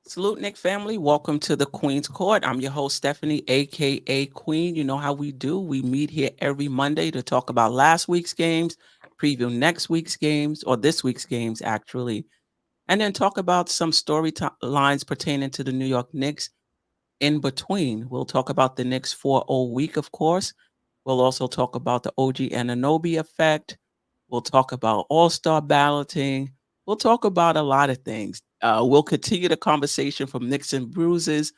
Salute, Nick family. Welcome to the Queen's Court. I'm your host, Stephanie, aka Queen. You know how we do. We meet here every Monday to talk about last week's games, preview next week's games, or this week's games, actually, and then talk about some lines pertaining to the New York Knicks in between. We'll talk about the Knicks 4-0 week, of course. We'll also talk about the OG Anunoby effect. We'll talk about all-star balloting. We'll talk about a lot of things. We'll continue the conversation from Knicks and Bruises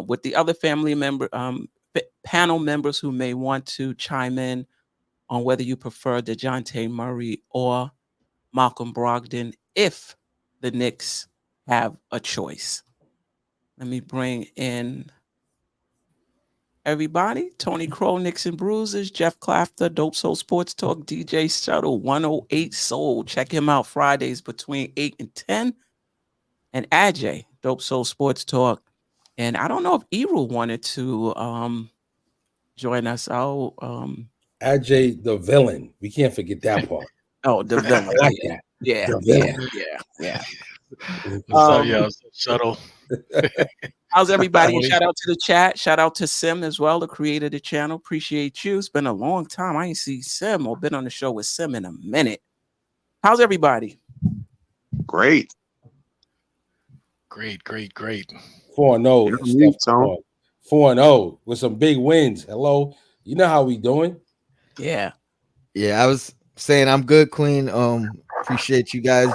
with the other panel members who may want to chime in on whether you prefer DeJounte Murray or Malcolm Brogdon if the Knicks have a choice. Let me bring in everybody. Tony Crow, Knicks and Bruises, Jeff Clafter, Dope Soul Sports Talk, DJ Shuttle, 108 Soul. Check him out Fridays between 8 and 10. And Ajay, Dope Soul Sports Talk. And I don't know if Eru wanted to join us out. Ajay, the villain. We can't forget that part. Oh, the villain. I like that. Yeah. Shuttle. How's everybody? And shout out to the chat. Shout out to Sim as well, the creator of the channel. Appreciate you. It's been a long time. I ain't seen Sim or been on the show with Sim in a minute. How's everybody? Great. 4-0. 4-0 with some big wins. Hello. You know how we doing? Yeah. I was saying I'm good, Queen. Appreciate you guys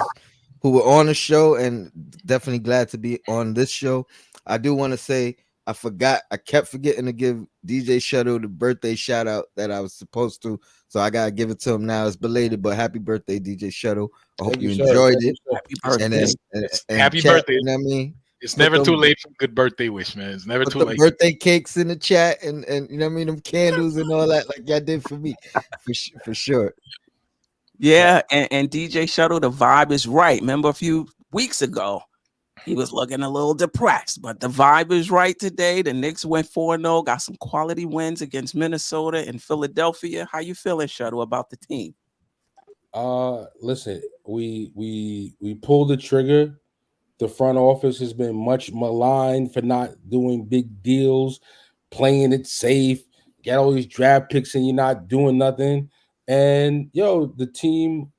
who were on the show and definitely glad to be on this show. I do want to say I kept forgetting to give DJ Shuttle the birthday shout out that I was supposed to. So I gotta give it to him now. It's belated, but happy birthday, DJ Shuttle. I hope you enjoyed it. Happy birthday. You know what I mean? It's never too late for a good birthday wish, man. It's never too late. Birthday cakes in the chat and you know what I mean, them candles and all that, like y'all did for me, for sure. Yeah, and DJ Shuttle, the vibe is right. Remember a few weeks ago, he was looking a little depressed, but the vibe is right today. The Knicks went 4-0, got some quality wins against Minnesota and Philadelphia. How you feeling, Shuttle, about the team? Listen, we pulled the trigger. The front office has been much maligned for not doing big deals, playing it safe, get all these draft picks and you're not doing nothing. And the team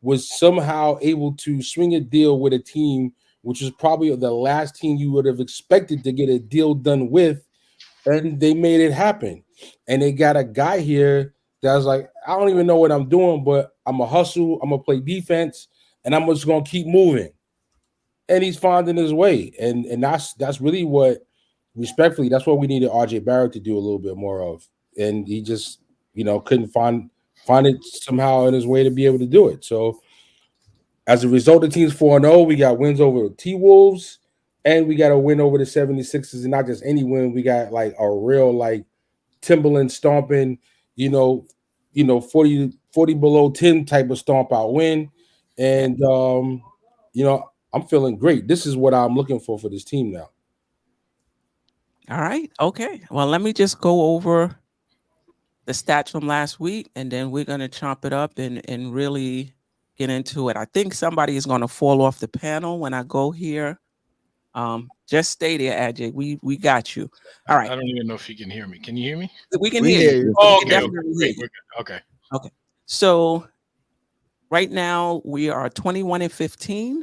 was somehow able to swing a deal with a team which is probably the last team you would have expected to get a deal done with, and they made it happen. And they got a guy here that's like, I don't even know what I'm doing, but I'm a hustle, I'm gonna play defense, and I'm just gonna keep moving. And he's finding his way, and that's really what, respectfully, that's what we needed RJ Barrett to do a little bit more of, and he just couldn't find it somehow in his way to be able to do it. So as a result, the team's 4-0. We got wins over T-Wolves, and we got a win over the 76ers, and not just any win. We got like a real like Timberland stomping, 40 below 10 type of stomp out win. And I'm feeling great. This is what I'm looking for this team now. All right. Okay. Well, let me just go over the stats from last week, and then we're going to chomp it up and really get into it. I think somebody is going to fall off the panel when I go here. Just stay there, Ajay. We got you. All right. I don't even know if you can hear me. Can you hear me? We can hear you. Oh, okay. We're good. Okay. So right now we are 21-15,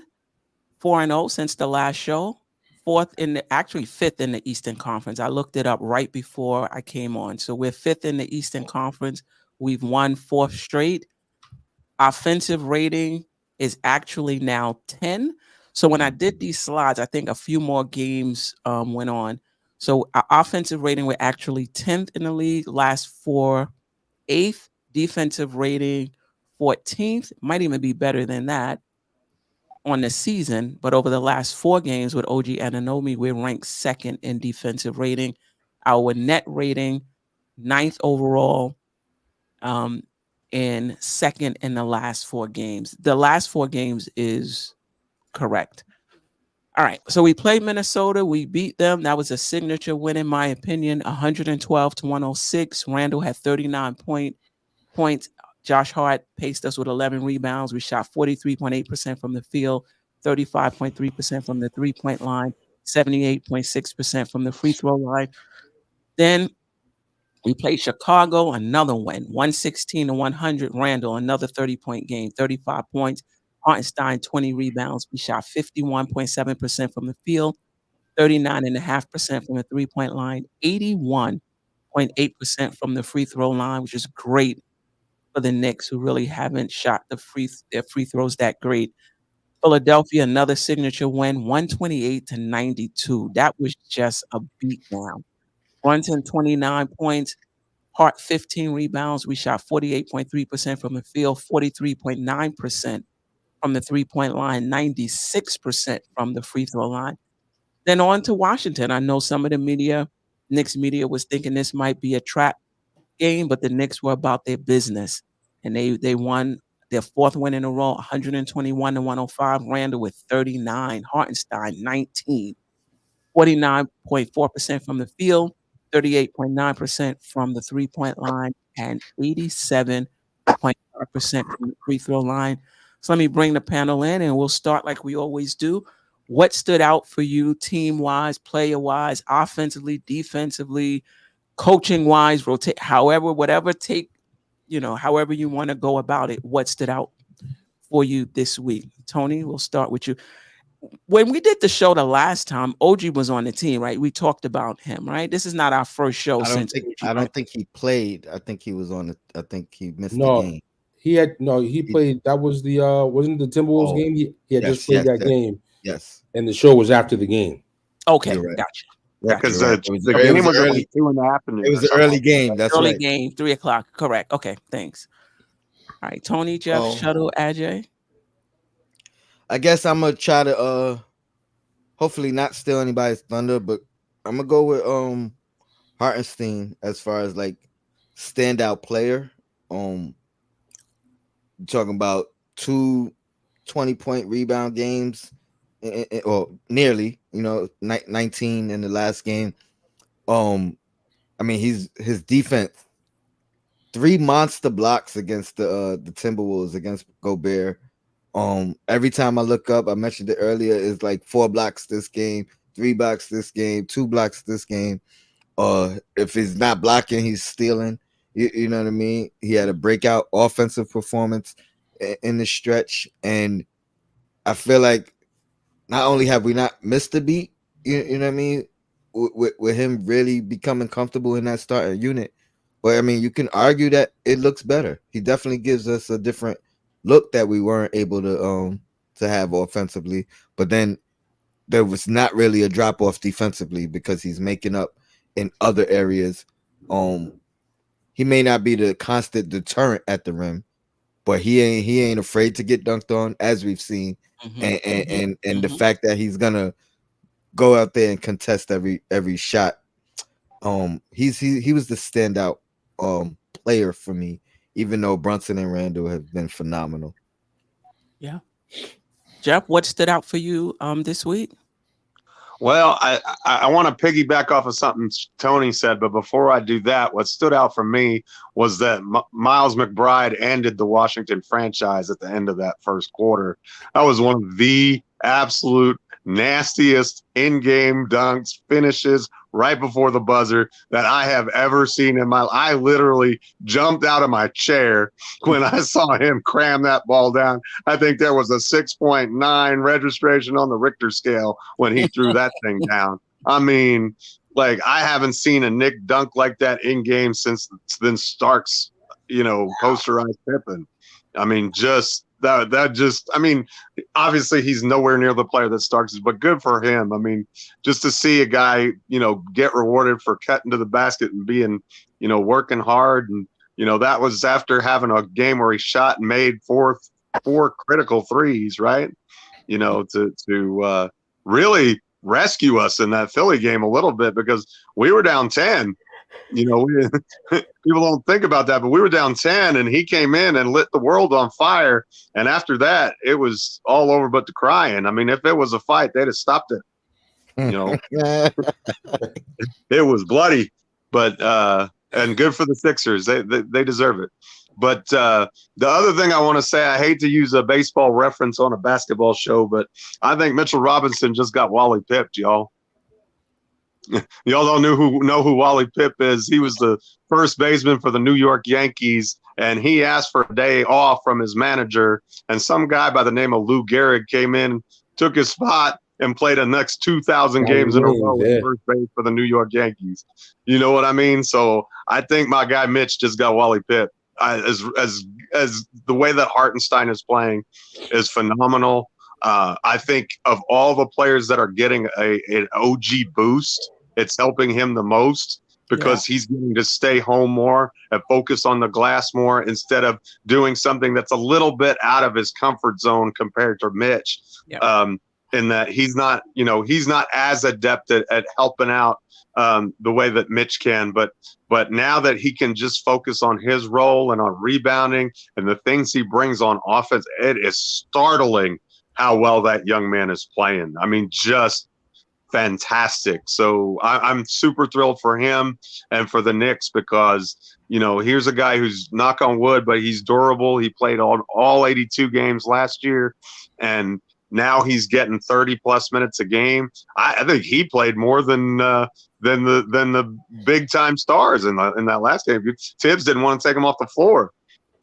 4-0 since the last show. Fifth in the Eastern Conference. I looked it up right before I came on. So we're fifth in the Eastern Conference. We've won 4th straight. Offensive rating is actually now 10. So when I did these slides, I think a few more games went on. So our offensive rating, we're actually 10th in the league. Last 4, 8th. Defensive rating, 14th. Might even be better than that on the season. But over the last 4 games with OG Anunoby, we're ranked 2nd in defensive rating. Our net rating, 9th overall. And 2nd in the last 4 games. The last 4 games is correct. All right. So we played Minnesota. We beat them. That was a signature win, in my opinion, 112-106. Randall had 39 points. Josh Hart paced us with 11 rebounds. We shot 43.8% from the field, 35.3% from the 3-point line. 78.6% from the free throw line. Then we played Chicago, another win, 116-100. Randall, another 30-point game, 35 points. Hartenstein, 20 rebounds. We shot 51.7% from the field, 39.5% from the three-point line, 81.8% from the free throw line, which is great for the Knicks, who really haven't shot their free throws that great. Philadelphia, another signature win, 128-92. That was just a beatdown. Brunson, 29 points. Hart, 15 rebounds. We shot 48.3% from the field, 43.9% from the three-point line, 96% from the free throw line. Then on to Washington. I know some of the media, Knicks media, was thinking this might be a trap game, but the Knicks were about their business, and they won their fourth win in a row, 121-105. Randall with 39, Hartenstein 19, 49.4% from the field, 38.9% from the three-point line, and 87.5% from the free throw line. So let me bring the panel in, and we'll start like we always do. What stood out for you team-wise, player-wise, offensively, defensively, coaching-wise, however you want to go about it, what stood out for you this week? Tony, we'll start with you. When we did the show the last time, OG was on the team, right? We talked about him, right? This is not our first show since. I don't think he played. I think he was on it. I think he missed the game. He played. That was the wasn't the Timberwolves game. He had just played that game. Yes. And the show was after the game. Okay, right. Gotcha. Yeah, because the game was at like 2.5. It was an early game. That's early right. game, 3:00. Correct. Okay, thanks. All right, Tony, Jeff, Shuttle, Ajay. I guess I'm gonna try to hopefully not steal anybody's thunder, but I'm gonna go with Hartenstein as far as like standout player. Talking about 2 20-point rebound games, or nearly, 19 in the last game. I mean, his defense, 3 monster blocks against the Timberwolves against Gobert. Every time I look up, I mentioned it earlier, it's like 4 blocks this game, 3 blocks this game, 2 blocks this game. If he's not blocking, he's stealing. You know what I mean? He had a breakout offensive performance in the stretch, and I feel like not only have we not missed a beat, you know what I mean, with him really becoming comfortable in that starting unit, but I mean, you can argue that it looks better. He definitely gives us a different look that we weren't able to have offensively, but then there was not really a drop off defensively because he's making up in other areas. He may not be the constant deterrent at the rim, but he ain't afraid to get dunked on, as we've seen. And the fact that he's gonna go out there and contest every shot. He was the standout player for me, even though Brunson and Randall have been phenomenal. Yeah. Jeff, what stood out for you this week? Well, I want to piggyback off of something Tony said, but before I do that, what stood out for me was that Miles McBride ended the Washington franchise at the end of that first quarter. That was one of the absolute nastiest in-game dunks, finishes right before the buzzer that I have ever seen in my life. I literally jumped out of my chair when I saw him cram that ball down. I think there was a 6.9 registration on the Richter scale when he threw that thing down. I mean, like, I haven't seen a Nick dunk like that in game since then Starks, posterized Pippen. I mean, I mean, obviously he's nowhere near the player that Starks is, but good for him. I mean, just to see a guy, get rewarded for cutting to the basket and being, working hard. And, that was after having a game where he shot and made four critical threes, right? To really rescue us in that Philly game a little bit, because we were down 10. People don't think about that, but we were down 10 and he came in and lit the world on fire. And after that, it was all over but the crying. I mean, if it was a fight, they'd have stopped it. It was bloody, but and good for the Sixers. They deserve it. But the other thing I want to say, I hate to use a baseball reference on a basketball show, but I think Mitchell Robinson just got Wally pipped, y'all. y'all don't know who Wally Pipp is. He was the first baseman for the New York Yankees, and he asked for a day off from his manager. And some guy by the name of Lou Gehrig came in, took his spot, and played the next 2,000 games in a row at first base for the New York Yankees. You know what I mean? So I think my guy Mitch just got Wally Pipp. As the way that Hartenstein is playing is phenomenal. I think of all the players that are getting an OG boost, it's helping him the most because he's getting to stay home more and focus on the glass more instead of doing something that's a little bit out of his comfort zone compared to Mitch. In that he's not as adept at helping out the way that Mitch can, but now that he can just focus on his role and on rebounding and the things he brings on offense, it is startling how well that young man is playing. I mean, just fantastic. So I'm super thrilled for him and for the Knicks because, here's a guy who's, knock on wood, but he's durable. He played all 82 games last year, and now he's getting 30 plus minutes a game. I think he played more than the big time stars in that last game. Tibbs didn't want to take him off the floor.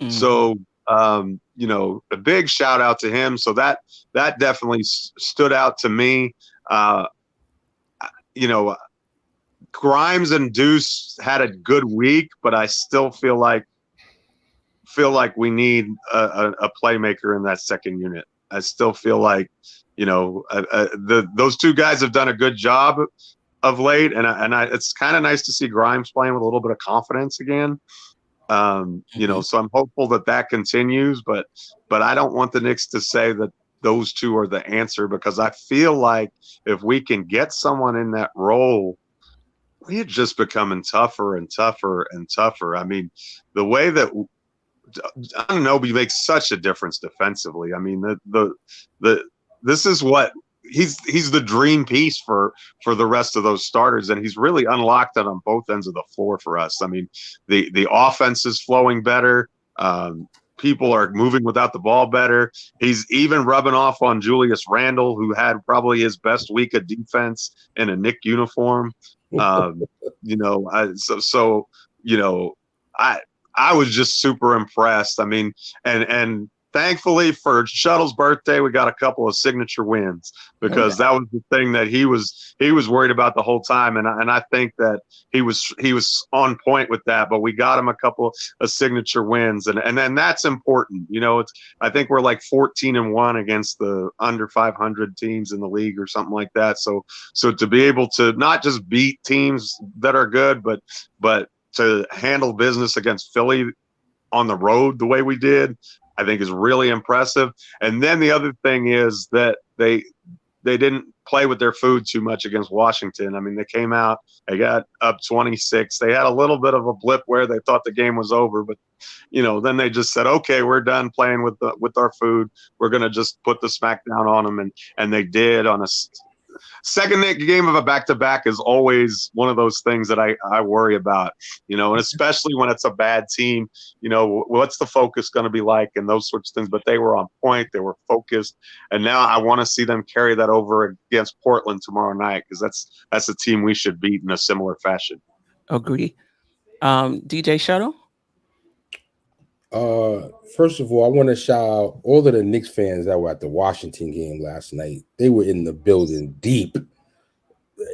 So a big shout out to him. So that definitely stood out to me. Grimes and Deuce had a good week, but I still feel like we need a playmaker in that second unit. I still feel like, those two guys have done a good job of late, and it's kind of nice to see Grimes playing with a little bit of confidence again. So I'm hopeful that continues, but I don't want the Knicks to say that those two are the answer, because I feel like if we can get someone in that role, we're just becoming tougher and tougher and tougher. I mean, the way that Anunoby makes such a difference defensively. I mean, this is what he's the dream piece for the rest of those starters, and he's really unlocked it on both ends of the floor for us. I mean, the offense is flowing better. People are moving without the ball better. He's even rubbing off on Julius Randle, who had probably his best week of defense in a Knick uniform. I was just super impressed. I mean, and thankfully for Shuttle's birthday, we got a couple of signature wins, because that was the thing that he was worried about the whole time. And I think that he was on point with that, but we got him a couple of signature wins. And then that's important. I think we're like 14-1 against the under 500 teams in the league or something like that. So to be able to not just beat teams that are good, but to handle business against Philly on the road the way we did, I think is really impressive. And then the other thing is that they didn't play with their food too much against Washington. I mean, they came out, they got up 26. They had a little bit of a blip where they thought the game was over, but then they just said, okay, we're done playing with our food. We're going to just put the smack down on them. And they did. On a second game of a back-to-back is always one of those things that I worry about, and especially when it's a bad team, what's the focus going to be like and those sorts of things. But they were on point. They were focused. And now I want to see them carry that over against Portland tomorrow night, because that's a team we should beat in a similar fashion. Agree. DJ Shuttle? First of all, I want to shout out all of the Knicks fans that were at the Washington game last night. They were in the building deep.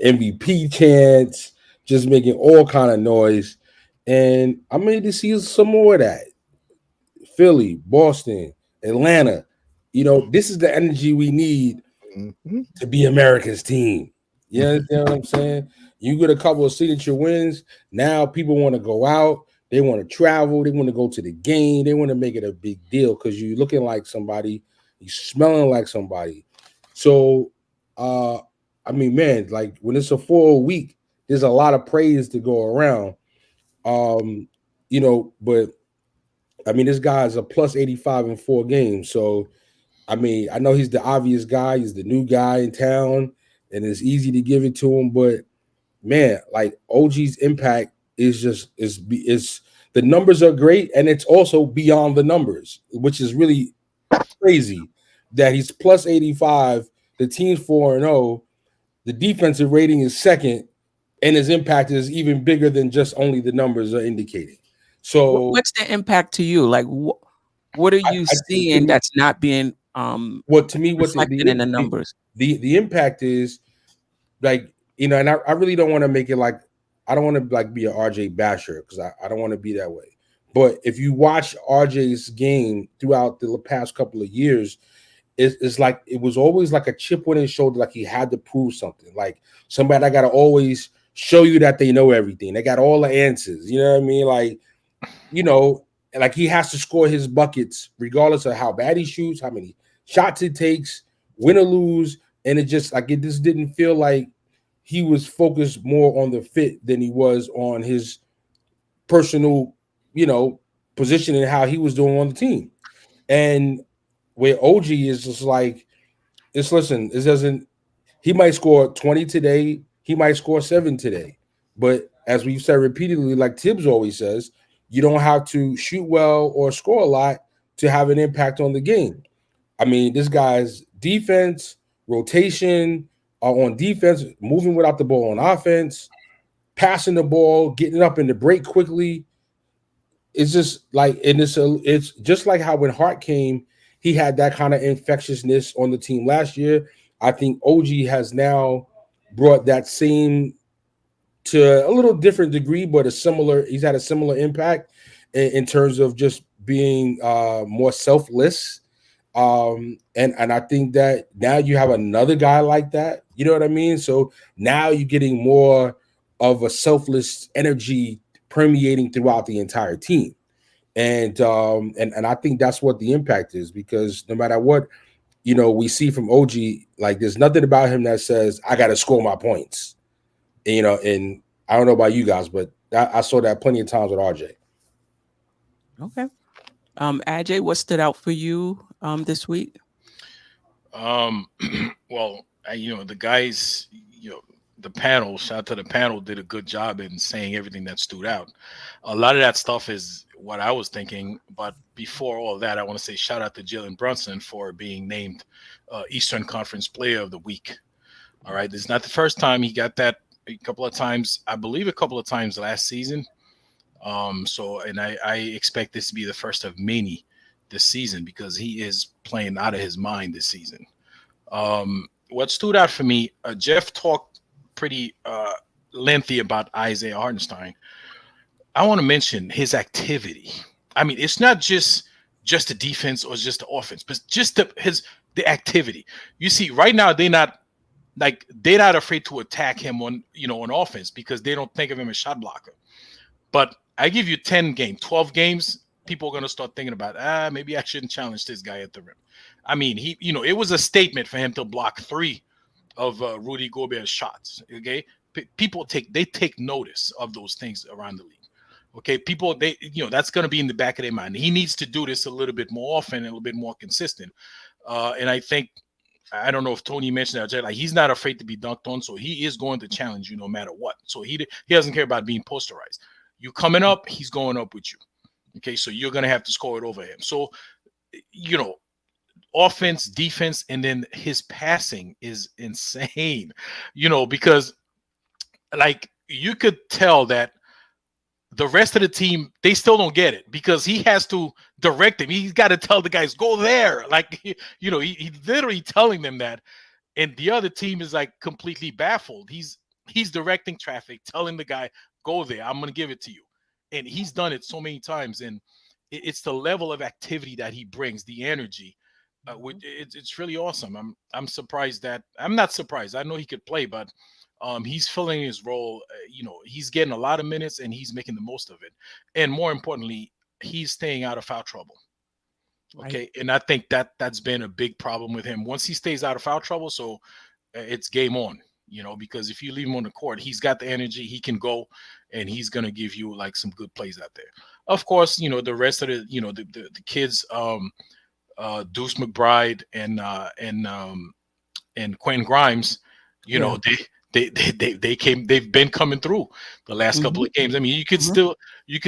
MVP chants, just making all kind of noise. And I'm ready to see some more of that. Philly, Boston, Atlanta. This is the energy we need to be America's team. You understand what I'm saying? You get a couple of signature wins. Now people want to go out. They want to travel. They want to go to the game. They want to make it a big deal because you're looking like somebody. You're smelling like somebody. So, I mean, man, like when it's a 4 week, there's a lot of praise to go around. But I mean, this guy's a plus 85 in 4 games. So, I mean, I know he's the obvious guy. He's the new guy in town, and it's easy to give it to him. But man, like OG's impact is the numbers are great, and it's also beyond the numbers, which is really crazy that he's plus 85. The team's 4-0. The defensive rating is second, and his impact is even bigger than just only the numbers are indicating. So, What's the impact to you? Like, what are you to seeing me, that's not being what to me, what reflected in the numbers? the impact is, like, and I really don't want to make it like, I don't want to like be an RJ basher, because I don't want to be that way. But if you watch RJ's game throughout the past couple of years, it's like it was always like a chip on his shoulder, like he had to prove something. Like somebody that got to always show you that they know everything. They got all the answers. You know what I mean? Like, like he has to score his buckets regardless of how bad he shoots, how many shots it takes, win or lose. And it just like it just didn't feel like he was focused more on the fit than he was on his personal, position and how he was doing on the team. And where OG is just like, listen, it doesn't, he might score 20 today, he might score 7 today. But as we've said repeatedly, like Tibbs always says, you don't have to shoot well or score a lot to have an impact on the game. I mean, this guy's defense, rotation, on defense, moving without the ball on offense, passing the ball, getting up in the break quickly. It's just like, and it's just like how when Hart came, he had that kind of infectiousness on the team last year. I think OG has now brought that same to a little different degree, but he's had a similar impact in terms of just being more selfless. And I think that now you have another guy like that, you know what I mean? So now you're getting more of a selfless energy permeating throughout the entire team. And I think that's what the impact is, because no matter what, we see from OG, like there's nothing about him that says I got to score my points. And I don't know about you guys, but I saw that plenty of times with RJ. Okay. Ajay, what stood out for you this week? Well, the guys, the panel, shout out to the panel, did a good job in saying everything that stood out. A lot of that stuff is what I was thinking. But before all that, I want to say shout out to Jalen Brunson for being named Eastern Conference Player of the Week. All right. This is not the first time he got that. A couple of times, I believe a couple of times last season. And I expect this to be the first of many this season, because he is playing out of his mind this season. What stood out for me, Jeff talked pretty lengthy about Isaiah Hartenstein. I want to mention his activity. I mean, it's not just the defense or just the offense, but just the activity. You see, right now they're not afraid to attack him on offense, because they don't think of him as shot blocker. But I give you 10 games, 12 games, people are going to start thinking about, maybe I shouldn't challenge this guy at the rim. I mean, it was a statement for him to block 3 of Rudy Gobert's shots. Okay. People take notice of those things around the league. Okay. People, that's going to be in the back of their mind. He needs to do this a little bit more often and a little bit more consistent. And I think, I don't know if Tony mentioned that, like he's not afraid to be dunked on. So he is going to challenge you no matter what. So he doesn't care about being posterized. You coming up, he's going up with you. Okay, so you're going to have to score it over him. So, offense, defense, and then his passing is insane, because like you could tell that the rest of the team, they still don't get it, because he has to direct them. He's got to tell the guys, go there. Like, he's literally telling them that. And the other team is like completely baffled. He's directing traffic, telling the guy, go there. I'm going to give it to you. And he's done it so many times. And it's the level of activity that he brings, the energy. It's really awesome. I'm surprised that I'm not surprised. I know he could play, but he's filling his role. He's getting a lot of minutes and he's making the most of it. And more importantly, he's staying out of foul trouble. Okay. Right. And I think that's been a big problem with him. Once he stays out of foul trouble, so it's game on, because if you leave him on the court, he's got the energy, he can go, and he's going to give you like some good plays out there. Of course, the rest of the kids, Deuce McBride and Quinn Grimes, they've been coming through the last couple of games. I mean, you could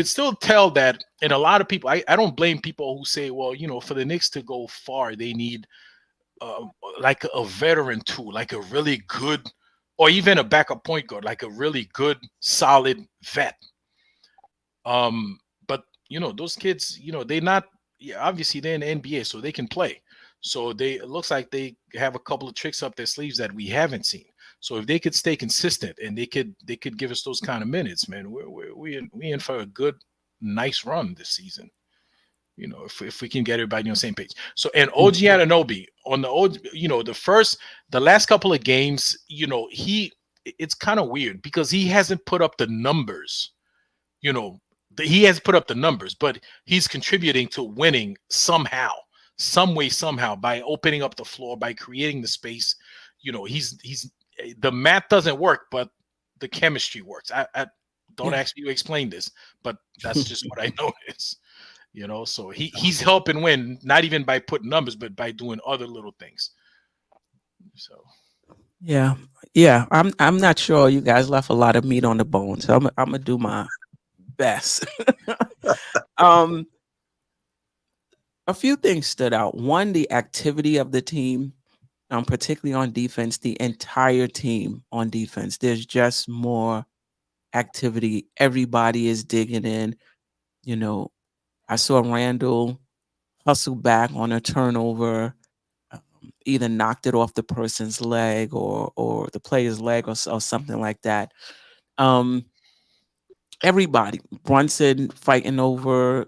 still tell that. And a lot of people, I don't blame people who say, well, for the Knicks to go far, they need like a veteran too, like a really good or even a backup point guard, like a really good, solid vet. But those kids, they're not. Yeah, obviously they're in the NBA, so they can play. So it looks like they have a couple of tricks up their sleeves that we haven't seen. So if they could stay consistent and they could give us those kind of minutes, man, we in for a good, nice run this season. If we can get everybody on the same page. So, and OG Anunoby on the the last couple of games, it's kind of weird because he hasn't put up the numbers. You know, he has put up the numbers, but he's contributing to winning somehow, some way, somehow, by opening up the floor, by creating the space. He's the math doesn't work, but the chemistry works. I don't ask me to explain this, but that's just what I notice. So he's helping win, not even by putting numbers, but by doing other little things. So yeah. I'm not sure. You guys left a lot of meat on the bone, so I'm gonna do my best. um, a few things stood out. One, the activity of the team, particularly on defense. The entire team on defense. There's just more activity. Everybody is digging in. You know, I saw Randall hustle back on a turnover, either knocked it off the person's leg or the player's leg or something like that. Um, everybody, Brunson fighting over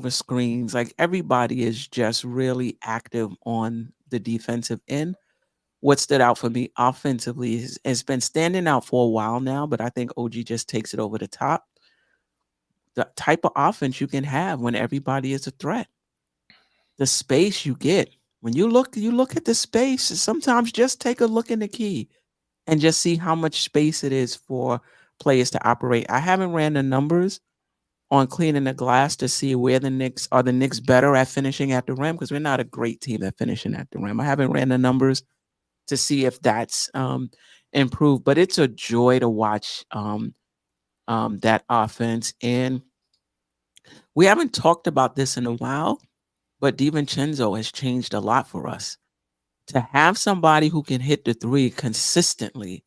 screens. Like everybody is just really active on the defensive end. What stood out for me offensively has been standing out for a while now, but I think OG just takes it over the top. The type of offense you can have when everybody is a threat. The space you get. When you look at the space, sometimes just take a look in the key and just see how much space it is for players to operate. I haven't ran the numbers on cleaning the glass to see where the Knicks better at finishing at the rim because we're not a great team at finishing at the rim. I haven't ran the numbers to see if that's improved, but it's a joy to watch that offense. And we haven't talked about this in a while, but DiVincenzo has changed a lot for us. To have somebody who can hit the three consistently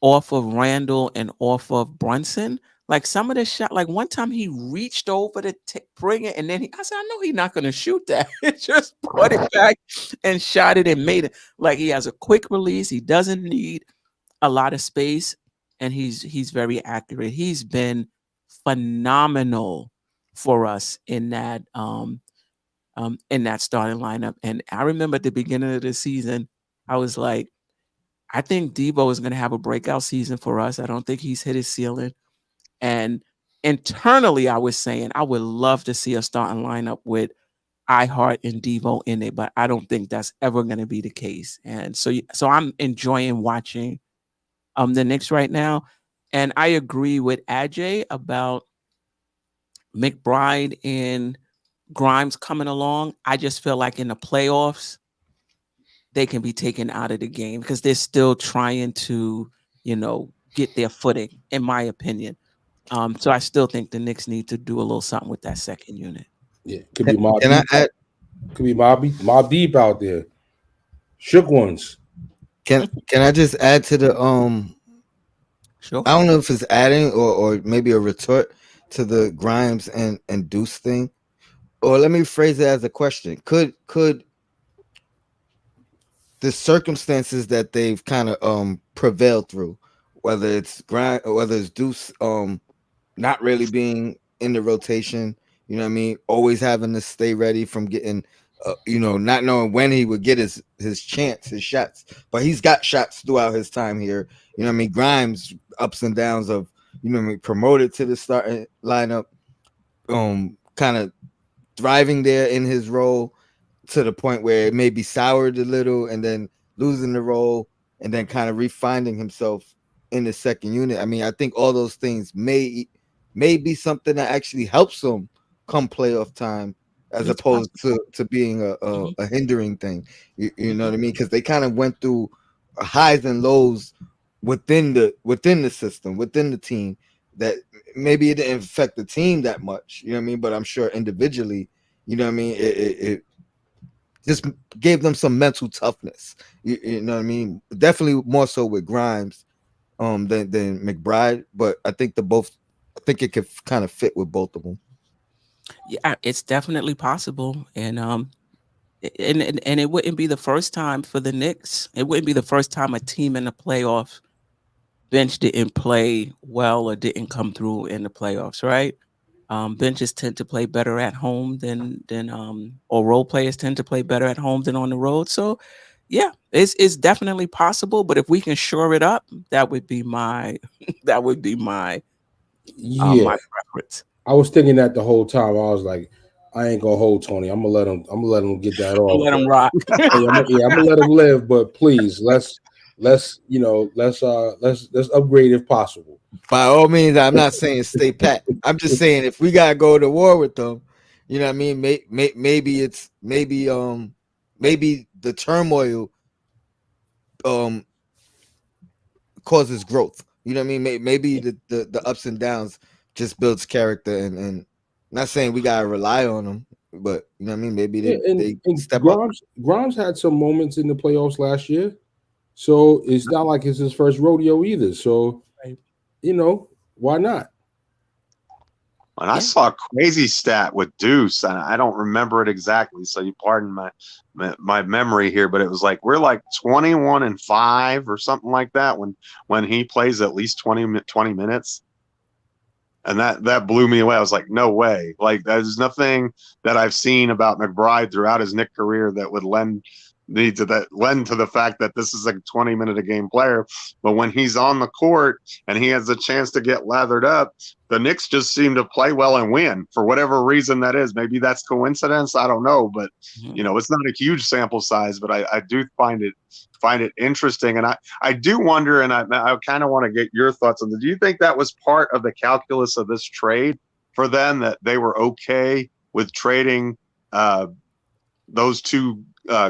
off of Randall and off of Brunson, like some of the shot, like one time he reached over to bring it, and then I said, I know he's not going to shoot that. Just put it back and shot it and made it. Like he has a quick release. He doesn't need a lot of space, and he's very accurate. He's been phenomenal for us in that starting lineup. And I remember at the beginning of the season, I was like, I think Debo is going to have a breakout season for us. I don't think he's hit his ceiling. And internally, I was saying I would love to see a starting lineup with iHeart and Devo in it, but I don't think that's ever going to be the case. And so I'm enjoying watching the Knicks right now. And I agree with Ajay about McBride and Grimes coming along. I just feel like in the playoffs, they can be taken out of the game because they're still trying to, get their footing, in my opinion. So I still think the Knicks need to do a little something with that second unit. Yeah, could be Mob Can I Deep. add? Could be Mob Deep out there. Shook ones. Can I just add to the Sure. I don't know if it's adding or maybe a retort to the Grimes and Deuce thing, or let me phrase it as a question: Could the circumstances that they've kind of prevailed through, whether it's Grimes or whether it's Deuce not really being in the rotation, you know what I mean, always having to stay ready from getting not knowing when he would get his chance, his shots, but he's got shots throughout his time here. You know what I mean? Grimes ups and downs of, promoted to the starting lineup, kind of thriving there in his role to the point where it may be soured a little and then losing the role and then kind of refinding himself in the second unit. I mean, I think all those things may be something that actually helps him come playoff time as It's opposed possible. to being a hindering thing. You know Mhm. what I mean? Because they kind of went through highs and lows within the system, within the team, that maybe it didn't affect the team that much. You know what I mean? But I'm sure individually, you know what I mean, just gave them some mental toughness. You know what I mean? Definitely more so with Grimes than McBride, but I think I think it could kind of fit with both of them. Yeah, it's definitely possible, and it wouldn't be the first time for the Knicks. It wouldn't be the first time a team in the playoffs bench didn't play well or didn't come through in the playoffs, right? Benches tend to play better at home than or role players tend to play better at home than on the road. So, yeah, it's definitely possible. But if we can shore it up, that would be my that would be Yeah, my preference. I was thinking that the whole time. I was like, I ain't gonna hold Tony. I'm gonna let him. I'm gonna let him get that off. Let them rock. Yeah, I'm gonna let him live. But please, let's upgrade if possible. By all means, I'm not saying stay pat. I'm just saying if we gotta go to war with them, you know what I mean. Maybe it's maybe the turmoil um causes growth. You know what I mean? Maybe the ups and downs just builds character and not saying we gotta rely on them, but you know what I mean. Maybe Yeah, they and step up. Grimes had some moments in the playoffs last year, so it's not like it's his first rodeo either. So Right. why not? And I Yeah. saw a crazy stat with Deuce, and I don't remember it exactly, so you pardon my memory here, but it was like we're like 21-5 or something like that when he plays at least 20 minutes. And that blew me away. I was like, no way. Like, there's nothing that I've seen about McBride throughout his Knick career that would lend to the fact that this is a 20-minute a game player. But when he's on the court and he has a chance to get lathered up, the Knicks just seem to play well and win for whatever reason that is. Maybe that's coincidence. I don't know, but Mhm. it's not a huge sample size, but I do find it interesting. And I do wonder, and I kind of want to get your thoughts on this. Do you think that was part of the calculus of this trade for them, that they were okay with trading those two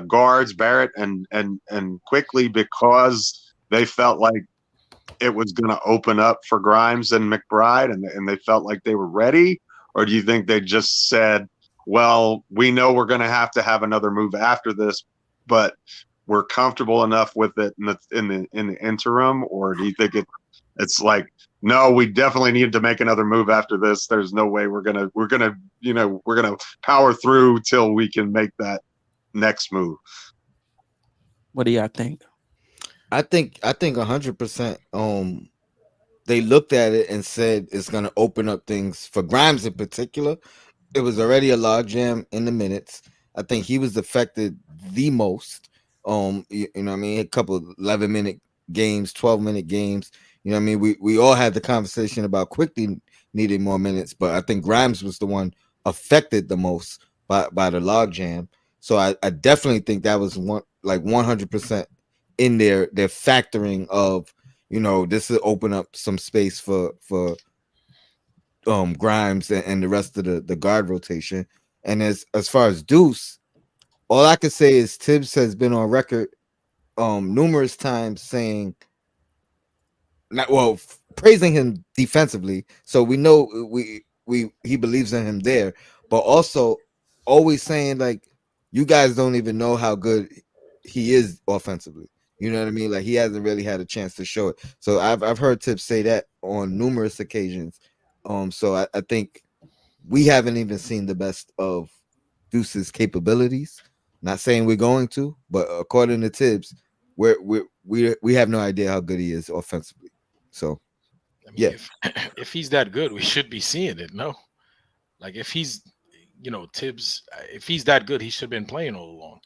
guards, Barrett and Quickly, because they felt like it was going to open up for Grimes and McBride, and they felt like they were ready? Or do you think they just said, well, we know we're going to have another move after this, but we're comfortable enough with it in the interim? Or do you think it's like, no, we definitely need to make another move after this. There's no way we're gonna power through till we can make that next move. What do y'all think? I think 100%. They looked at it and said it's gonna open up things for Grimes in particular. It was already a logjam in the minutes. I think he was affected the most. You know what I mean? A couple of 11-minute games, 12-minute games. You know what I mean? We all had the conversation about Quickly needing more minutes, but I think Grimes was the one affected the most by the logjam. So I definitely think that was 100% in their factoring of, this will open up some space for Grimes and the rest of the guard rotation. And as far as Deuce, all I can say is Tibbs has been on record numerous times saying, not well, praising him defensively. So we know we he believes in him there, but also always saying like, you guys don't even know how good he is offensively. You know what I mean? Like, he hasn't really had a chance to show it. So I've heard Tibbs say that on numerous occasions. So I think we haven't even seen the best of Deuce's capabilities. Not saying we're going to, but according to Tibbs, we have no idea how good he is offensively. So I mean, yeah, if he's that good, we should be seeing it. No, like if he's, Tibbs, if he's that good, he should have been playing all along.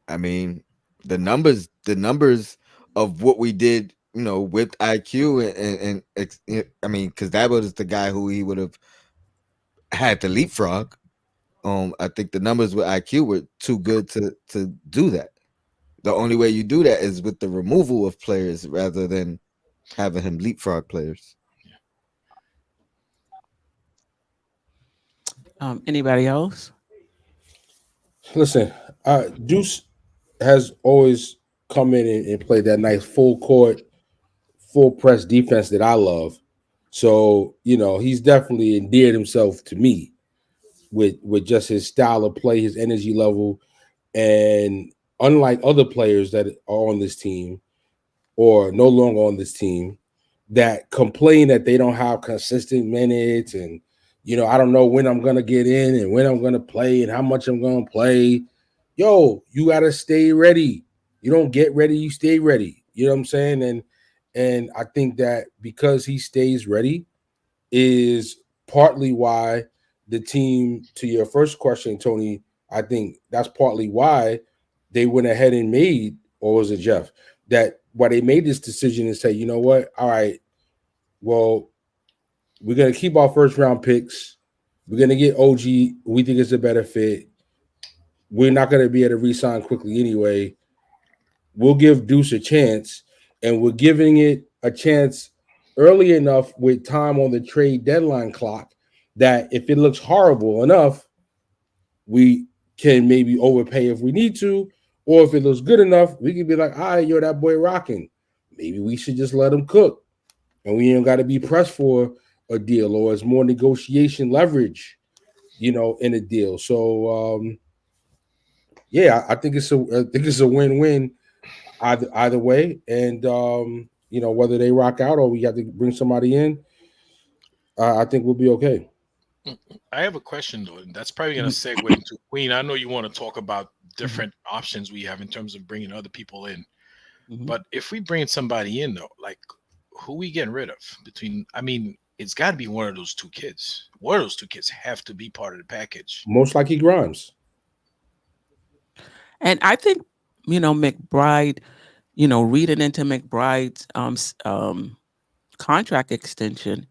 I mean, the numbers of what we did, with IQ I mean, because that was the guy who he would have had to leapfrog. I think the numbers with IQ were too good to do that. The only way you do that is with the removal of players rather than having him leapfrog players. Anybody else? Listen, Deuce has always come in and played that nice full court, full press defense that I love. So he's definitely endeared himself to me. with just his style of play, his energy level, and unlike other players that are on this team or no longer on this team that complain that they don't have consistent minutes and I don't know when I'm gonna get in and when I'm gonna play and how much I'm gonna play. Yo, you gotta stay ready. You don't get ready, you stay ready. You know what I'm saying? And I think that because he stays ready is partly why the team, to your first question, Tony, I think that's partly why they went ahead and made, or was it Jeff, that why they made this decision and say, you know what? All right, well, we're gonna keep our first round picks. We're gonna get OG. We think it's a better fit. We're not gonna be able to re-sign quickly anyway. We'll give Deuce a chance, and we're giving it a chance early enough with time on the trade deadline clock that if it looks horrible enough, we can maybe overpay if we need to, or if it looks good enough, we can be like, all right, yo, that boy rocking. Maybe we should just let him cook, and we ain't got to be pressed for a deal, or it's more negotiation leverage, in a deal. So, yeah, I think it's a win-win either way, and whether they rock out or we have to bring somebody in, I think we'll be okay. I have a question though, and that's probably going to segue into Queen. I know you want to talk about different options we have in terms of bringing other people in, but if we bring somebody in though, like who we getting rid of? I mean, it's got to be one of those two kids. One of those two kids have to be part of the package. Most likely Grimes. And I think, McBride, reading into McBride's contract extension,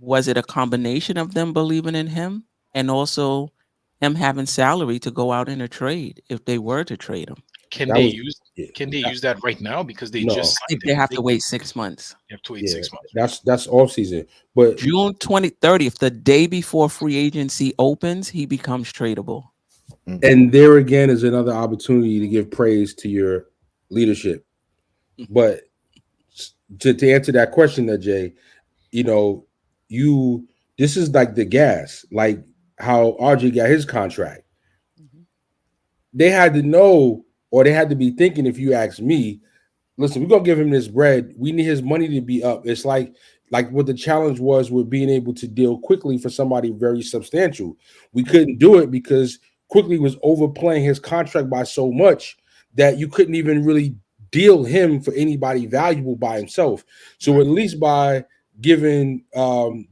was it a combination of them believing in him and also him having salary to go out in a trade if they were to trade him? Can That they was use yeah, can they use that right now because they no, just I think signed they him? have to wait 6 months. They have to wait yeah, 6 months. that's off season. But June 30th, the day before free agency opens, he becomes tradable. and there again is another opportunity to give praise to your leadership. But to answer that question, there, Jay, you know, you this is like the gas, like how RJ got his contract. Mhm. They had to know, or they had to be thinking, if you ask me, listen, we're gonna give him this bread. We need his money to be up. It's like what the challenge was with being able to deal quickly for somebody very substantial. We couldn't do it because quickly was overplaying his contract by so much that you couldn't even really deal him for anybody valuable by himself. So at least by giving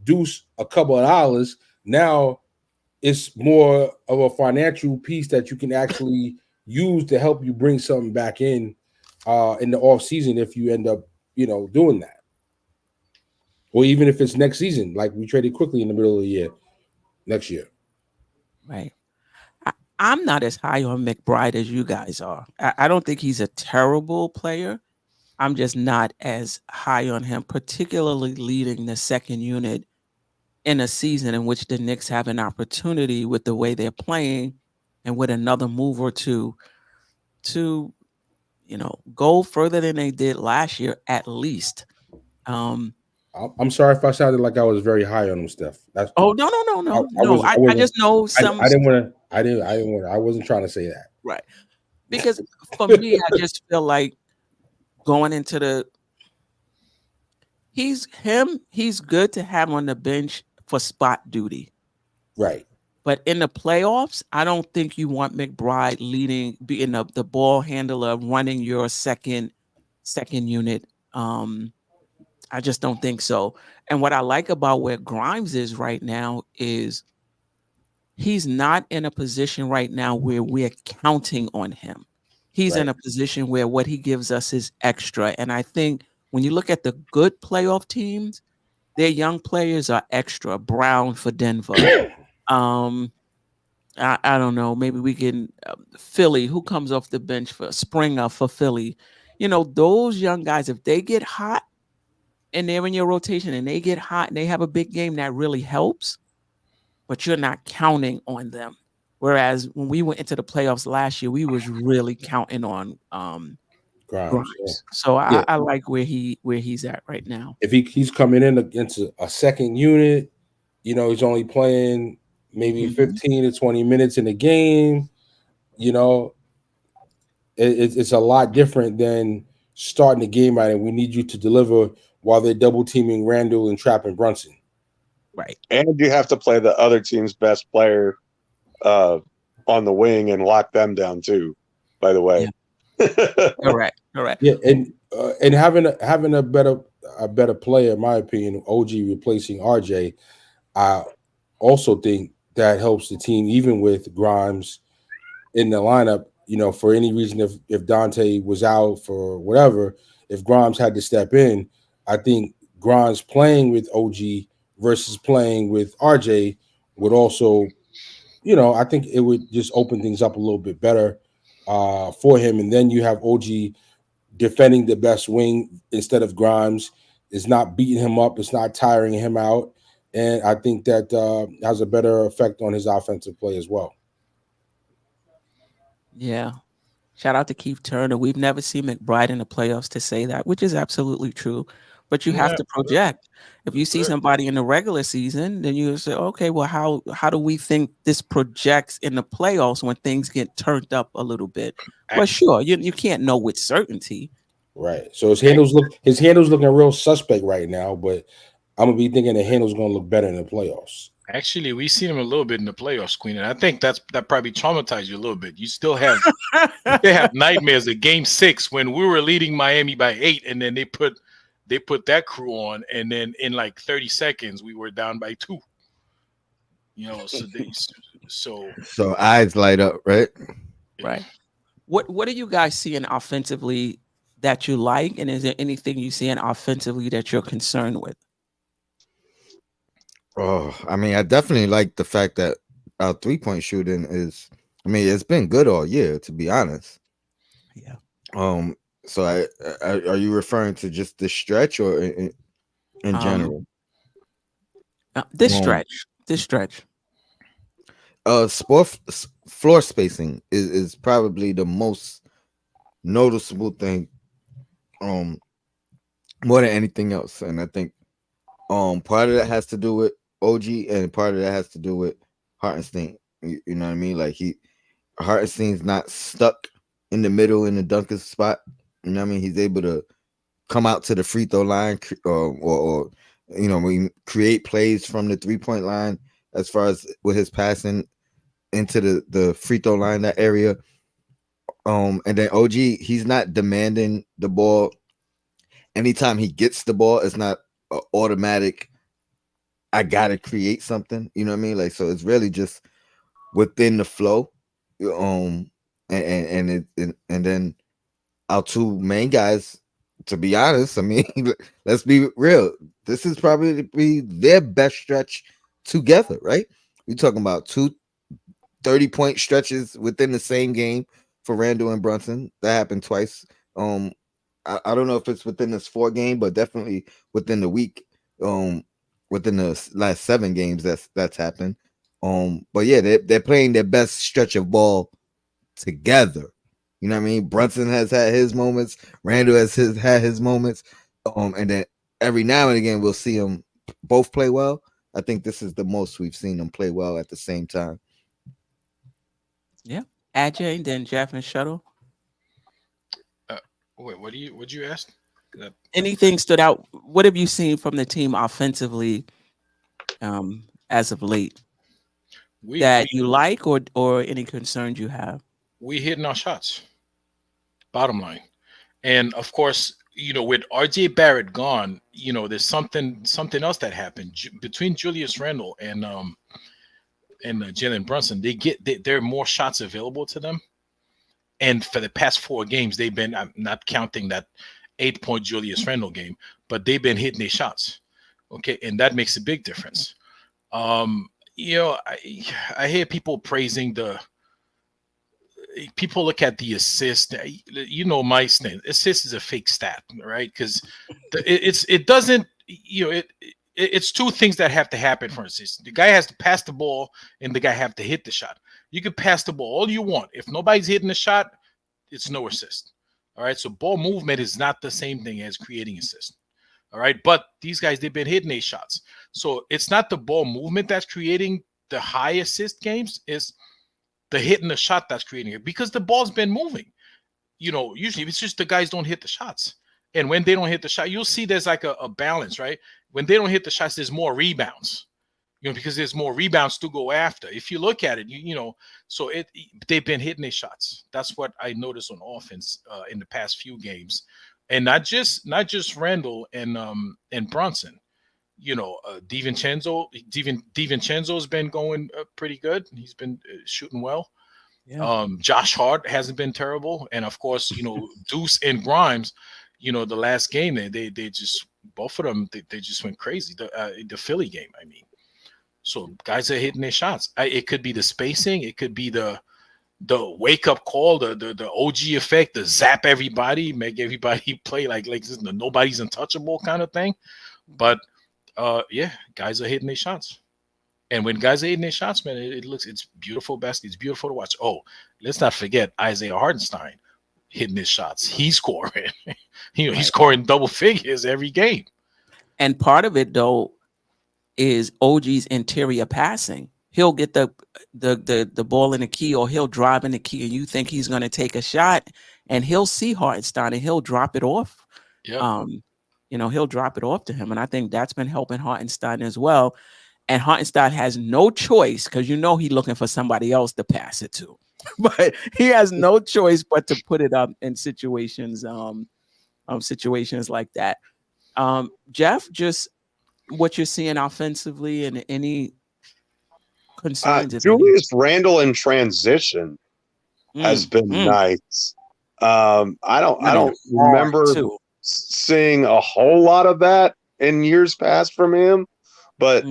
Deuce a couple of dollars, now it's more of a financial piece that you can actually use to help you bring something back in the off season if you end up, doing that. Or even if it's next season, like we traded quickly in the middle of the year, next year. Right. I'm not as high on McBride as you guys are. I don't think he's a terrible player. I'm just not as high on him, particularly leading the second unit in a season in which the Knicks have an opportunity with the way they're playing and with another move or two to, go further than they did last year at least. Um, I'm sorry if I sounded like I was very high on him, Steph. That's oh no, no, no, I, no, I no. was I I wasn't just know some I didn't want to I didn't want I wasn't trying to say that. right. Because for me, I just feel like going into he's good to have on the bench for spot duty. Right. But in the playoffs, I don't think you want McBride being the ball handler, running your second unit. I just don't think so. And what I like about where Grimes is right now is he's not in a position right now where we're counting on him. He's in Right. a position where what he gives us is extra. And I think when you look at the good playoff teams, their young players are extra. Brown for Denver. Um, I don't know. Maybe we can Philly. Who comes off the bench for Springer for Philly? Those young guys, if they get hot and they're in your rotation and they get hot and they have a big game, that really helps. But you're not counting on them. Whereas when we went into the playoffs last year, we was really counting on Grimes. Yeah. Grimes. So Yeah. I like where he's at right now. If he's coming in against a second unit, he's only playing maybe Mhm. 15 to 20 minutes in a game. You know, it's a lot different than starting the game out and we need you to deliver while they're double teaming Randall and trapping Brunson. Right. And you have to play the other team's best player uh, on the wing and lock them down too. By the way, Yeah. Correct. Correct. Yeah, and having a better player, in my opinion, OG replacing RJ, I also think that helps the team, even with Grimes in the lineup. You know, for any reason, if Dante was out for whatever, if Grimes had to step in, I think Grimes playing with OG versus playing with RJ would also, I think it would just open things up a little bit better for him. And then you have OG defending the best wing instead of Grimes. It's not beating him up. It's not tiring him out. And I think that has a better effect on his offensive play as well. Yeah. Shout out to Keith Turner. We've never seen McBride in the playoffs to say that, which is absolutely true. But you have Yeah, to project. If you see right. somebody in the regular season, then you say, okay, well, how do we think this projects in the playoffs when things get turned up a little bit? Well, Ac- sure, you can't know with certainty. Right. So ac- his handles looking real suspect right now, but I'm gonna be thinking the handles gonna look better in the playoffs. Actually, we seen him a little bit in the playoffs, Queen, and I think that probably traumatized you a little bit. You still have they have nightmares of Game 6 when we were leading Miami by 8, and then they put that crew on, and then in like 30 seconds we were down by 2. So So eyes light up, right? Right. What are you guys seeing offensively that you like? And is there anything you seeing offensively that you're concerned with? Oh, I mean, I definitely like the fact that our 3-point shooting is. I mean, it's been good all year, to be honest. Yeah. Um, so are you referring to just the stretch or in Um, general? this Um, stretch, this stretch. floor spacing is probably the most noticeable thing. Um, more than anything else, and I think part of that has to do with OG, and part of that has to do with Hartenstein. You know what I mean? Like Hartenstein's not stuck in the middle in the dunker spot. You know what I mean? He's able to come out to the free throw line, or we create plays from the 3-point line as far as with his passing into the free throw line, that area. And then OG, he's not demanding the ball. Anytime he gets the ball, it's not automatic. I gotta create something. You know what I mean? Like, so it's really just within the flow. And then our two main guys, to be honest, I mean, let's be real. This is probably be their best stretch together, right? We're talking about two 30-point stretches within the same game for Randall and Brunson. That happened twice. Um, I don't know if it's within this 4 game, but definitely within the week. Within the last 7 games, that's happened. But yeah, they're playing their best stretch of ball together. You know what I mean? Brunson has had his moments. Randall had his moments. And then every now and again we'll see them both play well. I think this is the most we've seen them play well at the same time. Yeah. Ajay, then Jeff and Shuttle. uh, wait, what'd you ask? That Anything stood out? What have you seen from the team offensively as of late we that we you like or any concerns you have? we hitting our shots. Bottom line. And of course, with RJ Barrett gone, there's something else that happened between Julius Randle and Jalen Brunson. There are more shots available to them, and for the past 4 games, they've been. I'm not counting that 8-point Julius Randle game, but they've been hitting their shots. Okay, and that makes a big difference. Um, I hear people praising the. People look at the assist. My stand. Assist is a fake stat, right? Because it doesn't. It's two things that have to happen for assist. The guy has to pass the ball, and the guy have to hit the shot. You can pass the ball all you want. If nobody's hitting the shot, it's no assist. All right. So ball movement is not the same thing as creating assist. All right. But these guys, they've been hitting their shots. So it's not the ball movement that's creating the high assist games is the hitting the shot that's creating it, because the ball's been moving. Usually it's just the guys don't hit the shots. And when they don't hit the shot, you'll see there's like a balance, right? When they don't hit the shots, there's more rebounds, because there's more rebounds to go after. If you look at it, so they've been hitting their shots. That's what I noticed on offense in the past few games, and not just Randall and Brunson. DiVincenzo's been going pretty good. He's been shooting well. Yeah. Josh Hart hasn't been terrible, and of course, Deuce and Grimes. The last game they just, both of them, they just went crazy. The Philly game, I mean. So guys are hitting their shots. It could be the spacing. It could be the wake up call, the OG effect, the zap everybody, make everybody play like this, nobody's untouchable kind of thing. But yeah, guys are hitting their shots. And when guys are hitting their shots, man, it's beautiful basketball. It's beautiful to watch. Oh, let's not forget Isaiah Hartenstein hitting his shots. He's scoring. He's scoring double figures every game. And part of it though is OG's interior passing. He'll get the ball in the key, or he'll drive in the key, and you think he's going to take a shot, and he'll see Hartenstein and he'll drop it off. Yeah. He'll drop it off to him, and I think that's been helping Hartenstein as well. And Hartenstein has no choice, because he's looking for somebody else to pass it to, but he has no choice but to put it up in situations like that. Jeff, just what you're seeing offensively and any concerns? Julius Randle in transition has been nice. I don't remember seeing a whole lot of that in years past from him, but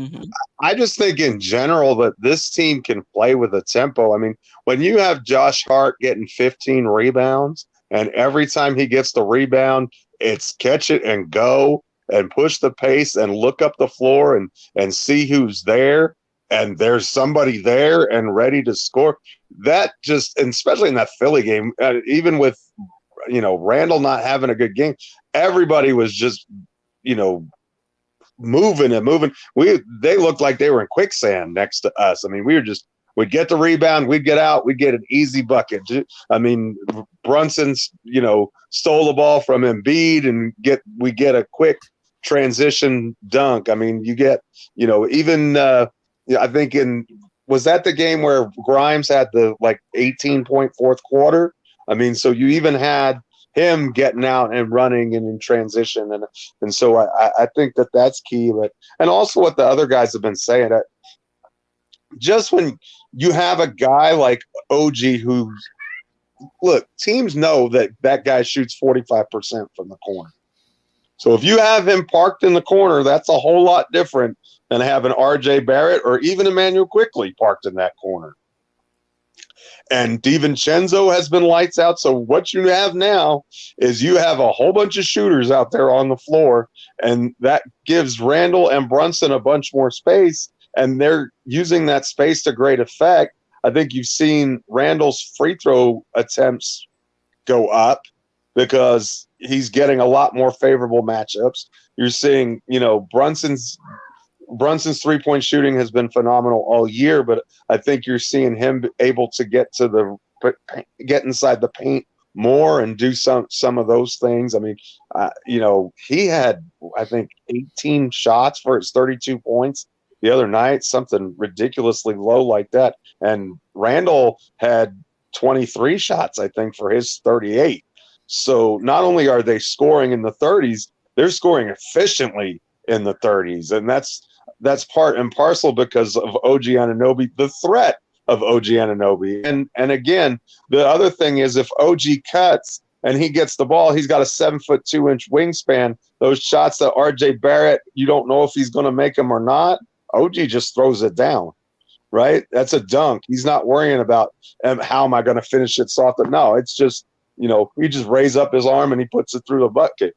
I just think in general that this team can play with a tempo. I mean, when you have Josh Hart getting 15 rebounds, and every time he gets the rebound, it's catch it and go and push the pace and look up the floor and see who's there, and there's somebody there and ready to score. That just, and especially in that Philly game, even with Randall not having a good game, everybody was just moving and moving. They looked like they were in quicksand next to us. I mean, we'd get the rebound, we'd get out, we'd get an easy bucket. I mean, Brunson's stole the ball from Embiid, and we get a quick transition dunk. I mean, you get even I think was that the game where Grimes had the 18-point fourth quarter? I mean, so you even had him getting out and running and in transition, and so I think that's key. And also what the other guys have been saying, that just when you have a guy like OG teams know that guy shoots 45% from the corner. So if you have him parked in the corner, that's a whole lot different than having RJ Barrett or even Emmanuel Quickly parked in that corner. And DiVincenzo has been lights out. So what you have now is you have a whole bunch of shooters out there on the floor, and that gives Randall and Brunson a bunch more space, and they're using that space to great effect. I think you've seen Randall's free throw attempts go up because he's getting a lot more favorable matchups. You're seeing, Brunson's 3-point shooting has been phenomenal all year, but I think you're seeing him able to get inside the paint more and do some of those things. I mean, he had, I think, 18 shots for his 32 points the other night, something ridiculously low like that. And Randall had 23 shots, I think, for his 38. So not only are they scoring in the 30s, they're scoring efficiently in the 30s. And that's part and parcel because of OG Anunoby, the threat of OG Anunoby. And again, the other thing is if OG cuts and he gets the ball, he's got a 7'2" wingspan. Those shots that RJ Barrett, you don't know if he's going to make them or not. OG just throws it down, right? That's a dunk. He's not worrying about how am I going to finish it soft. No, it's just, he just raises up his arm and he puts it through the bucket,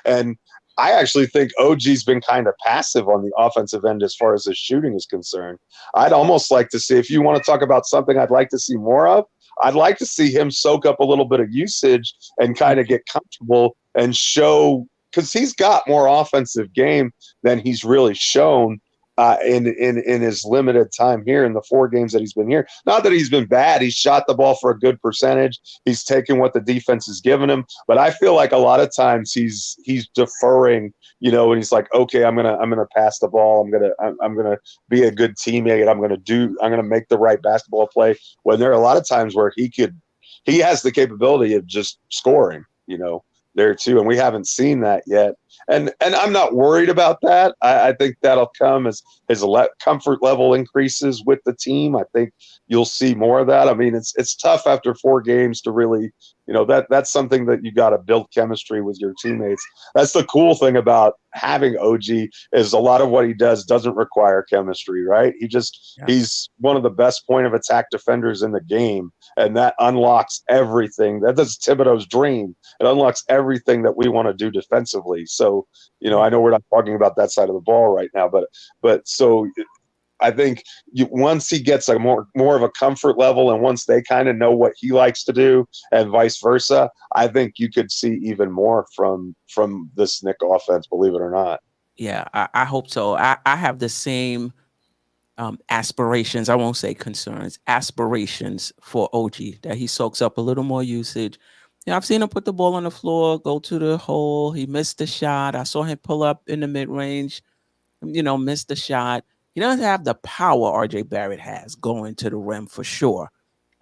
and I actually think OG's been kind of passive on the offensive end as far as his shooting is concerned. I'd almost like to see, if you want to talk about something I'd like to see more of, I'd like to see him soak up a little bit of usage and kind of get comfortable and show, because he's got more offensive game than he's really shown. in his limited time here in the 4 games that he's been here. Not that he's been bad. He's shot the ball for a good percentage. He's taken what the defense has given him. But I feel like a lot of times he's deferring, and he's like, okay, I'm gonna pass the ball. I'm gonna be a good teammate. I'm gonna make the right basketball play. When there are a lot of times where he has the capability of just scoring, there too, and we haven't seen that yet. And I'm not worried about that. I think that'll come as his comfort level increases with the team. I think you'll see more of that. I mean, it's tough after 4 games to really, that's something that you got to build chemistry with your teammates. That's the cool thing about having OG is a lot of what he doesn't require chemistry, right? He's one of the best point of attack defenders in the game, and that unlocks everything. That's Thibodeau's dream. It unlocks everything that we want to do defensively. So, I know we're not talking about that side of the ball right now, but so I think once he gets a more of a comfort level, and once they kind of know what he likes to do, and vice versa, I think you could see even more from this Knick offense. Believe it or not. Yeah, I hope so. I have the same aspirations. I won't say concerns, aspirations for OG, that he soaks up a little more usage. I've seen him put the ball on the floor, go to the hole. He missed the shot. I saw him pull up in the mid range, missed the shot. He doesn't have the power RJ Barrett has going to the rim for sure.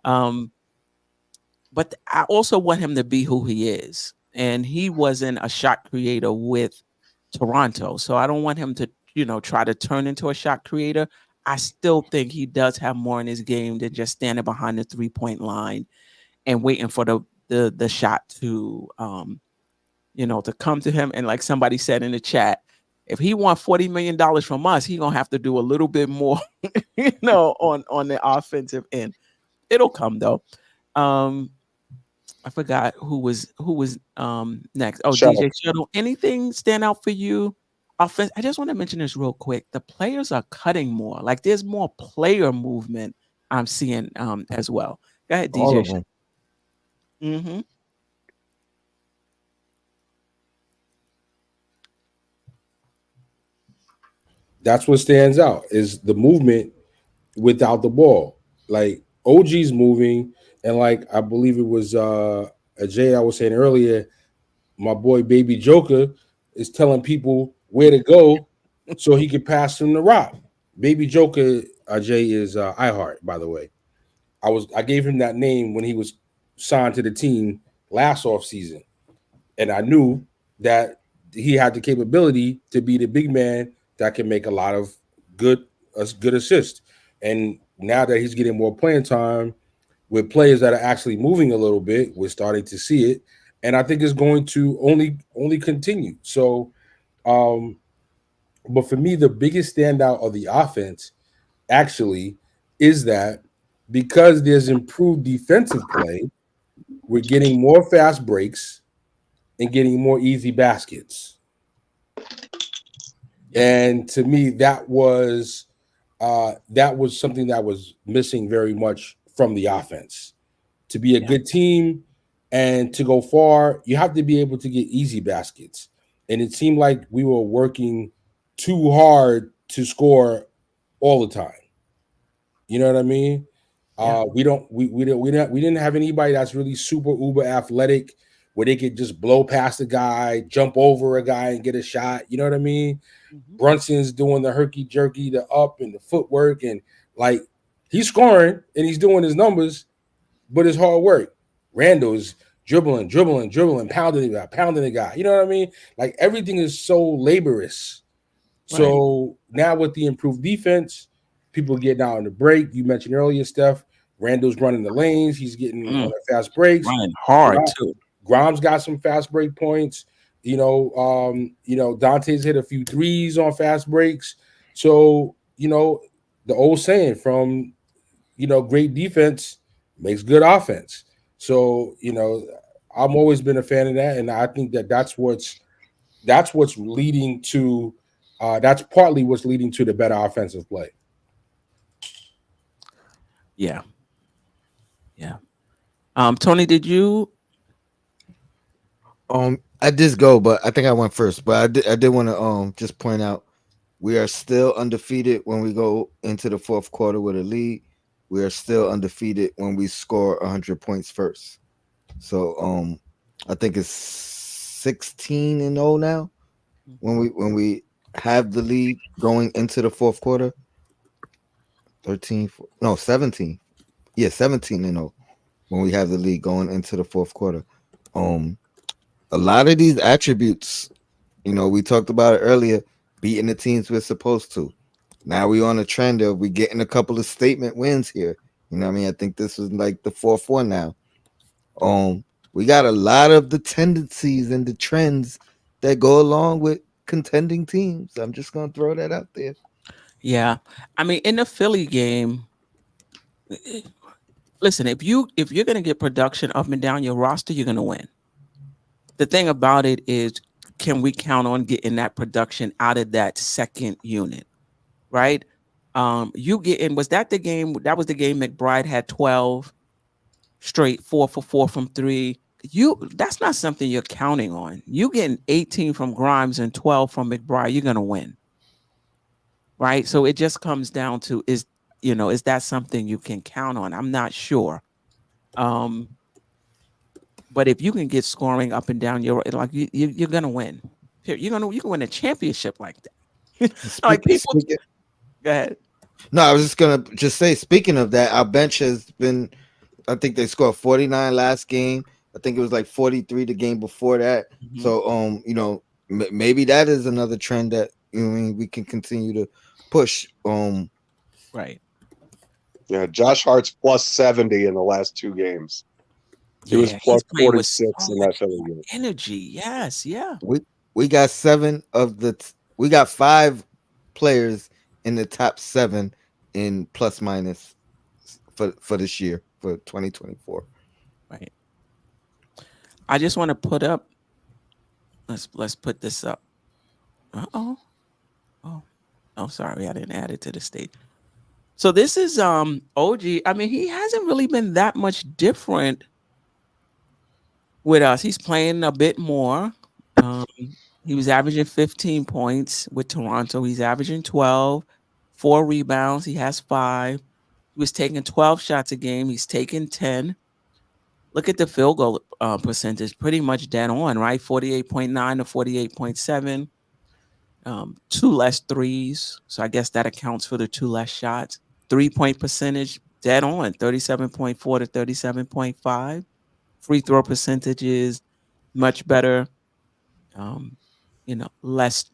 But I also want him to be who he is. And he wasn't a shot creator with Toronto. So I don't want him to, try to turn into a shot creator. I still think he does have more in his game than just standing behind the 3-point line and waiting for the shot to to come to him. And like somebody said in the chat, if he wants $40 million from us, he's gonna have to do a little bit more, on the offensive end. It'll come though. I forgot who was next. Oh, Shuttle. DJ Shuttle. Anything stand out for you? Offense. I just want to mention this real quick. The players are cutting more. Like there's more player movement I'm seeing as well. Go ahead, All DJ. of them. Mm-hmm. That's what stands out is the movement without the ball. Like OG's moving, and like I believe it was Jay I was saying earlier, my boy Baby Joker is telling people where to go so he can pass them the rock. Baby Joker, Jay is iHeart, by the way. I gave him that name when he was signed to the team last off season, and I knew that he had the capability to be the big man that can make a lot of good assists. And now that he's getting more playing time with players that are actually moving a little bit, we're starting to see it, and I think it's going to only continue. So, but for me, the biggest standout of the offense actually is that because there's improved defensive play, we're getting more fast breaks and getting more easy baskets. And to me, that was something that was missing very much from the offense. To be a good team and to go far, you have to be able to get easy baskets. And it seemed like we were working too hard to score all the time. You know what I mean? Yeah. We didn't have anybody that's really super uber athletic where they could just blow past a guy, jump over a guy and get a shot. You know what I mean? Mm-hmm. Brunson's doing the herky jerky, the up and the footwork, and like he's scoring and he's doing his numbers, but it's hard work. Randall's dribbling, pounding the guy. You know what I mean? Like everything is so laborious. Right. So now with the improved defense, people getting out on the break. You mentioned earlier, Steph. Randall's running the lanes. He's getting on the fast breaks. Running hard too. Grimes got some fast break points. Dante's hit a few threes on fast breaks. So, the old saying from, great defense makes good offense. So, I've always been a fan of that. And I think that's what's leading to, that's partly what's leading to the better offensive play. Yeah. Yeah. Tony, did you? I just go, but I think I went first. But I did want to just point out We are still undefeated when we go into the fourth quarter with a lead. We are still undefeated when we score 100 points first. So I think it's 16-0 now when Mhm. we have the lead going into the fourth quarter. 13 no 17. Yeah, 17-0 when we have the lead going into the fourth quarter. Um a lot of these attributes, we talked about it earlier, beating the teams we're supposed to. Now we on a trend of we getting a couple of statement wins here. You know what I mean? I think this is like the fourth one now. Um, we got a lot of the tendencies and the trends that go along with contending teams. I'm just gonna throw that out there. Yeah. I mean, in the Philly game, eh, listen, if you're gonna get production up and down your roster, you're gonna win. The thing about it is, can we count on getting that production out of that second unit, right? You getting was that the game? That was the game McBride had 12 straight, 4 for 4 from three. That's not something you're counting on. You getting 18 from Grimes and 12 from McBride, you're gonna win, right? So it just comes down to is that something you can count on? I'm not sure. Um, but if you can get scoring up and down your like you're gonna win. You can win a championship like that. Like people, Speaking, go ahead. no, I was just gonna just say. Speaking of that, our bench has been. I think they scored 49 last game. I think it was like 43 the game before that. Mhm. So, maybe that is another trend that we can continue to push. Right. Yeah, Josh Hart's plus 70 in the last two games. He was Yeah, plus he's playing with so 46 in that much Philly game. energy. Yes, yeah. we we got we got five players in the top seven in plus minus for this year for 2024. Right. I just want to put up. Let's put this up. Uh-oh. Oh, oh, sorry, I didn't add it to the state. So this is OG. I mean, he hasn't really been that much different with us. He's playing a bit more. Um, he was averaging 15 points with Toronto. He's averaging 12, 4 rebounds. He has 5. He was taking 12 shots a game. He's taking 10. Look at the field goal percentage, pretty much dead on, right? 48.9 to 48.7. Two less threes. So I guess that accounts for the two less shots. 3-point percentage, dead on, 37.4 to 37.5. Free throw percentage is much better. Um, less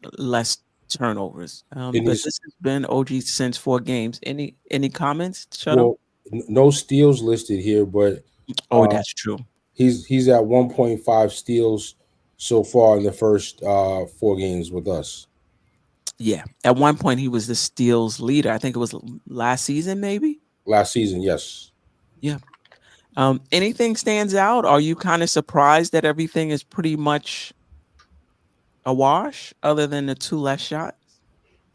turnovers. In But his this has been OG since 4 games. Any comments, Shutter? well, no steals listed here, but Oh, uh, that's true. he's at 1.5 steals so far in the first 4 games with us Yeah. At one point, he was the steals leader. I think it was last season, maybe. last season. Yes. Yeah. Anything stands out? Are you kind of surprised that everything is pretty much a wash, other than the two less shots?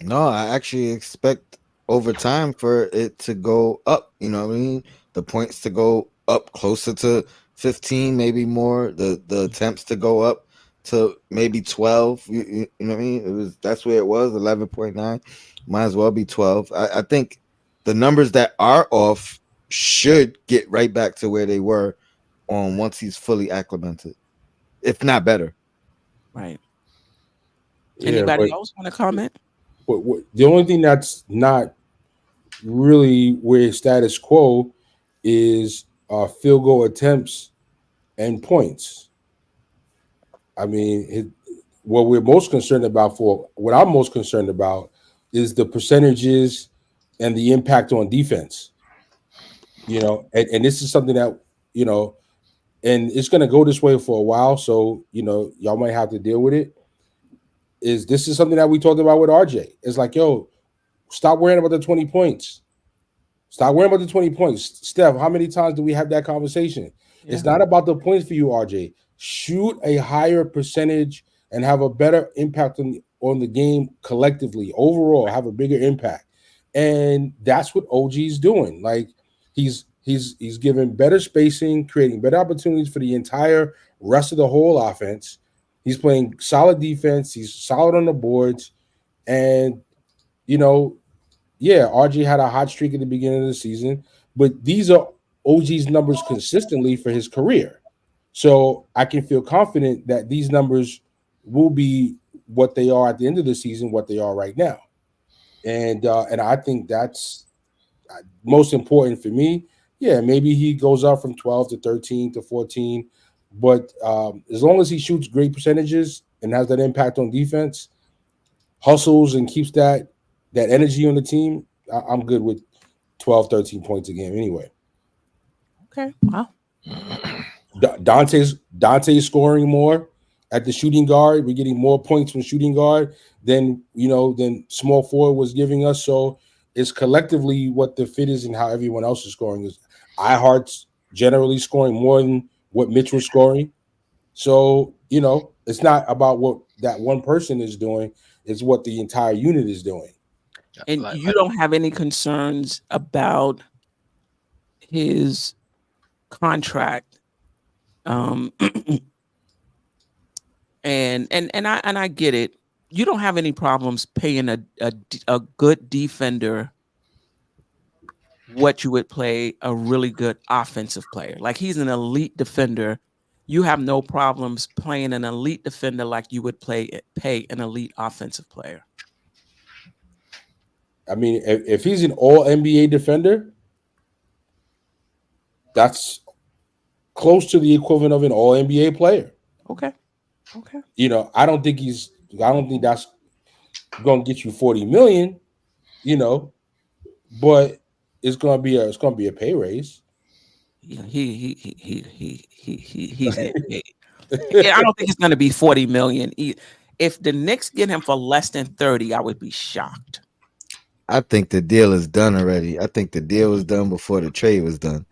No, I actually expect over time for it to go up. You know what I mean? The points to go up closer to 15, maybe more. The attempts to go up to maybe 12. You know what I mean? That's where it was 11.9. Might as well be 12. I think the numbers that are off should get right back to where they were on once he's fully acclimated, if not better. Right. Yeah, Anybody but else want to comment? the only thing that's not really where status quo is field goal attempts and points. I mean, what we're most concerned about for what I'm most concerned about is the percentages and the impact on defense. And this is something that you know, and it's going to go this way for a while. So y'all might have to deal with it. This is something that we talked about with RJ? It's like, yo, stop worrying about the 20 points. Stop worrying about the 20 points. Steph, how many times do we have that conversation? Yeah. It's not about the points for you, RJ. Shoot a higher percentage and have a better impact on the game collectively. Overall, have a bigger impact. And that's what OG's doing. Like he's giving better spacing, creating better opportunities for the entire rest of the whole offense. He's playing solid defense. He's solid on the boards. And you know, yeah, RJ had a hot streak at the beginning of the season, but these are OG's numbers consistently for his career. So I can feel confident that these numbers will be what they are at the end of the season, what they are right now. And I think that's most important for me. Yeah, maybe he goes up from 12 to 13 to 14, but as long as he shoots great percentages and has that impact on defense, hustles and keeps that energy on the team, I'm good with 12, 13 points a game anyway. Okay. Wow. Dante's scoring more at the shooting guard. We're getting more points from shooting guard than small forward was giving us. So it's collectively what the fit is and how everyone else is scoring is. iHeart's generally scoring more than what Mitch was scoring. So it's not about what that one person is doing; it's what the entire unit is doing. And Like, you don't have any concerns about his contract. Um and I get it. You don't have any problems paying a good defender what you would play a really good offensive player. Like he's an elite defender. You have no problems playing an elite defender like you would pay an elite offensive player. I mean, if he's an All NBA defender, that's close to the equivalent of an All NBA player. Okay. Okay. I don't think he's. I don't think that's going to get you 40 million. You know, but it's going to be a pay raise. Yeah, he's getting paid. Yeah, I don't think it's going to be 40 million. If the Knicks get him for less than 30, I would be shocked. I think the deal is done already. I think the deal was done before the trade was done,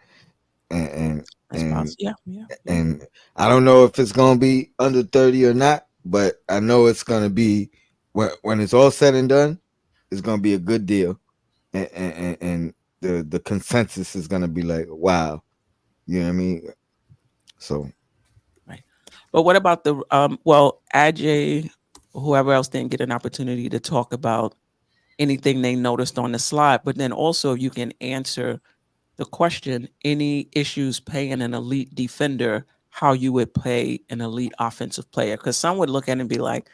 and and That's and, possible. Yeah, yeah, yeah. and I don't know if it's gonna be under 30 or not, but I know it's gonna be when it's all said and done. It's gonna be a good deal, and the consensus is gonna be like, wow, you know what I mean? So Right. But what about the Ajay, whoever else didn't get an opportunity to talk about anything they noticed on the slide, but then also you can answer the question, any issues paying an elite defender how you would pay an elite offensive player? Because some would look at it and be like,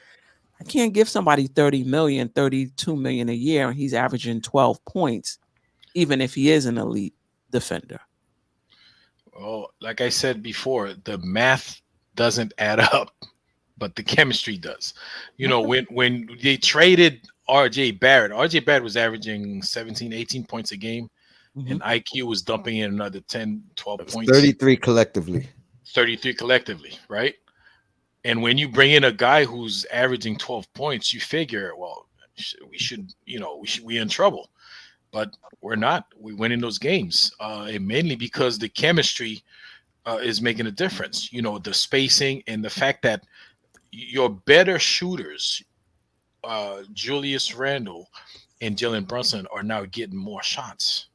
I can't give somebody 30 million, 32 million a year, and he's averaging 12 points, even if he is an elite defender. oh, like I said before, the math doesn't add up, but the chemistry does. Okay. When they traded RJ Barrett was averaging 17, 18 points a game, Hmm. and IQ was dumping in another 10, 12 it's points, 33 collectively. 33 collectively, right? And when you bring in a guy who's averaging 12 points, you figure, well, we in trouble. But we're not. We win in those games, and mainly because the chemistry is making a difference. The spacing and the fact that your better shooters, Julius Randle and Jalen Brunson, are now getting more shots.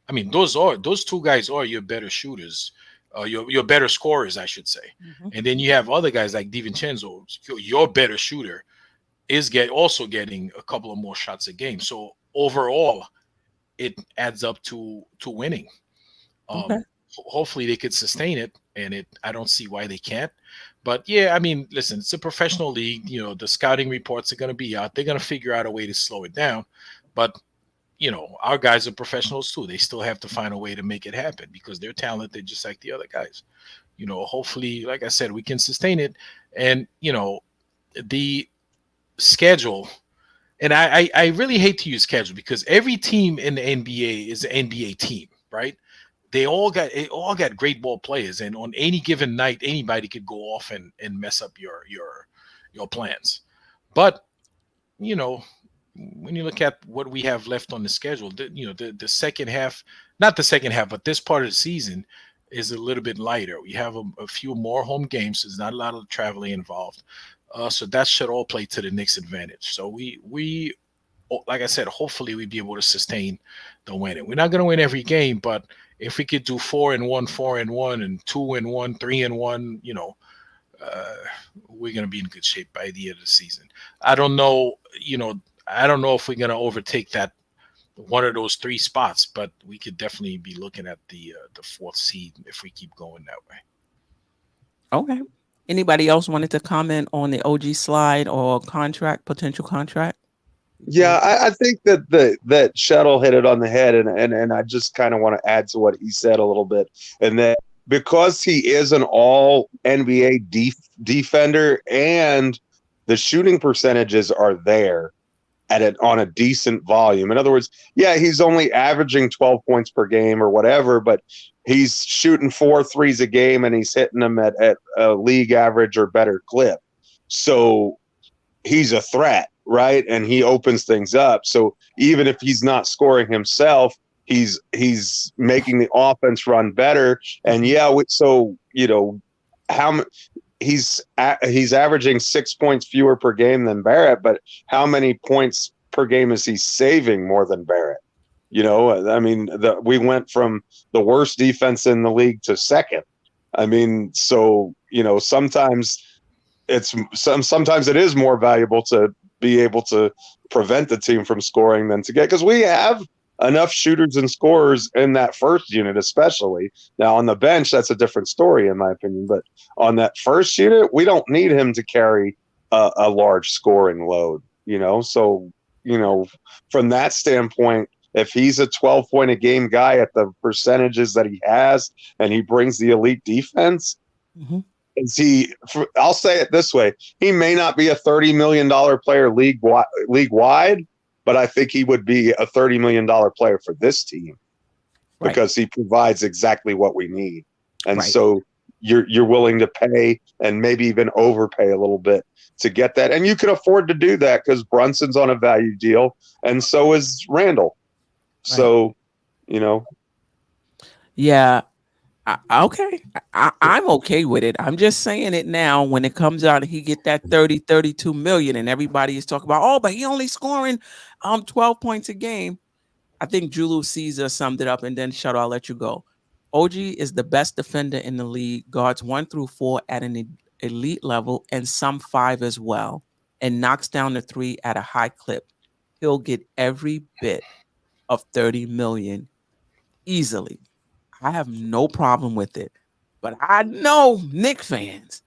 I mean, those two guys are your better shooters, your better scorers, I should say. Hmm. And then you have other guys like DiVincenzo, your better shooter, is also getting a couple of more shots a game. So overall, it adds up to winning. Okay. Hopefully they could sustain it, and I don't see why they can't. But yeah, I mean, listen, it's a professional league. The scouting reports are going to be out. They're going to figure out a way to slow it down. But our guys are professionals too. They still have to find a way to make it happen because they're talented just like the other guys. Hopefully, like I said, we can sustain it. And the schedule. And I really hate to use schedule because every team in the NBA is an NBA team, right? They all got great ball players, and on any given night, anybody could go off and mess up your plans. But you know, when you look at what we have left on the schedule, the second half, not the second half, but this part of the season is a little bit lighter. We have a few more home games. So there's not a lot of traveling involved. So that should all play to the Knicks' advantage. So like I said, hopefully we'd be able to sustain the winning. We're not going to win every game, but if we could do 4-1, 4-1, and 2-1, 3-1, uh, we're going to be in good shape by the end of the season. I don't know, I don't know if we're gonna overtake that one of those three spots, but we could definitely be looking at the fourth seed if we keep going that way. Okay. Anybody else wanted to comment on the OG slide or potential contract? Yeah, I think that Shuttle hit it on the head, and I just kind of want to add to what he said a little bit, and that because he is an all NBA defender and the shooting percentages are there on a decent volume. In other words, yeah, he's only averaging 12 points per game or whatever, but he's shooting 4 threes a game and he's hitting them at a league average or better clip. So he's a threat, right? And he opens things up. So even if he's not scoring himself, he's making the offense run better. And yeah, so how he's averaging 6 points fewer per game than Barrett, but how many points per game is he saving more than Barrett? I mean, we went from the worst defense in the league to second. I mean, so sometimes sometimes it is more valuable to be able to prevent the team from scoring than to get, because we have enough shooters and scorers in that first unit, especially. Now on the bench, that's a different story in my opinion, but on that first unit, we don't need him to carry a large scoring load, so from that standpoint, if he's a 12-point a game guy at the percentages that he has and he brings the elite defense, I'll say it this way, he may not be a $30 million player league wide, but I think he would be a $30 million player for this team because he provides exactly what we need. And so you're willing to pay and maybe even overpay a little bit to get that. And you can afford to do that because Brunson's on a value deal and so is Randall. So, Yeah. Okay. I'm okay with it. I'm just saying it now. When it comes out and he get that 32 million and everybody is talking about, but he only scoring 12 points a game. I think Julius Caesar summed it up, and then Shuttle, I'll let you go. OG is the best defender in the league, guards 1 through 4 at an elite level and some 5 as well, and knocks down the 3 at a high clip. He'll get every bit of 30 million easily. I have no problem with it. But I know Knicks fans.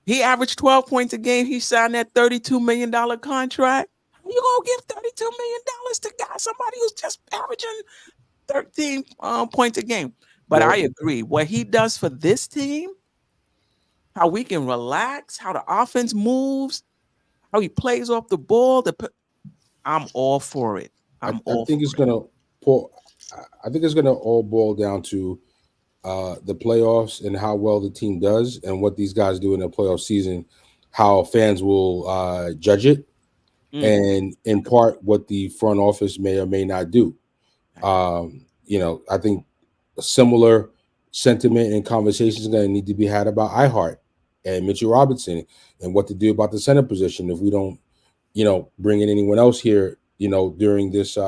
He averaged 12 points a game. He signed that $32 million contract. You gonna give $32 million to somebody who's just averaging 13 points a game? But I agree. What he does for this team, how we can relax, how the offense moves, how he plays off the ball, I'm all for it. I think it's gonna all boil down to the playoffs and how well the team does and what these guys do in the playoff season, how fans will judge it, and in part what the front office may or may not do. I think a similar sentiment and conversations are going to need to be had about iHeart and Mitchell Robinson and what to do about the center position if we don't, bring in anyone else here, during this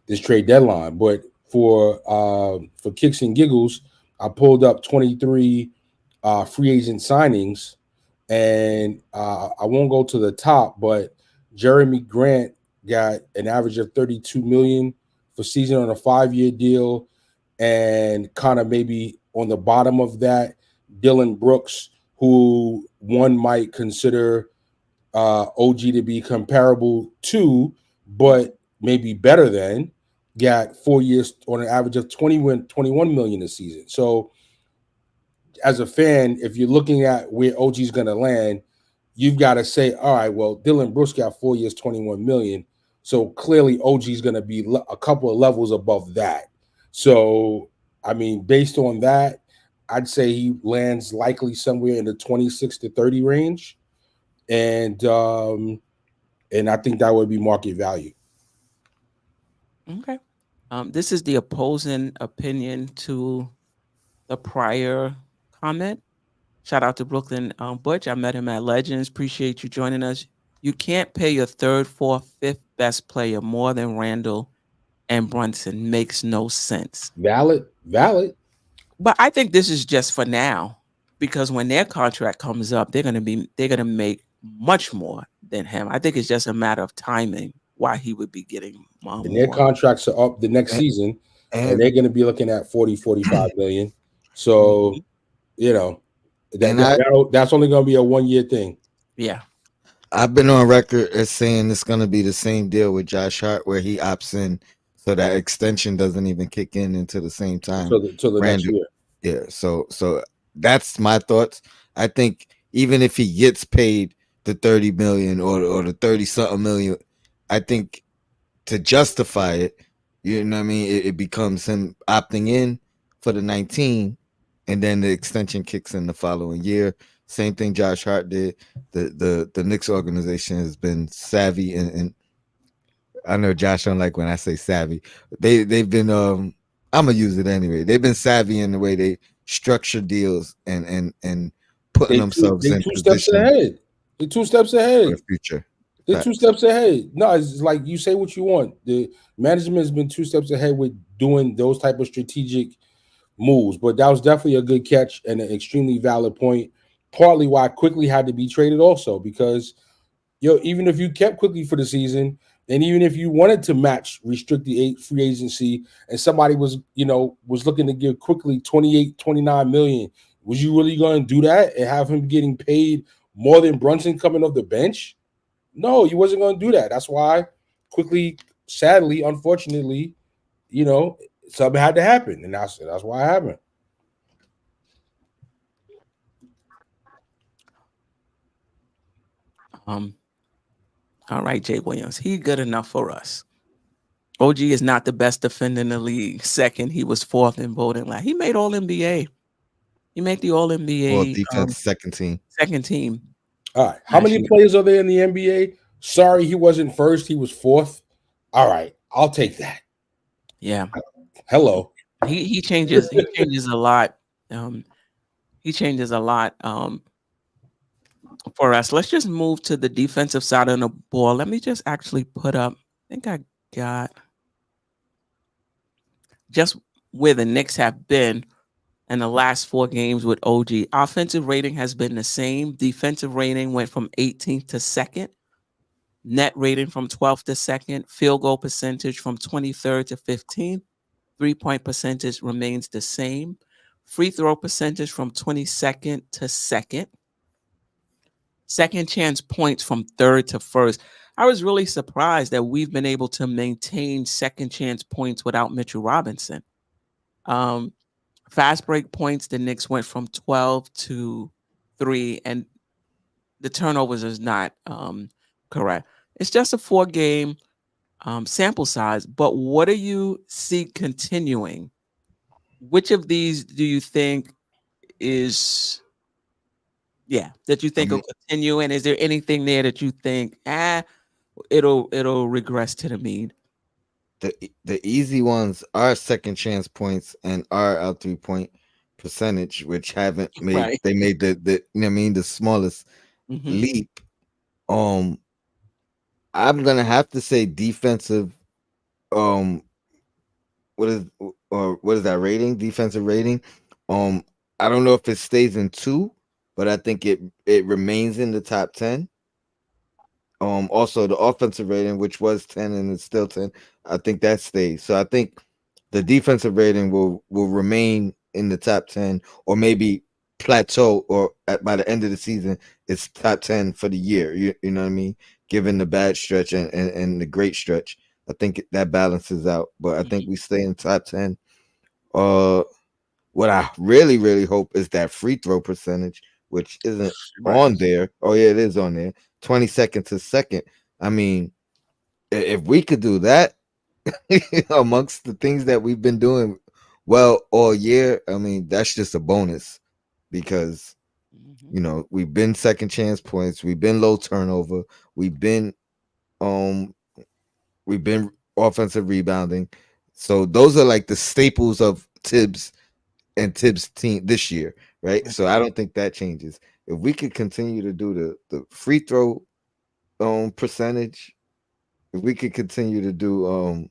this trade deadline. But for kicks and giggles, I pulled up 23 free agent signings, and I won't go to the top, but Jeremy Grant got an average of 32 million for season on a 5-year deal, and kind of maybe on the bottom of that, Dylan Brooks, who one might consider OG to be comparable to, but maybe better than, got 4 years on an average of 21 million a season. So as a fan, if you're looking at where OG is going to land, you've got to say, all right, well, Dylan Brooks got 4 years, 21 million. So clearly OG is going to be a couple of levels above that. So, I mean, based on that, I'd say he lands likely somewhere in the 26 to 30 range. And I think that would be market value. Okay. This is the opposing opinion to the prior comment. Shout out to Brooklyn Butch. I met him at Legends. Appreciate you joining us. You can't pay your third, fourth, fifth best player more than Randall and Brunson. Makes no sense. Valid. But I think this is just for now, because when their contract comes up, they're gonna make much more. than him. I think it's just a matter of timing why he would be getting And their more. contracts are up the next And, season, and and they're going to be looking at 40, 45 million. So, Mhm. you know, and I that's only going to be a 1 year thing. Yeah. I've been on record as saying it's gonna be the same deal with Josh Hart where he opts in, so that extension doesn't even kick in until the same time. Till the next Randall, year. yeah. So that's my thoughts. I think even if he gets paid the 30 million or the 30 something million, I think to justify it, you know what I mean, it becomes him opting in for the 19, and then the extension kicks in the following year. Same thing Josh Hart did. The Knicks organization has been savvy, and I know Josh don't like when I say savvy. They've been I'm gonna use it anyway. They've been savvy in the way they structure deals and putting themselves They in two steps position ahead. They 2 steps for the ahead. future. They're two Facts. steps ahead. No, it's like you say what you want. The management has been 2 steps ahead with doing those type of strategic moves. But that was definitely a good catch and an extremely valid point. Partly why Quickly had to be traded also because even if you kept Quickly for the season, and even if you wanted to match restricted free agency, and somebody was looking to give Quickly 28, 29 million, was you really going to do that and have him getting paid more than Brunson coming off the bench? No, you wasn't going to do that. That's why Quickly, sadly, unfortunately, you know, something had to happen, and that's why it happened. Um, all right, Jay Williams. He good enough for us. OG is not the best defender in the league. Second, he was fourth in voting. Like he made All NBA. He made the All Well, NBA defense second team. second team All right, how last many year. players are there in the NBA? Sorry, he wasn't first. He was fourth. All right, I'll take that. Yeah, Hello. he changes a lot. Um, he changes a lot for us. Let's just move to the defensive side of the ball. Let me just actually put up. I think I got just where the Knicks have been in the last 4 games with OG. Offensive rating has been the same. Defensive rating went from 18th to second. Net rating from 12th to second. Field goal percentage from 23rd to 15th. 3-point percentage remains the same. Free throw percentage from 22nd to second. Second chance points from third to first. I was really surprised that we've been able to maintain second chance points without Mitchell Robinson. Um, Fast break points, the Knicks went from 12 to 3, and the turnovers is not correct. It's just a 4 game sample size. But what do you see continuing? Which of these do you think is that you I think will mean, continue? And is there anything there that you think, it'll regress to the mean? the easy ones are second chance points and are out 3-point percentage, which haven't made Right. they made the you know what I mean the smallest Hmm. leap. Um, I'm gonna have to say defensive. Um, what is or what is that rating? Defensive rating. Um, I don't know if it stays in 2, but I think it remains in the top 10. Also the offensive rating, which was 10 and it's still 10, I think that stays. So I think the defensive rating will remain in the top 10, or maybe plateau, or by the end of the season it's top 10 for the year. You know what I mean? Given the bad stretch and the great stretch, I think that balances out. But I think we stay in top 10. Uh, what I really hope is that free throw percentage, which isn't Right. on there. Oh yeah, it is on there. 22nd to second. I mean, if we could do that amongst the things that we've been doing well all year, I mean, that's just a bonus because Hmm. we've been second chance points, we've been low turnover, we've been um we've been offensive rebounding. So those are like the staples of Tibbs and Tibbs team this year, right? So I don't think that changes. If we could continue to do the free throw percentage, if we could continue to do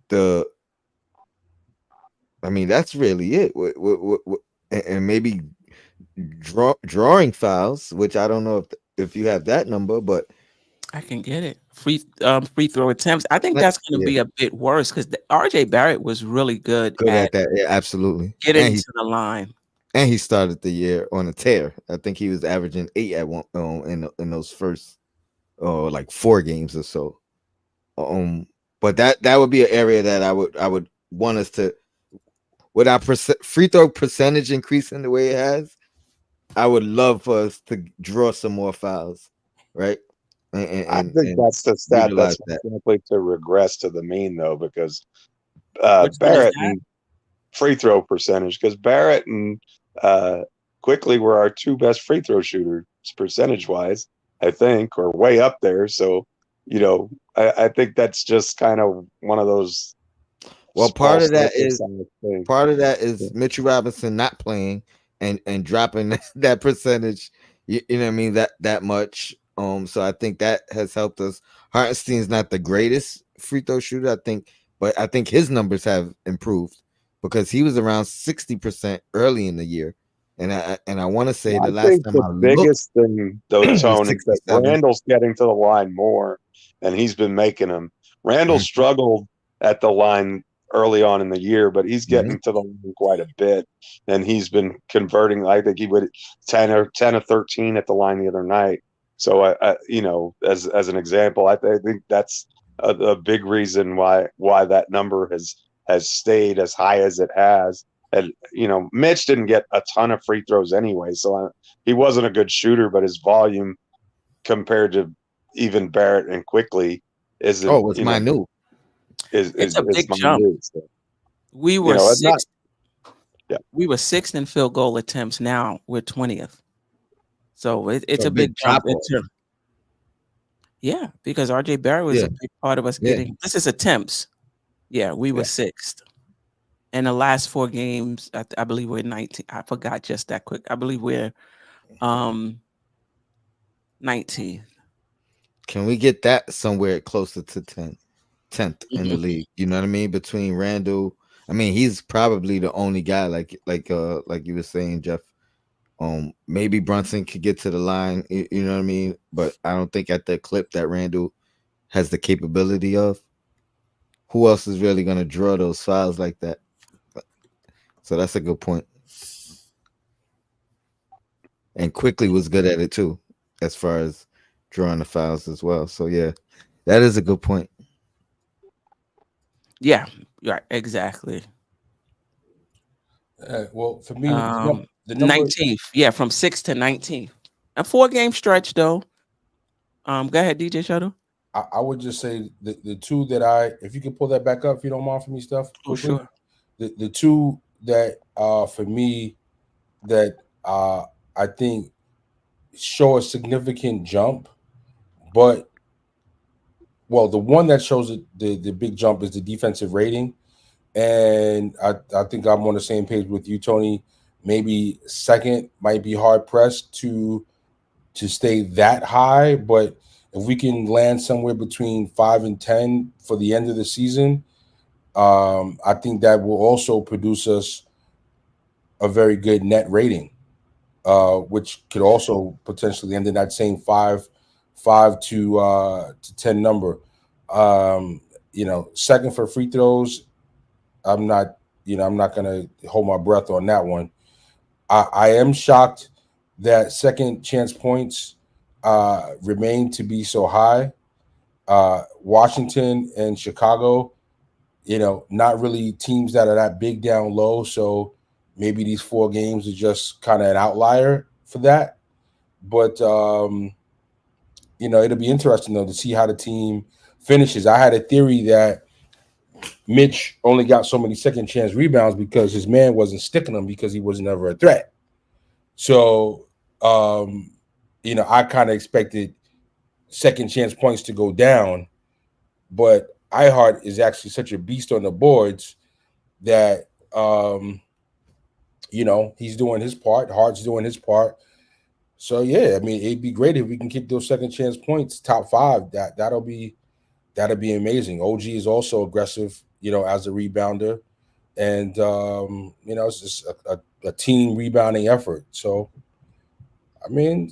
the I mean that's really it. And maybe drawing fouls, which I don't know if you have that number, but I can get it. Free throw attempts. I think that's going to yeah, be a bit worse because RJ Barrett was really good good at at that. Yeah, absolutely. getting to the line. And he started the year on a tear. I think he was averaging 8 at one in those first like 4 games or so. But that would be an area that I would want us to, with our free throw percentage increasing the way it has. I would love for us to draw some more fouls, right? And I and, think and that's the stat utilize that's that. likely to regress to the mean, though, because Which one is Barrett that? and free throw percentage, because Barrett and uh, Quickly were our two best free throw shooters percentage wise, I think, or way up there. So, I think that's just kind of one of those Well, small part of that sample is size things. Part of that Yeah. is Mitchell Robinson not playing and dropping that percentage. You know what I mean, that much. So I think that has helped us. Hartenstein's not the greatest free throw shooter, I think, but I think his numbers have improved because he was around 60% early in the year, and I want to say I the last think time the I looked, biggest thing, though, it was Tone, is that 67. Randall's getting to the line more, and he's been making them. Randall Mhm, struggled at the line early on in the year, but he's mhm. getting to the line quite a bit, and he's been converting. I think he would 10 or 13 at the line the other night. So as an example, I think that's a big reason why that number has stayed as high as it has. And Mitch didn't get a ton of free throws anyway, so he wasn't a good shooter. But his volume compared to even Barrett and Quickly isn't, Oh, it's minute. It's a is big jump. minute. So, We were it's not. sixth. Yeah, We were sixth in field goal attempts. Now we're 20th. So it's A a big big jump drop in off. yeah, because RJ Barrett was Yeah, a big part of us yeah. getting this is attempts. Yeah, we were yeah. sixth. In the last 4 games, I believe we're 19. I forgot just that quick. I believe we're um 19th. Can we get that somewhere closer to 10th in the Mhm. league? You know what I mean? Between Randall, I mean, he's probably the only guy like you were saying, Jeff. Maybe Brunson could get to the line, you know what I mean? But I don't think at the clip that Randall has the capability of. Who else is really gonna draw those fouls like that? So that's a good point. And Quickly was good at it too, as far as drawing the fouls as well. So yeah, that is a good point. Yeah, right, exactly. Well, for me, the number 19th. Yeah, from 6th to 19th. A 4 game stretch though. Go ahead, DJ Shuttle. I would just say the two that if you could pull that back up, if you don't mind for me, Steph, Oh, quickly. sure. The two that for me that I think show a significant jump, but well, the one that shows the big jump is the defensive rating, and I think I'm on the same page with you, Tony. Maybe second might be hard pressed to stay that high, but if we can land somewhere between 5 and 10 for the end of the season, I think that will also produce us a very good net rating, which could also potentially end in that same five to 10 number. Second for free throws, I'm not I'm not gonna hold my breath on that one. I am shocked that second chance points remain to be so high. Washington and Chicago, not really teams that are that big down low. So maybe these 4 games are just kind of an outlier for that. But it'll be interesting though to see how the team finishes. I had a theory that Mitch only got so many second chance rebounds because his man wasn't sticking them because he was never a threat. So I kind of expected second chance points to go down, but iHeart is actually such a beast on the boards that he's doing his part, Hart's doing his part. So yeah, I mean it'd be great if we can keep those second chance points top 5. That'll be amazing. OG is also aggressive, as a rebounder, and it's just a team rebounding effort. So I mean,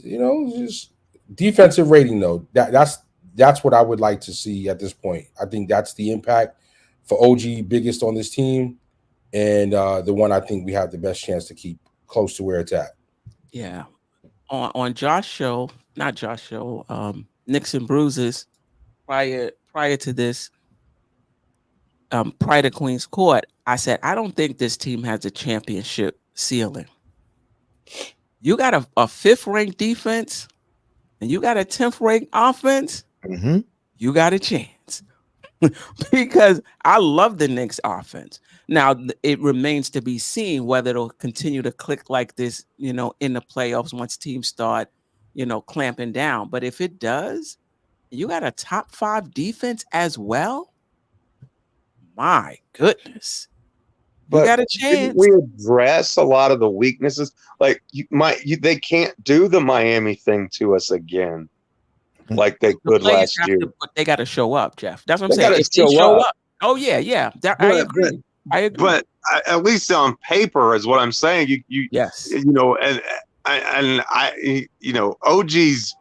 just defensive rating though, that's what I would like to see at this point. I think that's the impact for OG biggest on this team, and the one I think we have the best chance to keep close to where it's at. Yeah. On Josh show, not Josh show, Knicks and Bruises, prior to this, prior to Queen's Court, I said, I don't think this team has a championship ceiling. You got a 5th ranked defense and you got a 10th ranked offense, you got a chance. Because I love the Knicks offense. Now, it remains to be seen whether it'll continue to click like this, in the playoffs once teams start, clamping down. But if it does, you got a top 5 defense as well. My goodness. You got a chance. We address a lot of the weaknesses. Like they can't do the Miami thing to us again, like they could last year. But they got to show up, Jeff. That's what I'm saying. If they show up. Oh yeah. I agree. But at least on paper is what I'm saying. Yes. OG's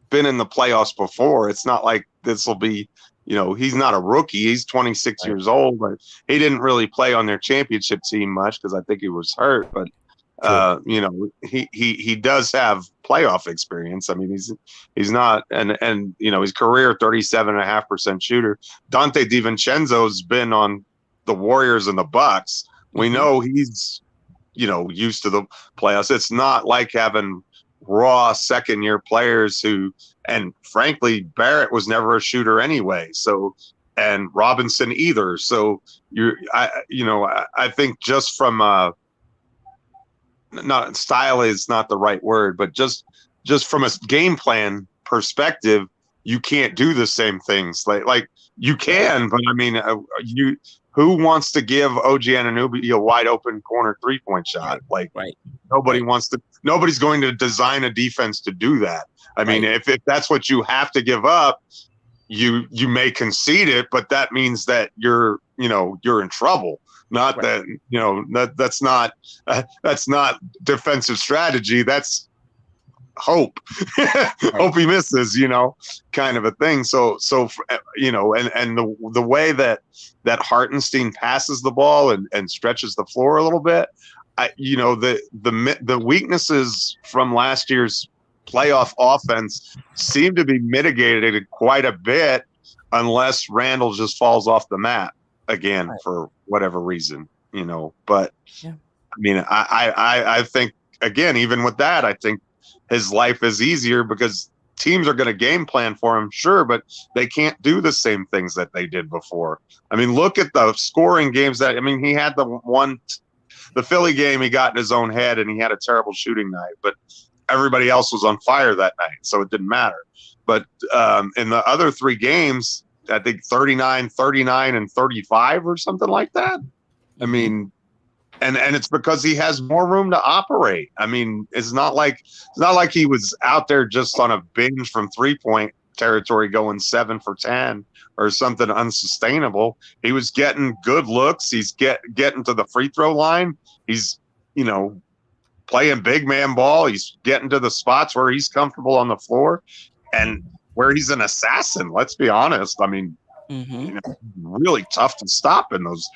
been in the playoffs before. It's not like this will be. He's not a rookie. He's 26 years old, but he didn't really play on their championship team much because I think he was hurt. But he does have playoff experience. I mean, he's not, and his career 37.5% shooter. Dante DiVincenzo's been on the Warriors and the Bucks. We know he's used to the playoffs. It's not like having raw second-year players who. And frankly, Barrett was never a shooter anyway. So, and Robinson either. So I think just from not style is not the right word, but just from a game plan perspective, you can't do the same things. Like you can, but I mean, who wants to give OG Anunoby a wide open corner 3-point shot? Like nobody wants to. Nobody's going to design a defense to do that. I mean, if that's what you have to give up, you may concede it, but that means that you're in trouble. Not that that's not defensive strategy. That's hope. Hope he misses, kind of a thing. So and the way that Hartenstein passes the ball and stretches the floor a little bit, the weaknesses from last year's playoff offense seem to be mitigated quite a bit unless Randall just falls off the mat again for whatever reason, but I mean, I think again, even with that, I think his life is easier because teams are going to game plan for him. Sure. But they can't do the same things that they did before. I mean, look at the scoring games he had the Philly game, he got in his own head and he had a terrible shooting night, but everybody else was on fire that night, so it didn't matter. But in the other 3 games, I think 39, 39, and 35 or something like that. I mean, and it's because he has more room to operate. I mean, it's not like he was out there just on a binge from 3-point territory going 7 for 10 or something unsustainable. He was getting good looks. He's getting to the free throw line. He's, playing big man ball. He's getting to the spots where he's comfortable on the floor and where he's an assassin. Let's be honest. I mean, really tough to stop in those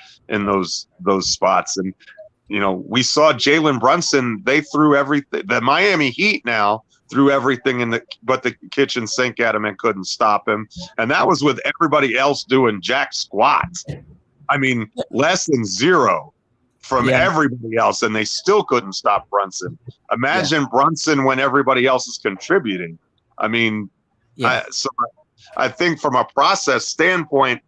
spots. And, we saw Jalen Brunson. They threw everything. The Miami Heat now threw everything but the kitchen sink at him and couldn't stop him. And that was with everybody else doing jack squats. I mean, less than 0. From everybody else, and they still couldn't stop Brunson. Imagine Brunson when everybody else is contributing. I mean, I think from a process standpoint,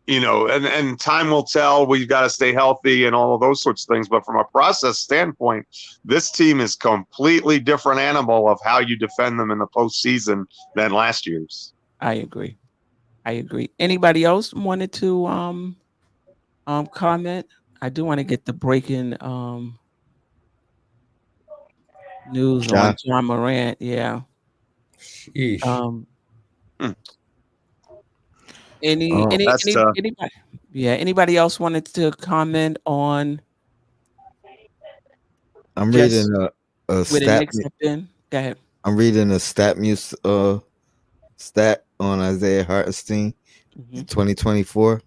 and time will tell. We've got to stay healthy and all of those sorts of things. But from a process standpoint, this team is completely different animal of how you defend them in the postseason than last year's. I agree. Anybody else wanted to comment? I do want to get the breaking news on John Morant. Yeah. Sheesh. Anybody else wanted to comment on? I'm reading a stat. Go ahead. I'm reading a stat on Isaiah Hartenstein, Mhm. 2024.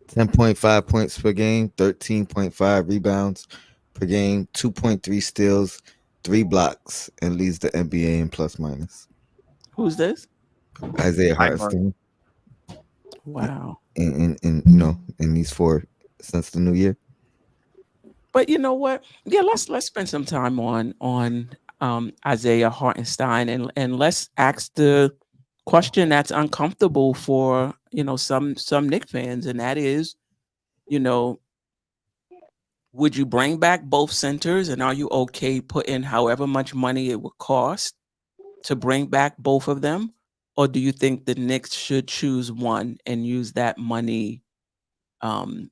10.5 points per game, 13.5 rebounds per game, 2.3 steals, 3 blocks, and leads the NBA in plus minus. Who's this? Isaiah I heard. Hartenstein Wow. in in these four since the new year. But you know what? Yeah, let's spend some time on Isaiah Hartenstein, and let's ask the question that's uncomfortable for some Knick fans, and that is, you know, would you bring back both centers, and are you okay putting however much money it would cost to bring back both of them, or do you think the Knicks should choose one and use that money um,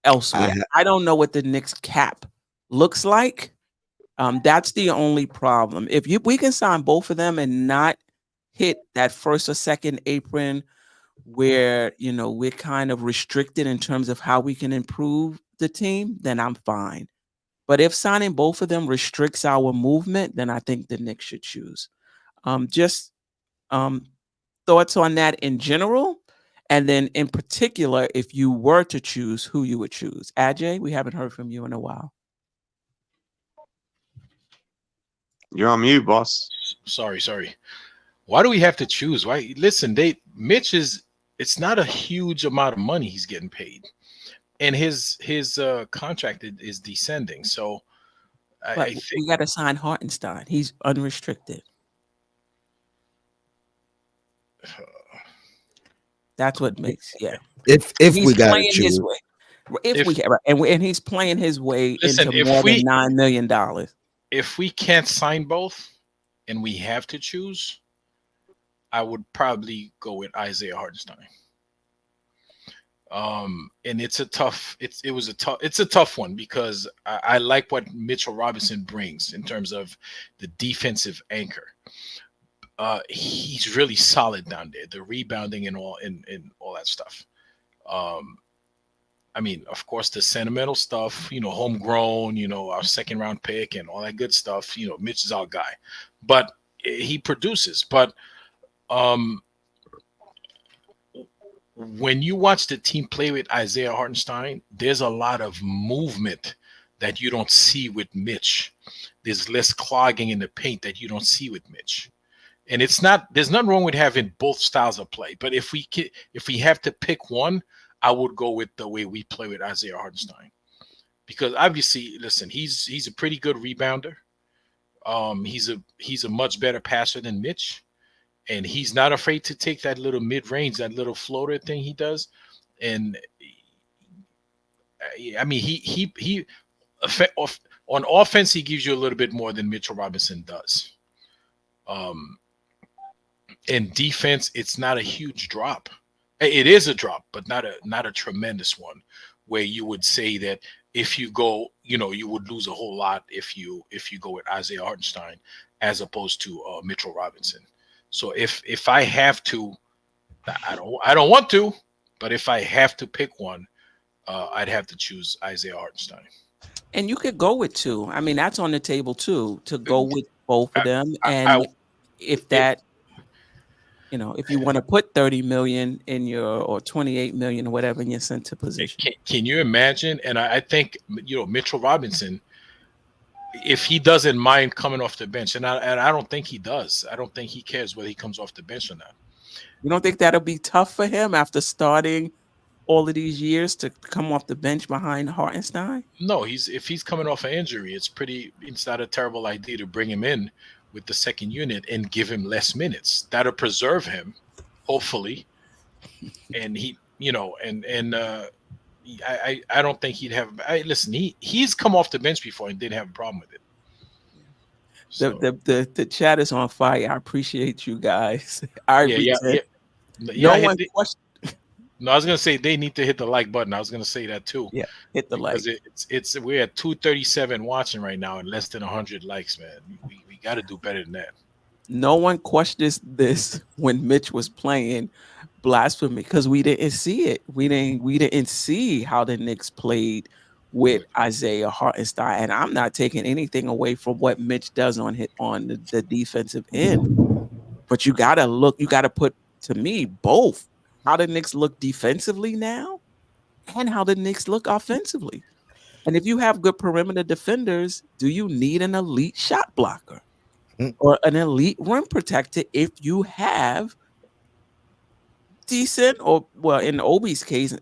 I elsewhere? I don't know what the Knicks cap looks like. That's the only problem. If we can sign both of them and not hit that first or second apron where we're kind of restricted in terms of how we can improve the team, then I'm fine. But if signing both of them restricts our movement, then I think the Knicks should choose. Just um, thoughts on that in general, and then in particular, if you were to choose, who you would choose. Ajay, we haven't heard from you in a while. You're on mute, boss. Sorry. Why do we have to choose? Why? Listen, Mitch is. It's not a huge amount of money he's getting paid, and his contract is descending. So But I think we got to sign Hartenstein. He's unrestricted. That's what makes, yeah. If He's we gotta playing his choose, way. If if we right, and he's playing his way listen, into more than $9 million. if we can't sign both, and we have to choose, I would probably go with Isaiah Hartenstein. And it's a tough one because I like what Mitchell Robinson brings in terms of the defensive anchor. He's really solid down there, the rebounding and all that stuff. Um, I mean, of course, the sentimental stuff, homegrown, our second round pick and all that good stuff. Mitch is our guy, but he produces. But um, when you watch the team play with Isaiah Hartenstein, there's a lot of movement that you don't see with Mitch. There's less clogging in the paint that you don't see with Mitch. And there's nothing wrong with having both styles of play. But if we have to pick one, I would go with the way we play with Isaiah Hartenstein. Because obviously, listen, he's a pretty good rebounder. He's a much better passer than Mitch, and he's not afraid to take that little mid range, that little floater thing he does. And I mean, he on offense he gives you a little bit more than Mitchell Robinson does. Um, in defense, it's not a huge drop. It is a drop, but not a tremendous one, where you would say that if you go, you would lose a whole lot if you go with Isaiah Hartenstein as opposed to Mitchell Robinson. So if I have to, I don't want to, but if I have to pick one, I'd have to choose Isaiah Hartenstein. And you could go with two. I mean, that's on the table too, to go with both of I, them. I, And if it, that, if you want to put 30 million in your, or 28 million or whatever in your center position. can you imagine? And I think Mitchell Robinson, if he doesn't mind coming off the bench, and I don't think he does. I don't think he cares whether he comes off the bench or not. You don't think that'll be tough for him after starting all of these years to come off the bench behind Hartenstein? No, if he's coming off an injury, it's not a terrible idea to bring him in with the second unit and give him less minutes. That'll preserve him, hopefully. And I don't think he'd have. Listen, he's come off the bench before and didn't have a problem with it. So, The chat is on fire. I appreciate you guys. I yeah. No one questioned. No, I was gonna say they need to hit the like button. I was gonna say that too. Yeah, hit the like. It's we're at 237 watching right now and less than 100 likes, man. We got to do better than that. No one questioned this when Mitch was playing blasphemy because we didn't see it. We didn't see how the Knicks played with Isaiah Hartenstein, and I'm not taking anything away from what Mitch does on the defensive end. But you gotta put to me both how the Knicks look defensively now and how the Knicks look offensively. And if you have good perimeter defenders, do you need an elite shot blocker Mm. or an elite rim protector if you have decent or well in Obi's case,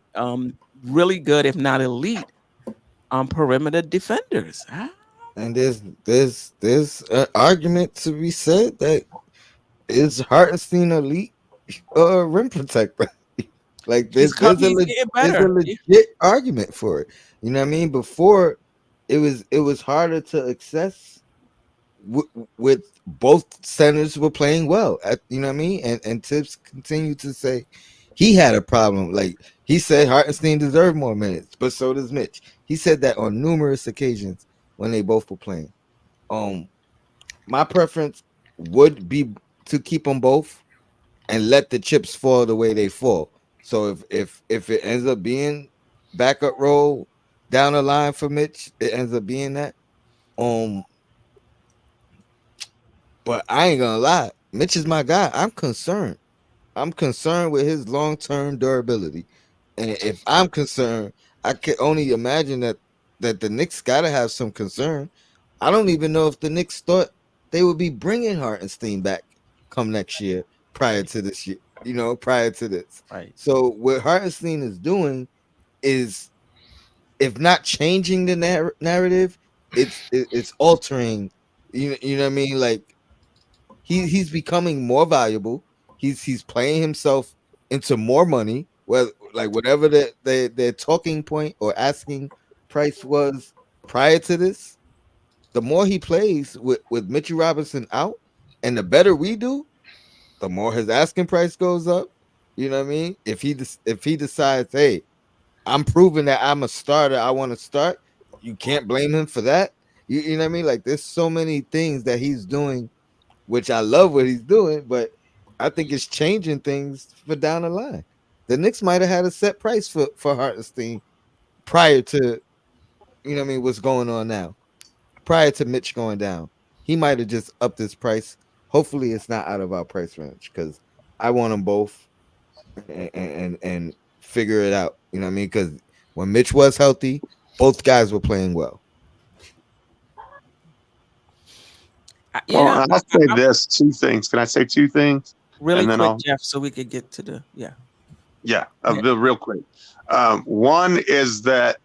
really good, if not elite, perimeter defenders? And there's an argument to be said that is Hartenstein elite rim protector. Like He's getting there's a better. legit argument for it. You know what I mean? Before it was harder to access with both centers were playing well. You know what I mean? And Tips continued to say he had a problem. Like he said, Hartenstein deserved more minutes, but so does Mitch. He said that on numerous occasions when they both were playing. Um, my preference would be to keep them both and let the chips fall the way they fall. So if it ends up being backup role down the line for Mitch, it ends up being that. Um, but I ain't gonna lie, Mitch is my guy. I'm concerned. I'm concerned with his long term durability, and if I'm concerned, I can only imagine that the Knicks gotta have some concern. I don't even know if the Knicks thought they would be bringing Hartenstein back come next year prior to this year. Prior to this. Right. So what Hartenstein is doing is, if not changing the narrative, it's altering. You know what I mean? Like he's becoming more valuable. He's playing himself into more money. Well, like whatever their talking point or asking price was prior to this, the more he plays with Mitchell Robinson out, and the better we do, the more his asking price goes up. You know what I mean? If he decides, hey, I'm proving that I'm a starter, I want to start. You can't blame him for that. You know what I mean? Like there's so many things that he's doing, which I love what he's doing, but I think it's changing things for down the line. The Knicks might have had a set price for Hartenstein prior to, you know what I mean, what's going on now. Prior to Mitch going down, he might have just upped his price. Hopefully, it's not out of our price range because I want them both and figure it out. You know what I mean? Because when Mitch was healthy, both guys were playing well. Well, Yeah, I'll say this: two things. Can I say two things, really and then quick, I'll Jeff, so we could get to the yeah, Yeah. real quick. One is that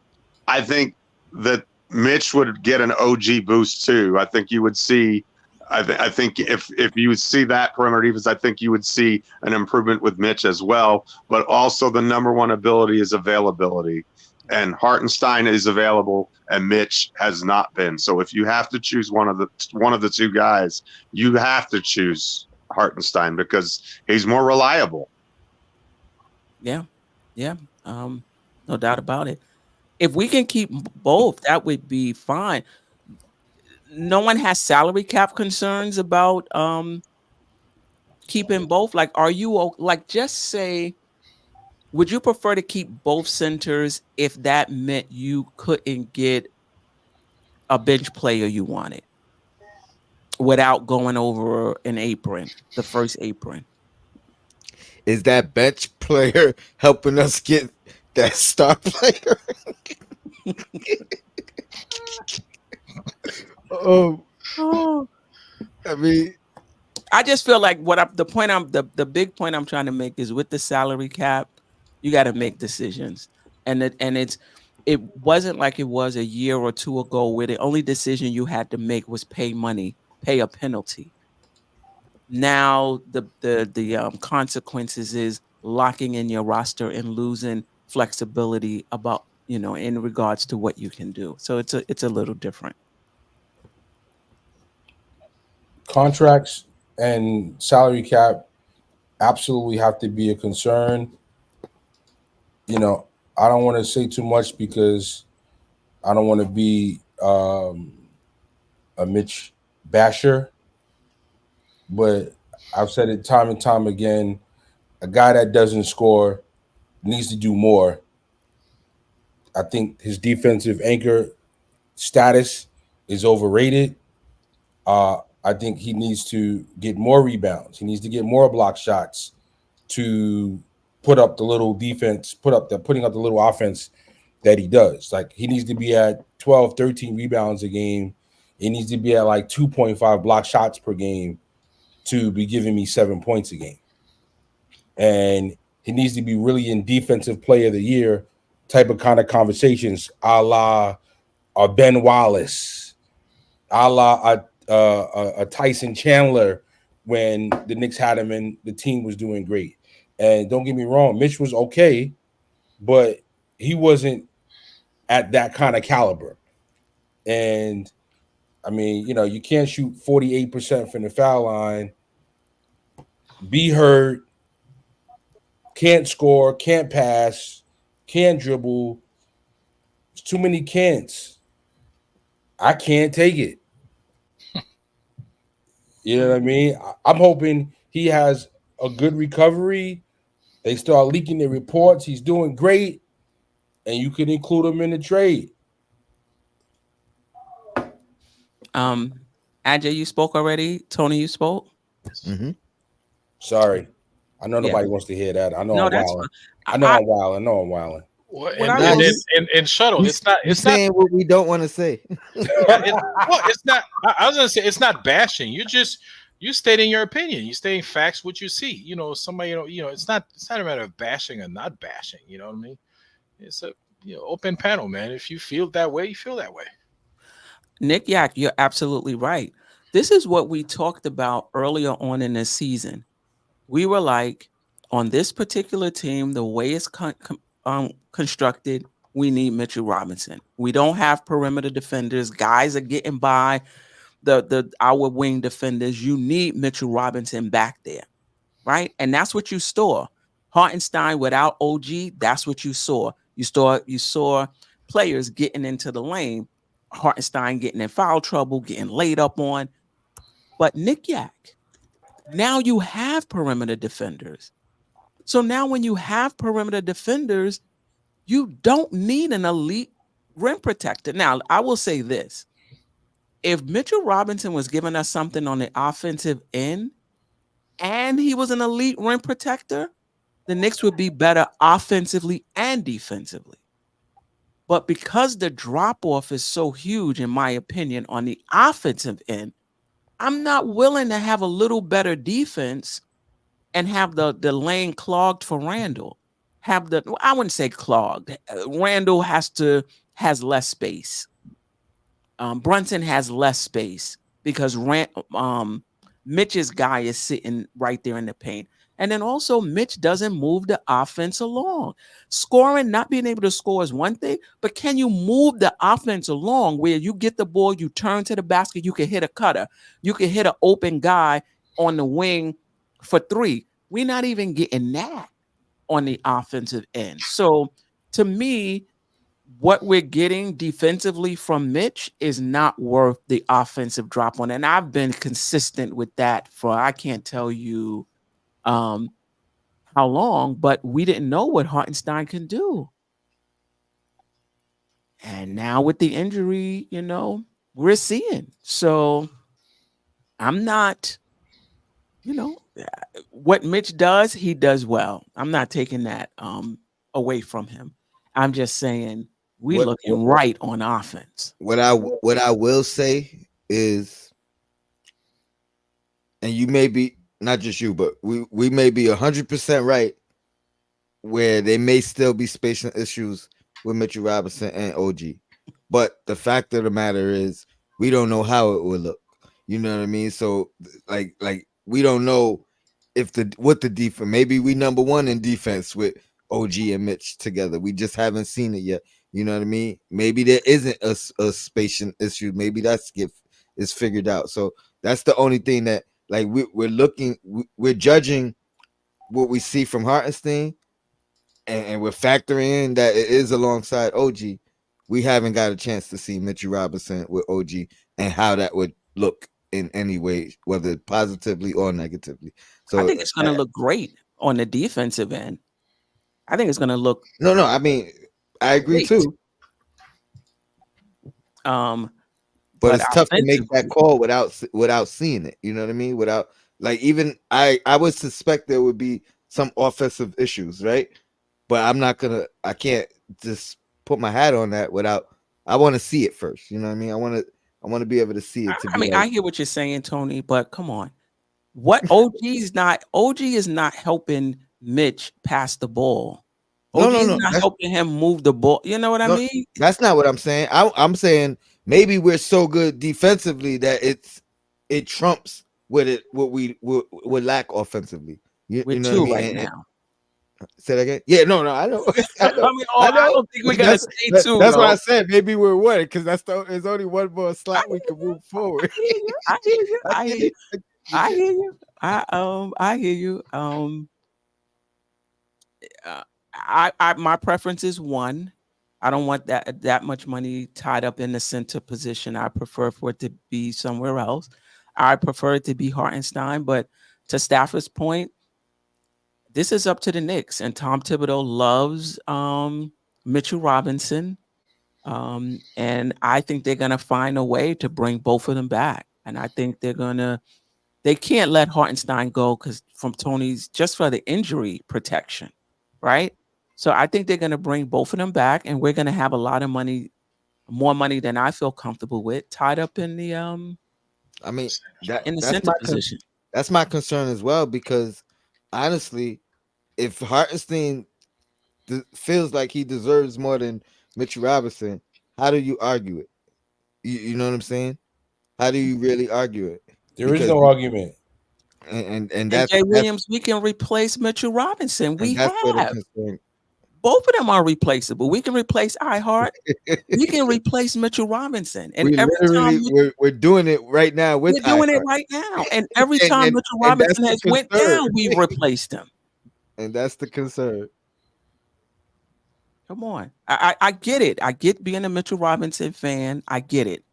I think that Mitch would get an OG boost too. I think you would see. I think if you would see that perimeter defense, I think you would see an improvement with Mitch as well. But also the number one ability is availability, and Hartenstein is available, and Mitch has not been. So if you have to choose one of the two guys, you have to choose Hartenstein because he's more reliable. yeah, yeah. No doubt about it. If we can keep both, that would be fine. No one has salary cap concerns about keeping both. Like, are you like just say? Would you prefer to keep both centers if that meant you couldn't get a bench player you wanted without going over an apron, the first apron? Is that bench player helping us get that star player? Oh, Oh, I mean, I just feel like the big point I'm trying to make is with the salary cap, you got to make decisions, it wasn't like it was a year or two ago where the only decision you had to make was pay money, pay a penalty. Now the consequences is locking in your roster and losing flexibility about in regards to what you can do. So it's a little different. Contracts and salary cap absolutely have to be a concern. I don't want to say too much because I don't want to be a Mitch basher, but I've said it time and time again. A guy that doesn't score needs to do more I think his defensive anchor status is overrated. I think he needs to get more rebounds. He needs to get more block shots to put up the little defense, putting up the little offense that he does. Like he needs to be at 12, 13 rebounds a game. He needs to be at like 2.5 block shots per game to be giving me 7 points a game. And he needs to be really in defensive player of the year type of kind of conversations, a la Ben Wallace, a la a Tyson Chandler when the Knicks had him and the team was doing great. And don't get me wrong, Mitch was okay, but he wasn't at that kind of caliber. And I mean, you can't shoot 48% from the foul line, be hurt, can't score, can't pass, can't dribble. It's too many can'ts. I can't take it. You know what I mean? I'm hoping he has a good recovery. They start leaking the reports. He's doing great, and you can include him in the trade. Ajay, you spoke already. Tony, you spoke. Mm-hmm. Sorry. I know Yeah. nobody wants to hear that. I know No, I'm that's wilding. fine. I know I'm wilding. I know I'm wilding. Well, What and, I and, will and Shuttle, it's not saying what we don't want to say. it's not. I was gonna say it's not bashing. You stating your opinion. You stating facts, what you see. Somebody. It's not a matter of bashing or not bashing. You know what I mean? It's a open panel, man. If you feel that way, you feel that way. Nick Yak, you're absolutely right. This is what we talked about earlier on in this season. We were like, on this particular team, the way it's constructed, we need Mitchell Robinson. We don't have perimeter defenders. Guys are getting by our wing defenders. You need Mitchell Robinson back there, right? And that's what you saw. Hartenstein without OG, that's what you saw. You saw players getting into the lane. Hartenstein getting in foul trouble, getting laid up on. But Nick Yak, now you have perimeter defenders. So now when you have perimeter defenders, you don't need an elite rim protector. Now, I will say this. If Mitchell Robinson was giving us something on the offensive end and he was an elite rim protector, the Knicks would be better offensively and defensively. But because the drop off is so huge, in my opinion, on the offensive end, I'm not willing to have a little better defense and have the lane clogged for Randall. I wouldn't say clogged. Randall has less space. Brunson has less space because Mitch's guy is sitting right there in the paint. And then also Mitch doesn't move the offense along. Scoring, not being able to score is one thing, but can you move the offense along where you get the ball, you turn to the basket, you can hit a cutter, you can hit an open guy on the wing for three. We're not even getting that on the offensive end. So to me, what we're getting defensively from Mitch is not worth the offensive drop on. And I've been consistent with that for I can't tell you how long, but we didn't know what Hartenstein can do. And now with the injury, we're seeing. So I'm not, what Mitch does, he does well. I'm not taking that away from him. I'm just saying we looking right on offense. What I will say is, and you may be not just you, but we may be 100% right, where there may still be spacing issues with Mitchell Robinson and OG. But the fact of the matter is, we don't know how it will look. You know what I mean? So like we don't know if what the defense. Maybe we number one in defense with OG and Mitch together. We just haven't seen it yet. You know what I mean? Maybe there isn't a spacing issue. Maybe that's is figured out. So that's the only thing that we're judging what we see from Hartenstein, and we're factoring in that it is alongside OG. We haven't got a chance to see Mitchell Robinson with OG and how that would look in any way, whether positively or negatively. So I think it's going to look great on the defensive end. I think it's going to look. No. I mean, I agree great. too. Um, But but it's tough to make that offensively, call without seeing it. You know what I mean? Without like even I would suspect there would be some offensive issues, right? But I can't just put my hat on that without I want to see it first. You know what I mean? I want to be able to see I, it to I be mean, like, I hear what you're saying, Tony, but come on. What OG is not helping Mitch pass the ball. no, OG no, is no. not helping him move the ball. You know what I No, mean? that's not what I'm saying. I'm saying maybe we're so good defensively that it trumps what we would lack offensively. We're You know what I two mean? right And now. say that again. Yeah, no, I know, I I know, mean, I I know. don't think we're But gonna stay two that's what I though. said. Maybe we're one because there's only one more I slot we hear can you. move forward. I hear you. I I hear get you. it. I get I it. hear you. I hear you. My preference is one. I don't want that much money tied up in the center position. I prefer for it to be somewhere else. I prefer it to be Hartenstein, but to Stafford's point, this is up to the Knicks, and Tom Thibodeau loves Mitchell Robinson, and I think they're gonna find a way to bring both of them back, and I think they can't let Hartenstein go because from Tony's just for the injury protection, right? So I think they're going to bring both of them back, and we're going to have a lot of money, more money than I feel comfortable with, tied up I mean in the that's center position. that's my concern as well because honestly, if Hartenstein feels like he deserves more than Mitch Robinson, how do you argue it? You know what I'm saying? How do you really argue it? There is Because no argument. and And that's Jay Williams, we can replace Mitchell Robinson. We that's where the have concern. both of them are replaceable. We can replace iHeart. We can replace Mitchell Robinson, and We every time literally we're doing it right now with we're doing it iHeart, right now, and every and time and, Mitchell and that's Robinson the has went concern, down, we've replaced him. and that's the concern. Come on. I get it. I get being a Mitchell Robinson fan. I get it.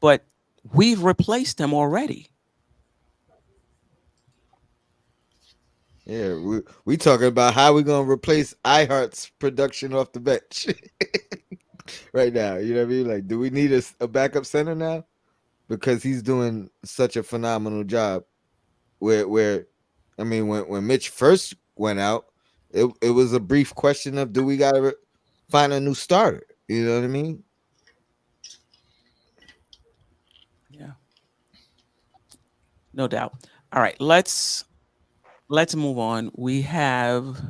But we've replaced him already. Yeah, we talking about how we gonna replace iHeart's production off the bench right now. You know what I mean? Like, do we need a backup center now? Because he's doing such a phenomenal job. Where I mean, when Mitch first went out, it was a brief question of do we gotta find a new starter? You know what I mean? Yeah, no doubt. All right, let's move on. We have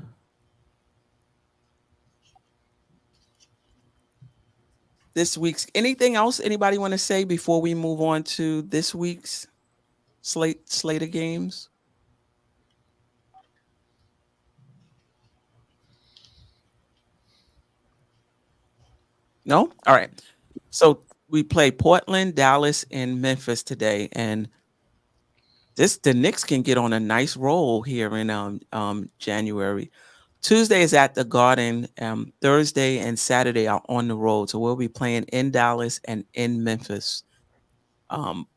this week's anything else anybody want to say before we move on to this week's slate of games? No? All right. So we play Portland, Dallas, and Memphis today, and the Knicks can get on a nice roll here in January. Tuesday is at the Garden. Thursday and Saturday are on the road, so we'll be playing in Dallas and in Memphis.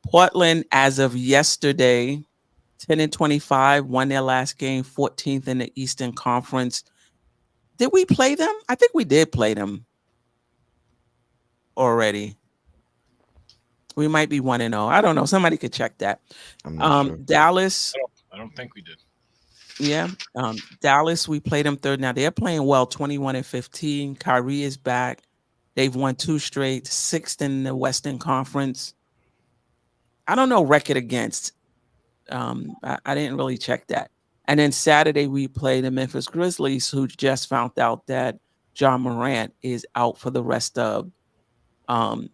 Portland, as of yesterday, 10-25, won their last game, 14th in the Eastern Conference. Did we play them? I think we did play them already. We might be 1-0. I don't know. Somebody could check that. I'm not sure. Dallas, I don't think we did. yeah. Dallas, we played them third. Now they're playing well, 21-15. Kyrie is back. They've won 2 straight, 6th in the Western Conference. I don't know record against. I didn't really check that. And then Saturday we play the Memphis Grizzlies, who just found out that John Morant is out for the rest of um,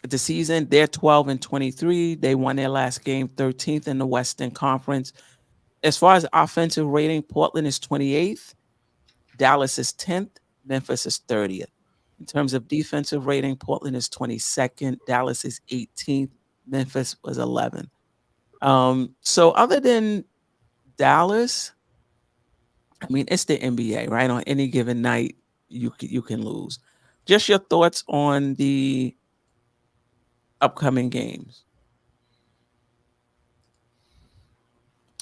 the season. They're 12-23. They won their last game, 13th in the Western Conference. As far as offensive rating, Portland is 28th, Dallas is 10th, Memphis is 30th. In terms of defensive rating, Portland is 22nd, Dallas is 18th, Memphis was 11th. So other than Dallas, I mean, it's the NBA, right? On any given night, you can lose. Just your thoughts on the upcoming games.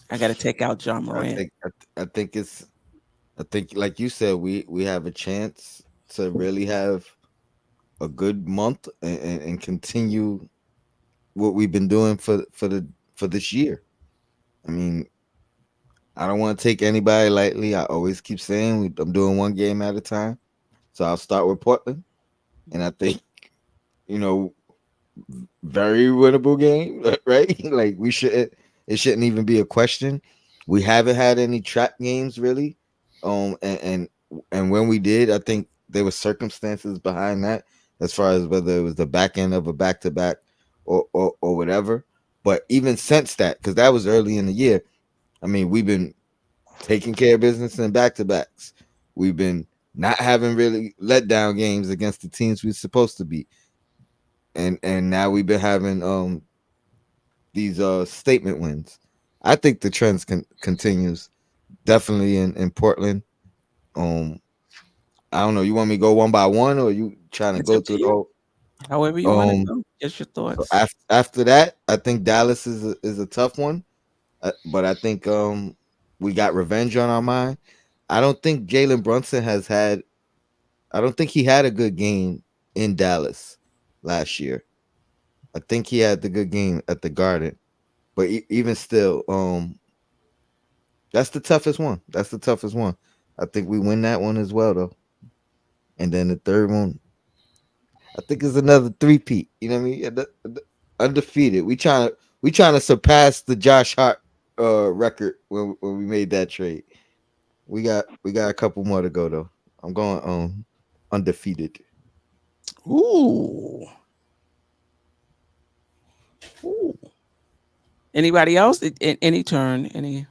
I got to take out John Morant. I think like you said, we have a chance to really have a good month and continue what we've been doing for this year. I mean, I don't want to take anybody lightly. I always keep saying I'm doing one game at a time. So I'll start with Portland, and I think you know very winnable game, right? Like we should it shouldn't even be a question. We haven't had any trap games really. And when we did, I think there were circumstances behind that as far as whether it was the back end of a back to back or whatever. But even since that, because that was early in the year, I mean, we've been taking care of business in back to backs. We've been not having really let down games against the teams we're supposed to be. And now we've been having these statement wins. I think the trends continues definitely in Portland. Um, I don't know. You want me to go one by one, or you trying to It's go up to through the you. whole? However you want to Um, go. Just your so thoughts. after that, I think Dallas is a tough one, but I think we got revenge on our mind. I don't think Jalen Brunson has had. I don't think he had a good game in Dallas last year. I think he had the good game at the Garden, but even still, that's the toughest one. That's the toughest one. I think we win that one as well, though. And then the third one, I think is another three-peat. You know what I mean? Undefeated. We trying to surpass the Josh Hart record when we made that trade. We got a couple more to go though. I'm going undefeated. Ooh. Ooh. Anybody else? Any turn? Any?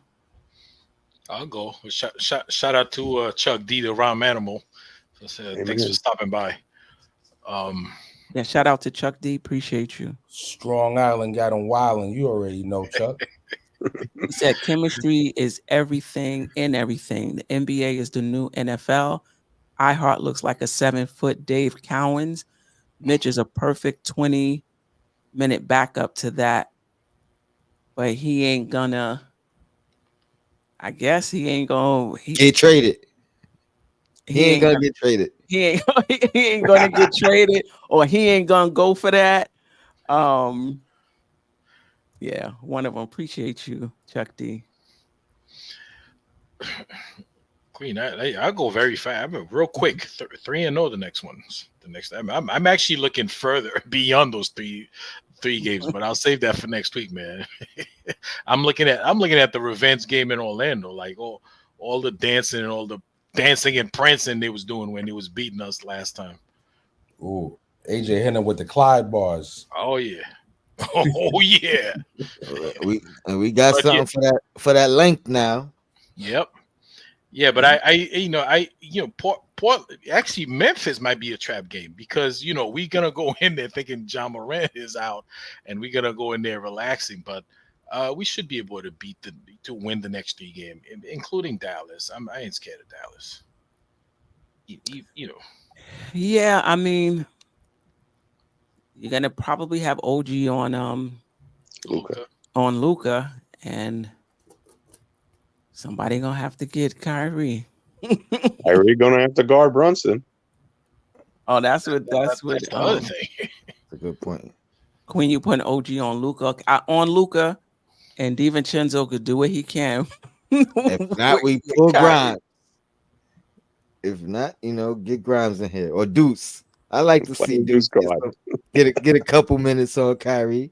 I'll go. Shout out to Chuck D, the Rom Animal. Thanks for Amen. stopping by. Um, Yeah. Shout out to Chuck D. Appreciate you. Strong Island got him wilding. You already know, Chuck. He said chemistry is everything in everything. The NBA is the new NFL. iHeart looks like a 7-foot Dave Cowens. Mitch is a perfect 20-minute backup to that, but he ain't gonna. I guess he ain't gonna. Get traded. He He ain't ain't gonna gonna. get traded. He ain't. He ain't gonna get traded, or he ain't gonna go for that. Um. Yeah, one of them. Appreciate you, Chuck D. Queen, I'll go very fast. I'm real quick. 3-0 the next ones. The next, I'm actually looking further beyond those three games, but I'll save that for next week, man. I'm looking at the revenge game in Orlando, like all the dancing and all the dancing and prancing they was doing when they was beating us last time. Ooh, AJ hitting him with the Clyde bars. Oh yeah, oh yeah. We got But yeah, something for that length now. yep. Yeah, but Port actually Memphis might be a trap game because we're gonna go in there thinking John Moran is out, and we're gonna go in there relaxing. But we should be able to to win the next three game, including Dallas. I ain't scared of Dallas. You know, Yeah, I mean, you're gonna probably have OG Luka. on Luca, and somebody gonna have to get Kyrie. Kyrie gonna have to guard Brunson. Oh, that's what that's the other thing. That's a good point. Queen, you putting OG on Luca, and DiVincenzo could do what he can. If not, we with pull Kyrie. Grimes. If not, get Grimes in here or Deuce. I like to see Playing Deuce Deuce guard. get a couple minutes on Kyrie.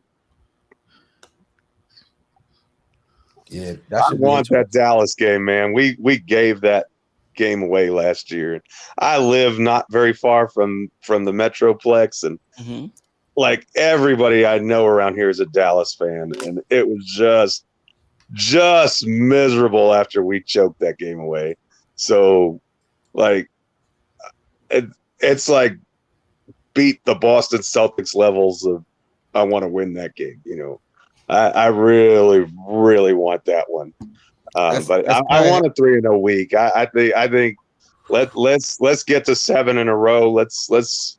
Yeah, that I should be want that interesting. Dallas game, man. We gave that game away last year. I live not very far from the Metroplex, and Mhm. like everybody I know around here is a Dallas fan, and it was just miserable after we choked that game away. So like it, it's like beat the Boston Celtics levels of I want to win that game. I really really want that one. But That's I probably want a 3-0 week. I think let's get to 7 in a row. Let's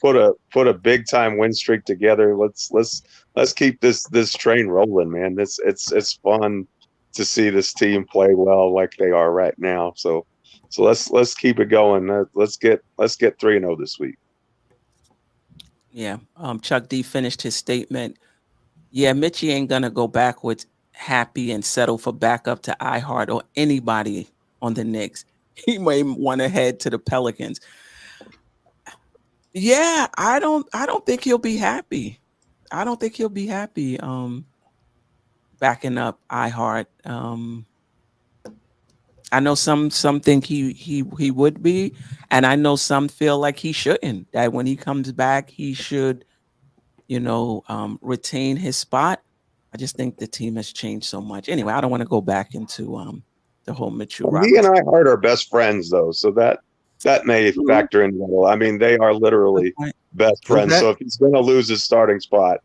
put a big time win streak together. Let's keep this train rolling, man. It's fun to see this team play well like they are right now. So let's keep it going. Let's get 3-0 this week. Yeah. Chuck D finished his statement. Yeah, Mitchie ain't gonna go backwards happy and settle for backup to iHeart or anybody on the Knicks. He may want to head to the Pelicans. Yeah, I don't think he'll be happy. I don't think he'll be happy backing up iHeart. I know some think he would be, and I know some feel like he shouldn't. That when he comes back, he should, retain his spot. I just think the team has changed so much. Anyway, I don't want to go back into the whole Mitchell Well, he and Robinson. I Hart are best friends though, so that may True. factor in a little. I mean, they are Good literally point. best Who's friends. that? So if he's going to lose his starting spot,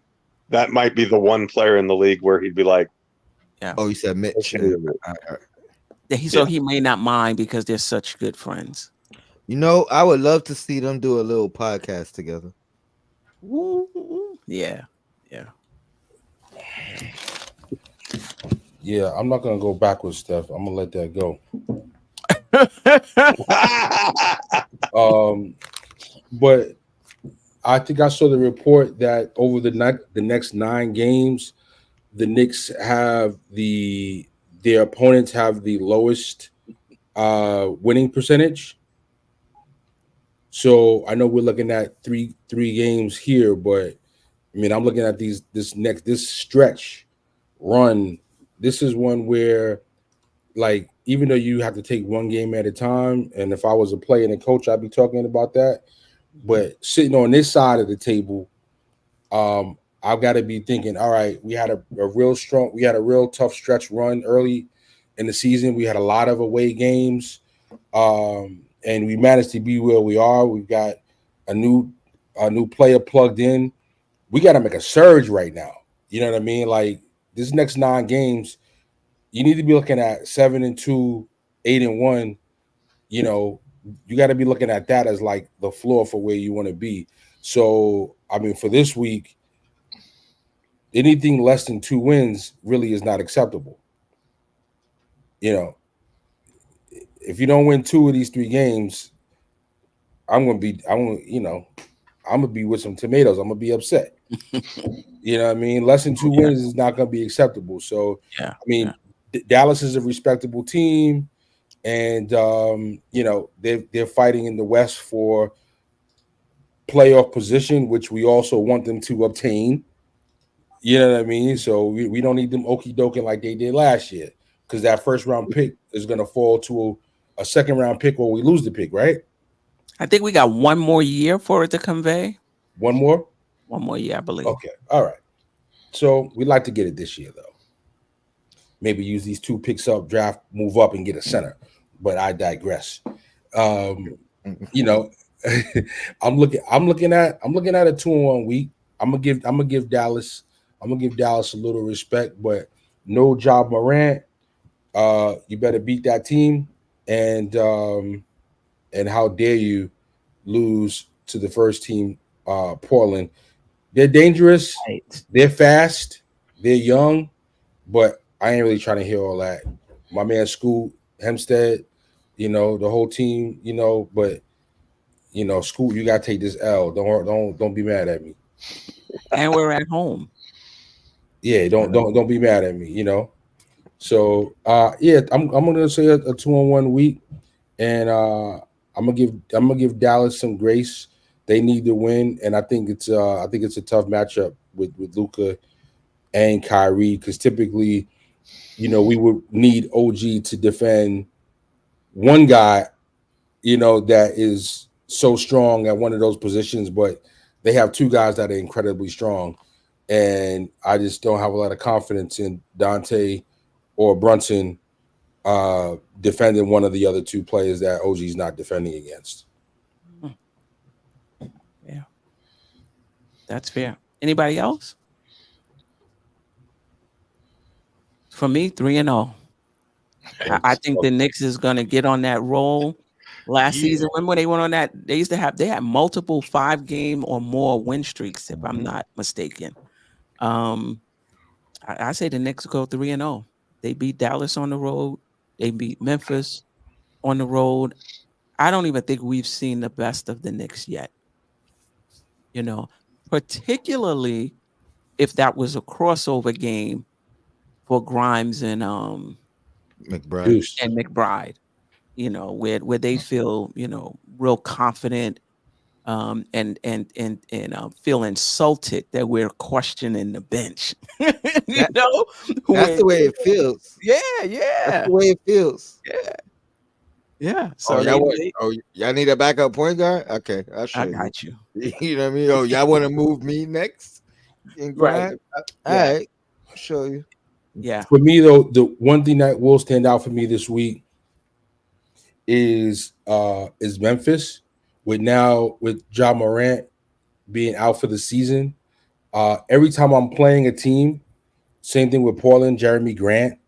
that might be the one player in the league where he'd be like, Yeah. Oh, you said Mitch. okay with it. Yeah, so Yeah. he may not mind because they're such good friends. You know, I would love to see them do a little podcast together. Woo. Yeah. Yeah. Yeah, I'm not gonna go backwards, Steph. I'm gonna let that go. But I think I saw the report that over the next 9 games, the Knicks have their opponents have the lowest winning percentage. So I know we're looking at three games here, but I mean I'm looking at this stretch run. This is one where, like, even though you have to take one game at a time, and if I was a player and a coach, I'd be talking about that. But sitting on this side of the table, I've got to be thinking, all right, we had a real tough stretch run early in the season. We had a lot of away games, and we managed to be where we are. We've got a new player plugged in. We got to make a surge right now. You know what I mean? Like this next 9 games, you need to be looking at 7-2, 8-1. You know, you got to be looking at that as like the floor for where you want to be. So, I mean, for this week, anything less than 2 wins really is not acceptable. You know, if you don't win 2 of these 3 games, I'm gonna be with some tomatoes. I'm gonna be upset. You know what I mean? Less than two Yeah. wins is not gonna be acceptable. So, Yeah. I mean, Dallas is a respectable team, and they're fighting in the West for playoff position, which we also want them to obtain. You know what I mean? So we don't need them okey doking like they did last year, because that first round pick is going to fall to a second round pick, or we lose the pick, right? I think we got one more year for it to convey. One more? One more year, I believe. Okay. All right. So we'd like to get it this year, though. Maybe use these 2 picks up, draft, move up, and get a center. But I digress. Um, you know, I'm looking at a 2-1 week. I'm gonna give Dallas a little respect, but no job Morant. You better beat that team, and how dare you lose to the first team, Portland. They're dangerous, Right. they're fast, they're young, but I ain't really trying to hear all that. My man Scoot Hempstead, the whole team, but Scoot, you gotta take this L. Don't be mad at me. And we're at home. Yeah, don't be mad at me. So yeah, I'm gonna say a 2-1 week, and I'm gonna give Dallas some grace. They need to win, and I think it's a tough matchup with Luka and Kyrie, because typically, we would need OG to defend one guy, that is so strong at one of those positions, but they have 2 guys that are incredibly strong, and I just don't have a lot of confidence in Dante or Brunson defending one of the other 2 players that OG's not defending against. Mm, yeah, that's fair. Anybody else? For me, 3-0. I think the Knicks is gonna get on that roll. Last Yeah. season, remember they went on that? They had multiple 5-game or more win streaks, if I'm not mistaken. Um, I say the Knicks go 3-0. They beat Dallas on the road. They beat Memphis on the road. I don't even think we've seen the best of the Knicks yet. You know, particularly if that was a crossover game for Grimes McBride. Juice. and McBride, where they feel, real confident, and feel insulted that we're questioning the bench. you That- know, That's the way it feels. Yeah, That's yeah, the way it feels. yeah. Oh, So y'all need a backup point guard? Okay, I'll show I you. got you. You know what I mean? Oh, y'all want to move me next in Right. grind? All Yeah. right, I'll show you. Yeah. For me, though, the one thing that will stand out for me this week is Memphis with Ja Morant being out for the season. Every time I'm playing a team, same thing with Portland, Jeremy Grant,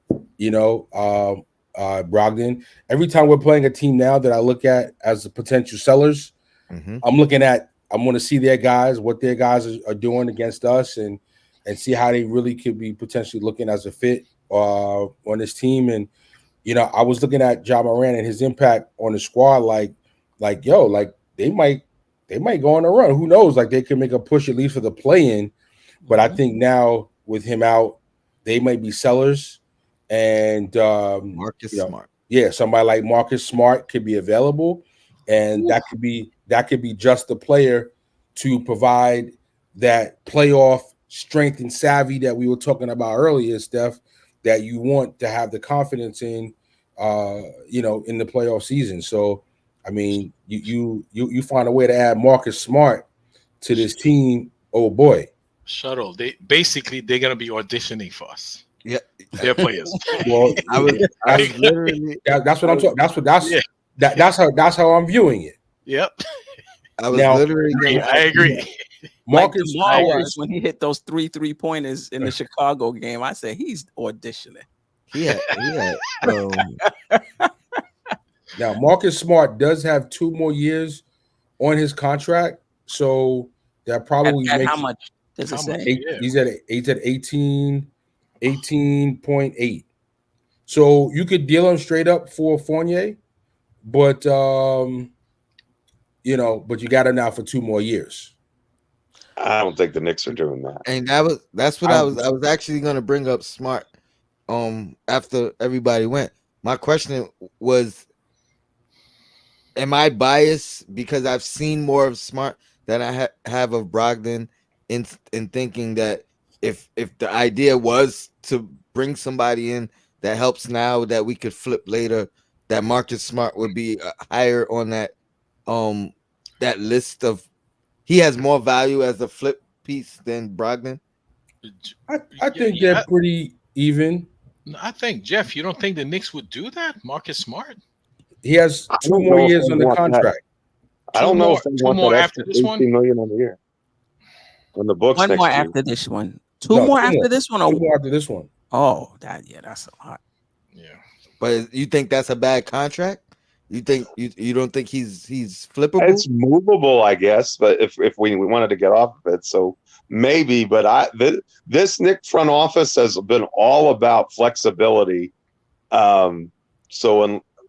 Brogdon. Every time we're playing a team now that I look at as the potential sellers, Mhm. I'm going to see their guys, what their guys are doing against us, and see how they really could be potentially looking as a fit on this team. And I was looking at Ja Morant and his impact on the squad, like they might go on a run. Who knows? Like they could make a push at least for the play-in. But I think now with him out, they might be sellers, and Marcus Smart. yeah, somebody like Marcus Smart could be available, and that could be just the player to provide that playoff strength and savvy that we were talking about earlier, Steph, that you want to have the confidence in, in the playoff season. So, I mean, you find a way to add Marcus Smart to this team. Oh boy. Shuttle. They're gonna be auditioning for us. Yeah, They're players. Well, I was literally that's what I'm talking. Yeah. That's how I'm viewing it. Yep. Now, I agree. Like Marcus DeMar Smart, was when he hit those 3-3-pointers in the Chicago game. I said he's auditioning. he had now Marcus Smart does have 2 more years on his contract, so that probably At makes how much does it How much? say? Yeah. he's at 18.8. So you could deal him straight up for Fournier, but but you got him now for 2 more years. I don't think the Knicks are doing that. and that's what I was actually gonna bring up Smart after everybody went. My question was, am I biased because I've seen more of Smart than I have of Brogdon in thinking that if the idea was to bring somebody in that helps now that we could flip later, that Marcus Smart would be higher on that list of, he has more value as a flip piece than Brogdon. I think they're pretty even. I think Jeff. You don't think the Knicks would do that? Marcus Smart. He has I 2 don't more know if years they on the want that. contract. I don't know if they two want more that after extra this one? 18 million on the year on the books One next more year. after this one. Two No, more 2 after more. this one. 2 Or, more after this one. oh, that's a lot. Yeah. But you think that's a bad contract? You think you don't think he's flippable? It's movable, I guess, but if we wanted to get off of it, so maybe. But this Nick front office has been all about flexibility.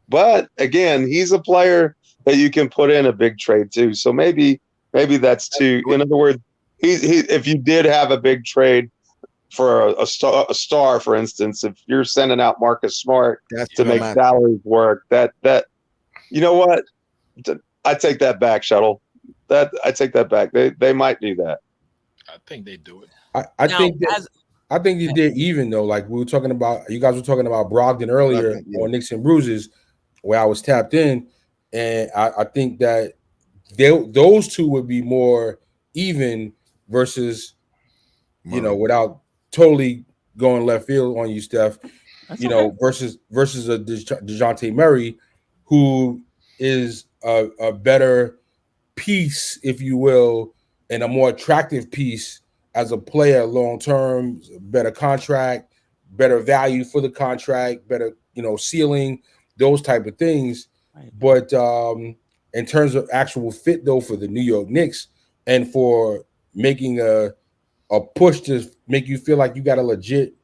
But again, he's a player that you can put in a big trade too. So maybe that's too. In other words, he if you did have a big trade for a star, for instance, if you're sending out Marcus Smart That's to what make I'm asking. salaries work, that you know what? I take that back, Shuttle. I take that back. They might do that. I think they do it. I Now, think that as I think that they're even though. Like we were talking about, you guys were talking about Brogdon earlier Brogdon, yeah. on Knicks and Bruises, where I was tapped in, and I think that those two would be more even versus Murray. without totally going left field on you, Steph. that's okay. Versus a DeJounte Murray, who is a better piece, if you will, and a more attractive piece as a player long term, better contract, better value for the contract, better ceiling, those type of things. Right. But in terms of actual fit though for the New York Knicks and for making a push to make you feel like you got a legit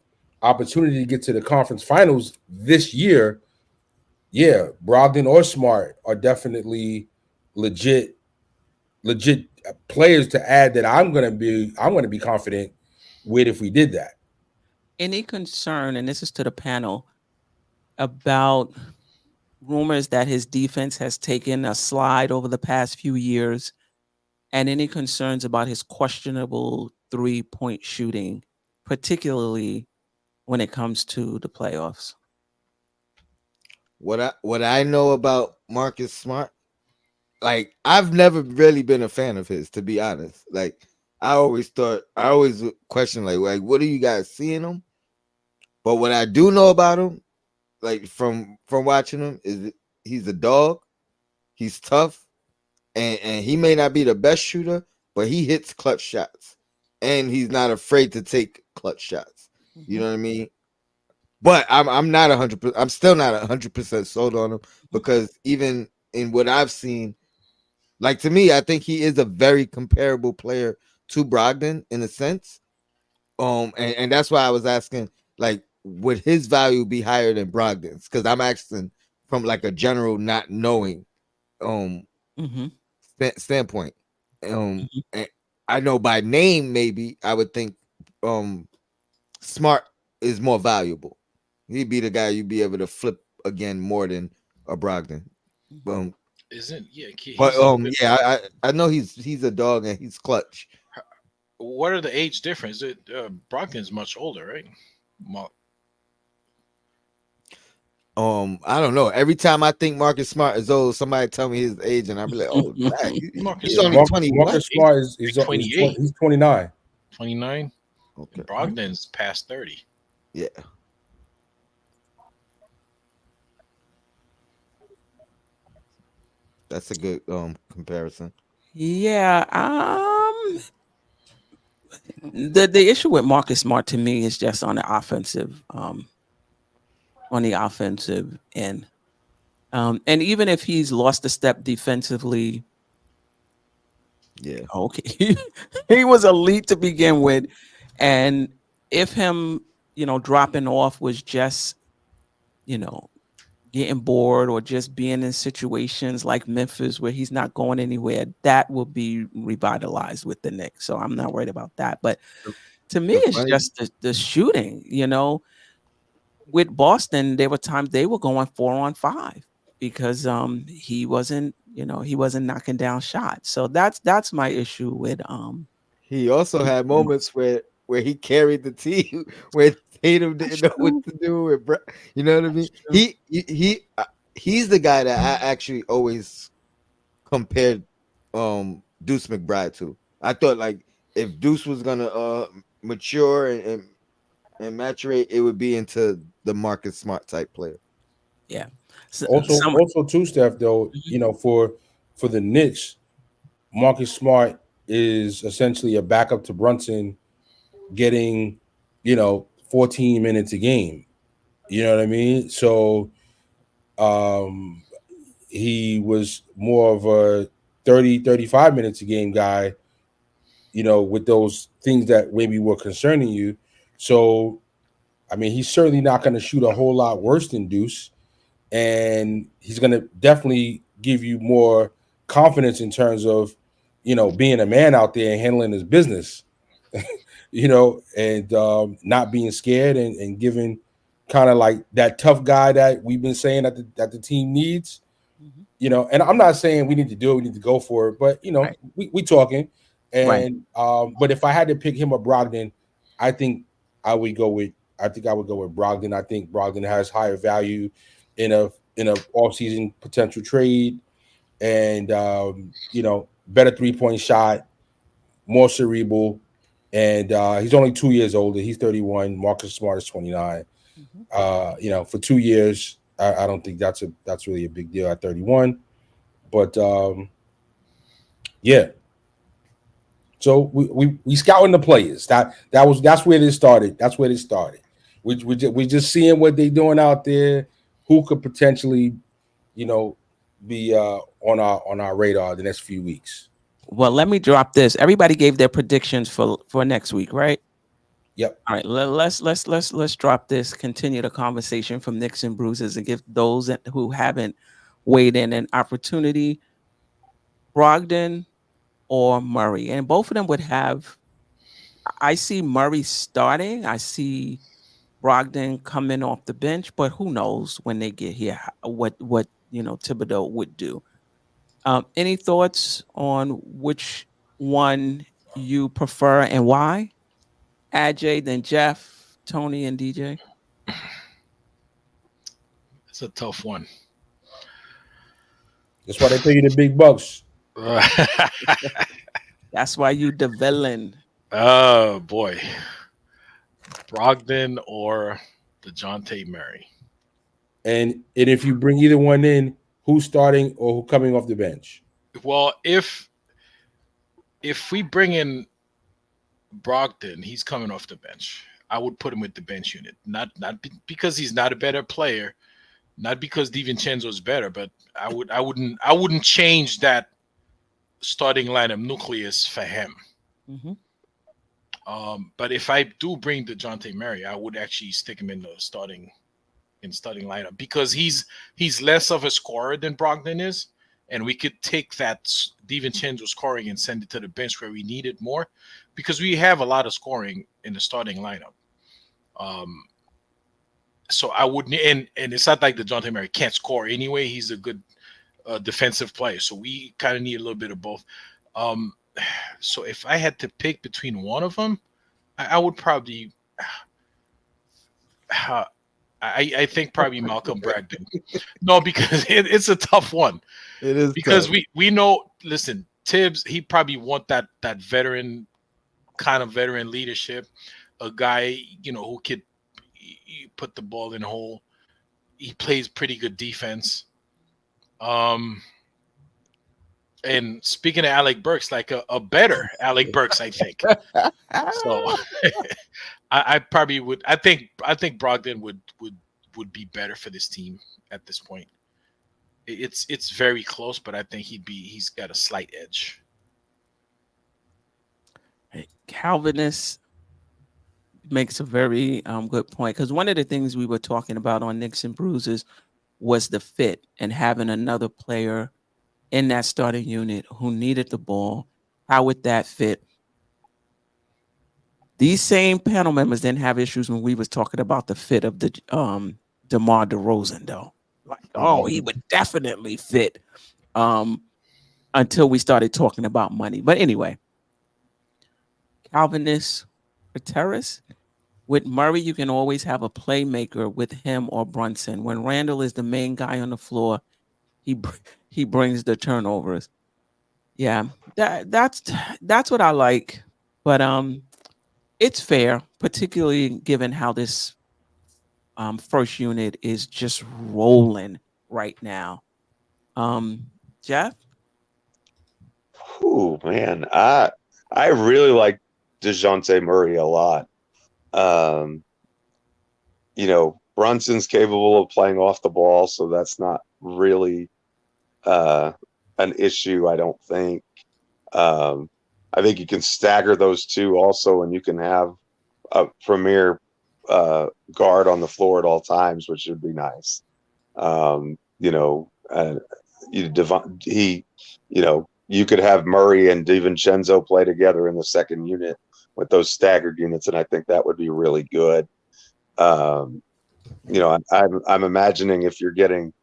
opportunity to get to the conference finals this year, yeah, Brogdon or Smart are definitely legit players to add that I'm gonna be confident with if we did that. Any concern, and this is to the panel, about rumors that his defense has taken a slide over the past few years, and any concerns about his questionable 3-point shooting, particularly when it comes to the playoffs? What I know about Marcus Smart, like I've never really been a fan of his, to be honest. Like I always question like what are you guys seeing him? But what I do know about him, like from watching him, is he's a dog. He's tough, and he may not be the best shooter, but he hits clutch shots, and he's not afraid to take clutch shots. You Mhm, know what I mean? But I'm not 100%. I'm still not 100% sold on him mhm, because even in what I've seen, like to me, I think he is a very comparable player to Brogdon in a sense. And that's why I was asking, like, would his value be higher than Brogdon's? Because I'm asking from like a general not knowing um mhm, standpoint. mhm. And I know by name maybe I would think um Smart is more valuable. He'd be the guy you'd be able to flip again more than a Brogdon. Mhm. Um, Isn't yeah? but He's a little bit. yeah, I know he's a dog and he's clutch. What are the age difference? Brogdon's much older, right? I don't know. Every time I think Marcus Smart is old, somebody tell me his age, and I'll be like, "Oh, dang, Marcus he's Yeah, Smart, only 20 what?" Marcus Smart like 28, he's 29. 29, Okay, and Brogdon's past 30. yeah, that's a good comparison. Yeah, the issue with Marcus Smart to me is just on the offensive end. And even if he's lost a step defensively, Yeah, okay, he was elite to begin with, and if him, dropping off was just, you know, getting bored or just being in situations like Memphis where he's not going anywhere, that will be revitalized with the Knicks. So I'm not worried about that. But the, to me, the it's funny just the shooting. With Boston, there were times they were going 4-on-5 because he wasn't knocking down shots. So that's my issue with he also had moments where he carried the team where Tatum That's didn't know what true. to do with you know what I mean? That's true. He's the guy that I actually always compared Deuce McBride to. I thought like if Deuce was gonna mature and maturate, it would be into the Marcus Smart type player. Yeah. So, some Also too, Steph, though, Mhm. for the Knicks, Marcus Smart is essentially a backup to Brunson, getting 14 minutes a game. You know what I mean? So um he was more of a 35 minutes a game guy, with those things that maybe were concerning you. So I mean, he's certainly not going to shoot a whole lot worse than Deuce, and he's going to definitely give you more confidence in terms of being a man out there and handling his business. And not being scared, and giving kind of like that tough guy that we've been saying that the team needs. Mhm. And I'm not saying we need to do it, we need to go for it, but Right. we talking. Right. And but if I had to pick him or Brogdon, I think I think I would go with Brogdon. I think Brogdon has higher value in a off-season potential trade, and better 3-point shot, more cerebral, and he's only 2 years older. He's 31. Marcus Smart is 29. Mhm. For 2 years, I don't think that's really a big deal at 31. But yeah, so we scouting the players. That's where this started. That's where this started. We just seeing what they doing out there. Who could potentially, you know, be on our radar the next few weeks. Well, let me drop this. Everybody gave their predictions for next week, right? Yep. All right. Let's drop this. Continue the conversation from Knicks and Bruises and give those who haven't weighed in an opportunity. Brogdon or Murray. And both of them would have, I see Murray starting. I see Brogdon coming off the bench, but who knows when they get here what Thibodeau would do. Any thoughts on which one you prefer and why? Ajay, then Jeff, Tony, and DJ. It's a tough one. That's why they pay you the big bucks. That's why you the villain. Oh boy, Brogdon or DeJounte Murray. And if you bring either one in, who's starting or who coming off the bench? Well, if we bring in Brogdon, he's coming off the bench. I would put him with the bench unit, not because he's not a better player, not because DiVincenzo is better, but I wouldn't change that starting lineup nucleus for him. Mm-hmm. But if I do bring DeJounte Murray, I would actually stick him in the starting lineup because he's less of a scorer than Brogdon is, and we could take that DiVincenzo scoring and send it to the bench where we need it more, because we have a lot of scoring in the starting lineup. So I wouldn't, and it's not like DeJounte Murray can't score anyway. He's a good defensive player, so we kind of need a little bit of both. So if I had to pick between one of them, I would probably, I think probably Malcolm Brogdon. No, because it's a tough one. It is because tough. we know. Listen, Tibbs, he probably want that veteran kind of veteran leadership, a guy who could put the ball in the hole. He plays pretty good defense. And speaking of Alec Burks, like a better Alec Burks, I think. So I probably would. I think Brogdon would be better for this team at this point. It's very close, but I think he's got a slight edge. Calvinist makes a very good point, because one of the things we were talking about on Knicks and Bruises was the fit and having another player in that starting unit who needed the ball. How would that fit? These same panel members didn't have issues when we was talking about the fit of the DeMar DeRozan, though. Like, oh, he would definitely fit until we started talking about money. But anyway, Calvinist Terrace. With Murray, you can always have a playmaker with him or Brunson. When Randall is the main guy on the floor, he brings the turnovers. Yeah, that's what I like. But it's fair, particularly given how this first unit is just rolling right now. Jeff? Oh man, I really like DeJounte Murray a lot. Brunson's capable of playing off the ball, so that's not really an issue, I don't think. I think you can stagger those two also, and you can have a premier guard on the floor at all times, which would be nice. You could have Murray and DiVincenzo play together in the second unit with those staggered units, and I think that would be really good. I'm imagining if you're getting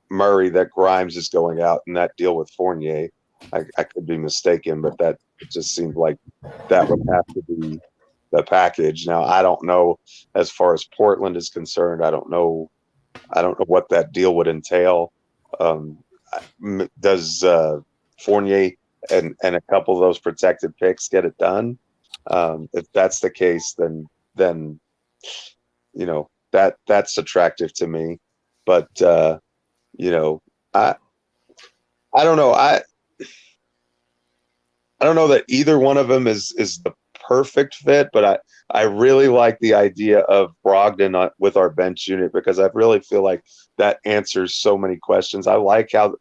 Murray, that Grimes is going out in that deal with Fournier. I could be mistaken, but that just seems like that would have to be the package. Now, I don't know as far as Portland is concerned. I don't know what that deal would entail. Does Fournier and a couple of those protected picks get it done? If that's the case, then that's attractive to me. But I don't know. I don't know that either one of them is the perfect fit, but I really like the idea of Brogdon with our bench unit, because I really feel like that answers so many questions. I like I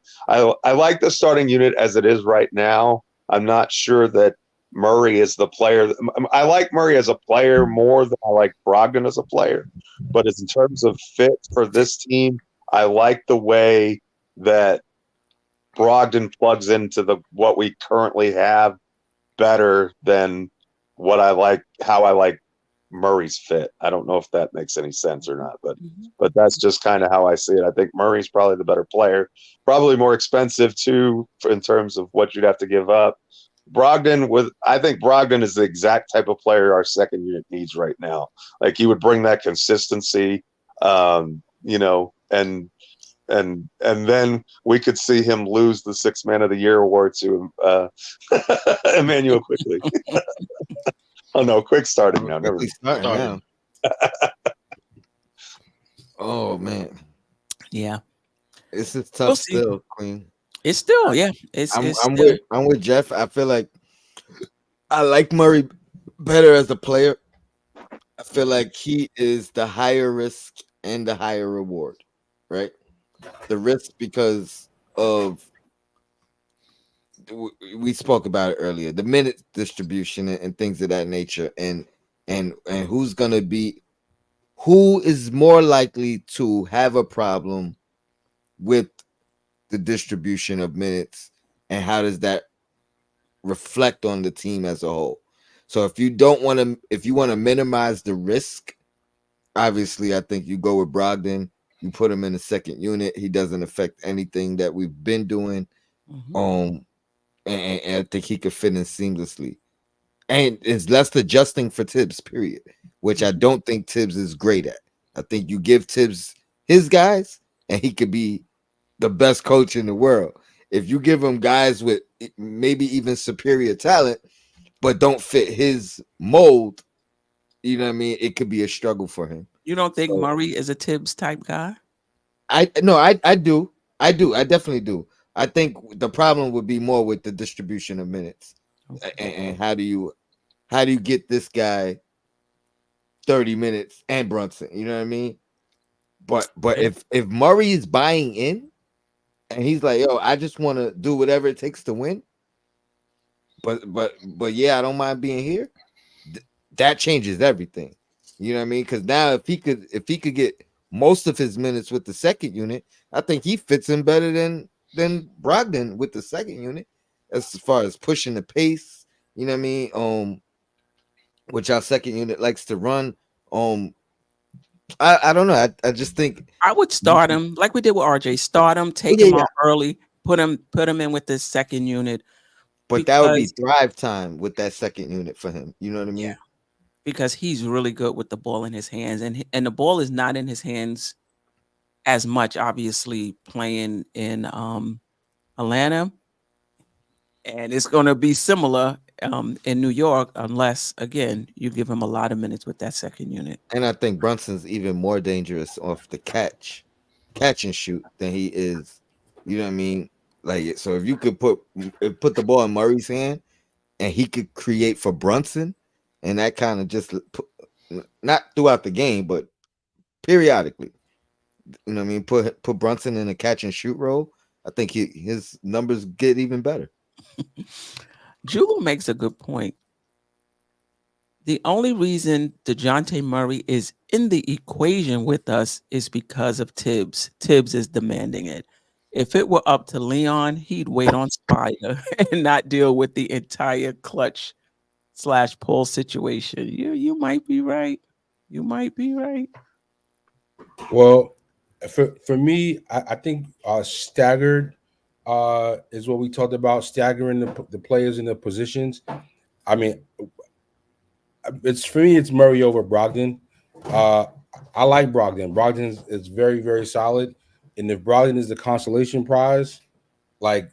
like the starting unit as it is right now. I'm not sure that Murray is the player. I like Murray as a player more than I like Brogdon as a player, but in terms of fit for this team, I like the way that Brogdon plugs into the what we currently have better than how I like Murray's fit. I don't know if that makes any sense or not, Mhm. but that's just kind of how I see it. I think Murray's probably the better player, probably more expensive too in terms of what you'd have to give up. I think Brogdon is the exact type of player our second unit needs right now. Like he would bring that consistency, and then we could see him lose the Sixth Man of the Year award to Emmanuel Quickly. Oh no, quick starting now. Never Quickly mind. starting Starting. now. Oh man, Yeah, this is we'll tough see. still, Queen. It's still, yeah, it's I'm still. with Jeff. I feel like I like Murray better as a player. I feel like he is the higher risk and the higher reward, right? The risk because of we spoke about it earlier, the minute distribution and things of that nature, and who is more likely to have a problem with the distribution of minutes, and how does that reflect on the team as a whole? So if you want to minimize the risk, obviously I think you go with Brogdon. You put him in the second unit. He doesn't affect anything that we've been doing. Mhm. Um, and I think he could fit in seamlessly. And it's less adjusting for Tibbs, period, which I Mhm. don't think Tibbs is great at. I think you give Tibbs his guys, and he could be the best coach in the world. If you give him guys with maybe even superior talent, but don't fit his mold, you know what I mean? It could be a struggle for him. You don't think So Murray is a Tibbs type guy? I no, I do. I do. I definitely do. I think the problem would be more with the distribution of minutes. Okay. And how do you get this guy 30 minutes and Brunson? You know what I mean? But Yeah. if Murray is buying in and he's like, yo, I just want to do whatever it takes to win, but yeah, I don't mind being here. That changes everything. You know what I mean? Because now if he could get most of his minutes with the second unit, I think he fits in better than Brogdon with the second unit as far as pushing the pace. You know what I mean? Which our second unit likes to run. Um, I don't know. I just think I would start him like we did with RJ. Start him, oh, take yeah, him yeah. out early, put him in with the second unit But that would be because thrive time with that second unit for him. You know what I yeah, mean? because he's really good with the ball in his hands, and the ball is not in his hands as much. Obviously, playing in Atlanta, and it's going to be similar in New York, unless again you give him a lot of minutes with that second unit. And I think Brunson's even more dangerous off the catch and shoot than he is. You know what I mean? Like so, if you could put the ball in Murray's hand and he could create for Brunson, and that kind of just not throughout the game, but periodically. You know what I mean? Put Brunson in a catch and shoot role. I think his numbers get even better. Jewel makes a good point. The only reason DeJounte Murray is in the equation with us is because of Tibbs. Tibbs is demanding it. If it were up to Leon, he'd wait on Spider and not deal with the entire clutch slash pull situation. You might be right. You might be right. Well, for me, I think staggered is what we talked about, staggering the players in the positions. I mean, it's for me, it's Murray over Brogdon. Uh, I like Brogdon. Brogdon is very, very solid. And if Brogdon is the consolation prize, like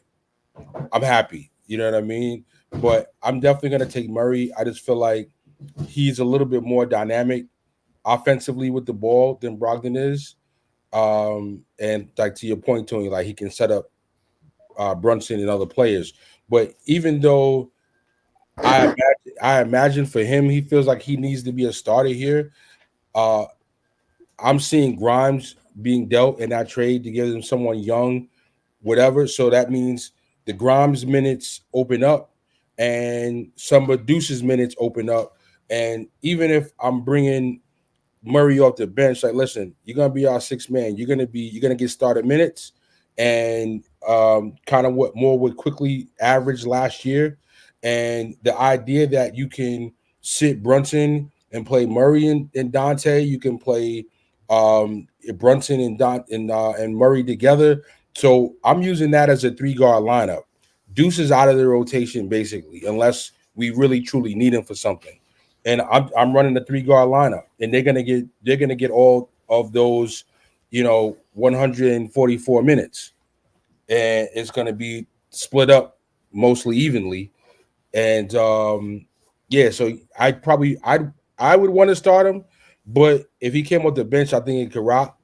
I'm happy. You know what I mean? But I'm definitely gonna take Murray. I just feel like he's a little bit more dynamic offensively with the ball than Brogdon is. And like to your point, Tony, like he can set up Brunson and other players. But even though I imagine for him, he feels like he needs to be a starter here. Uh, I'm seeing Grimes being dealt in that trade to give them someone young, whatever. So that means the Grimes minutes open up, and some of Deuce's minutes open up. And even if I'm bringing Murray off the bench, like, listen, you're gonna be our sixth man. You're gonna get started minutes, and kind of what more would quickly average last year, and the idea that you can sit Brunson and play Murray and Dante, you can play Brunson and Murray together. So I'm using that as a 3 guard lineup. Deuce is out of the rotation basically, unless we really truly need him for something. And I'm running the 3 guard lineup, and they're gonna get all of those, 144 minutes, and it's going to be split up mostly evenly. And yeah, so I would want to start him, but if he came off the bench, I think it could rock,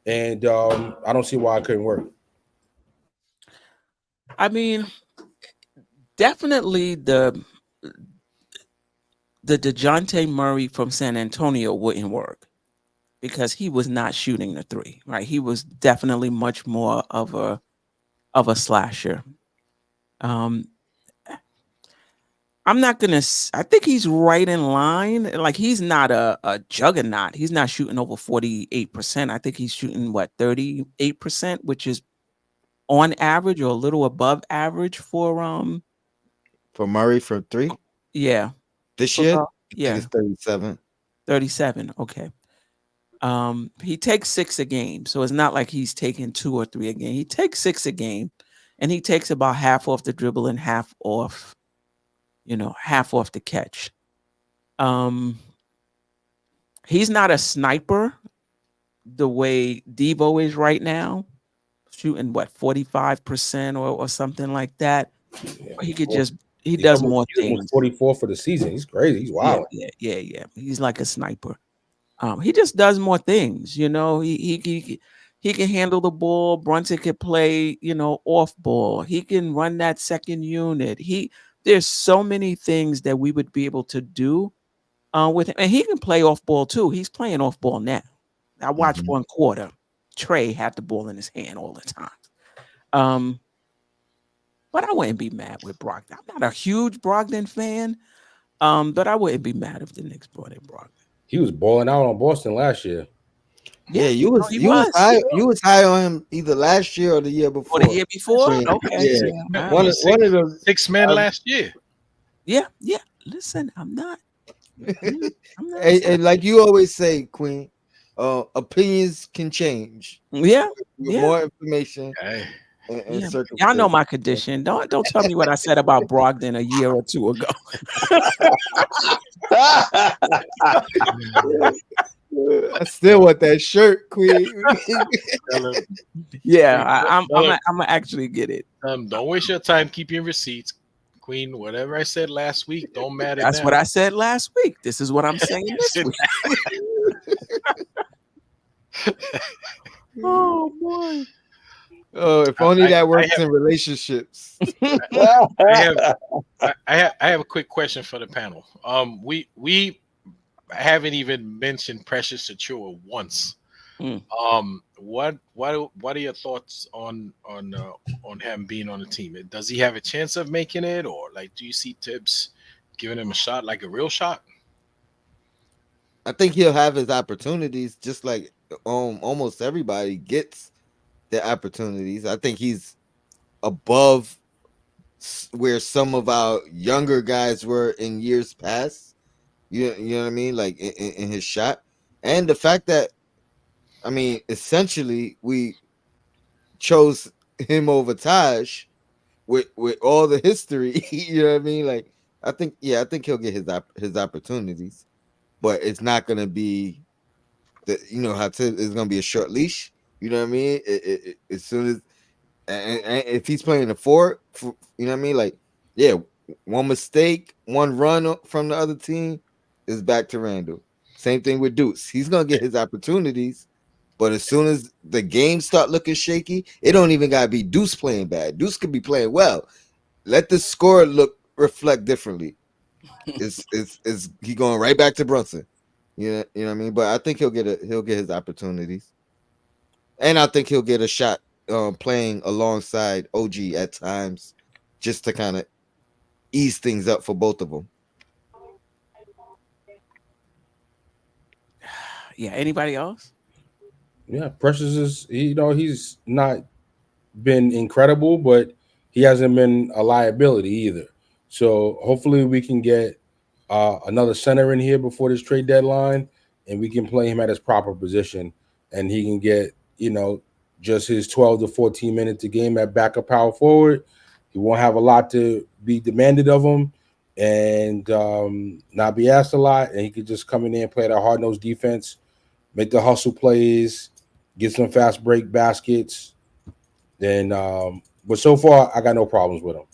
and I don't see why it couldn't work. I mean, definitely the DeJounte Murray from San Antonio wouldn't work because he was not shooting the three, right? He was definitely much more of a slasher. Um, I'm not gonna. I think he's right in line. Like he's not a juggernaut. He's not shooting over 48%. I think he's shooting what 38%, which is on average or a little above average For Murray for 3 yeah this for year, guard. I think Yeah, it's 37. 37. Okay. He takes 6 a game, so it's not like he's taking 2 or 3 a game. He takes 6 a game, and he takes about half off the dribble and half off the catch. Um, he's not a sniper the way Devo is right now, shooting what 45% or something like that. Yeah, He could just he he's does almost, more he's almost things. 44 for the season. He's crazy. He's Yeah, wild. yeah. He's like a sniper. He just does more things. He can handle the ball. Brunson can play, off ball. He can run that second unit. There's so many things that we would be able to do with him, and he can play off ball too. He's playing off ball now. I watched Mhm. one quarter. Trey had the ball in his hand all the time. Um, but I wouldn't be mad with Brogdon. I'm not a huge Brogdon fan, but I wouldn't be mad if the Knicks brought in Brogdon. He was balling out on Boston last year. Yeah, Yeah, you no, was he you was was. high you was high on him either last year or the year For the before. year before? Queen. Okay. Yeah, Yeah. Wow. He was one of those. 6 men Um, last year. Yeah. Listen, I'm not. I'm not and like you always say, Queen, opinions can change yeah. with Yeah. more information Hey, and Yeah. Y'all know circumstances. my condition. Don't tell me what I said about Brogdon a year or two ago. I still want that shirt, Queen. tell him, Yeah, I'm tell him, gonna actually get it. don't waste your time keeping receipts, Queen. Whatever I said last week, don't matter That's now. what I said last week. This is what I'm saying this week. Oh boy. Oh, if only I, that I works have, in relationships. I have, I have a quick question for the panel. We haven't even mentioned Precious Achiuwa once. Mm. What are your thoughts on him being on the team? Does he have a chance of making it, or like do you see Tibbs giving him a shot, like a real shot? I think he'll have his opportunities, just like almost everybody gets their opportunities. I think he's above where some of our younger guys were in years past. You know what I mean? Like in his shot, and the fact that I mean, essentially, we chose him over Taj with all the history. You know what I mean? Like I think he'll get his opportunities, but it's not gonna be the how it's gonna be a short leash. You know what I mean? As soon as and if he's playing the four, you know what I mean? Like yeah, one mistake, one run from the other team is back to Randall. Same thing with Deuce. He's gonna get his opportunities, but as soon as the games start looking shaky, it don't even gotta be Deuce playing bad. Deuce could be playing well. Let the score reflect differently. It's he going right back to Brunson. You know what I mean? But I think he'll get his opportunities, and I think he'll get a shot playing alongside OG at times, just to kind of ease things up for both of them. Yeah. Anybody else? Yeah, Precious is he's not been incredible, but he hasn't been a liability either. So hopefully we can get another center in here before this trade deadline, and we can play him at his proper position, and he can get just his 12 to 14 minutes a game at backup power forward. He won't have a lot to be demanded of him, and not be asked a lot, and he could just come in there and play that hard nosed defense, make the hustle plays, get some fast break baskets. Then, but so far I got no problems with him.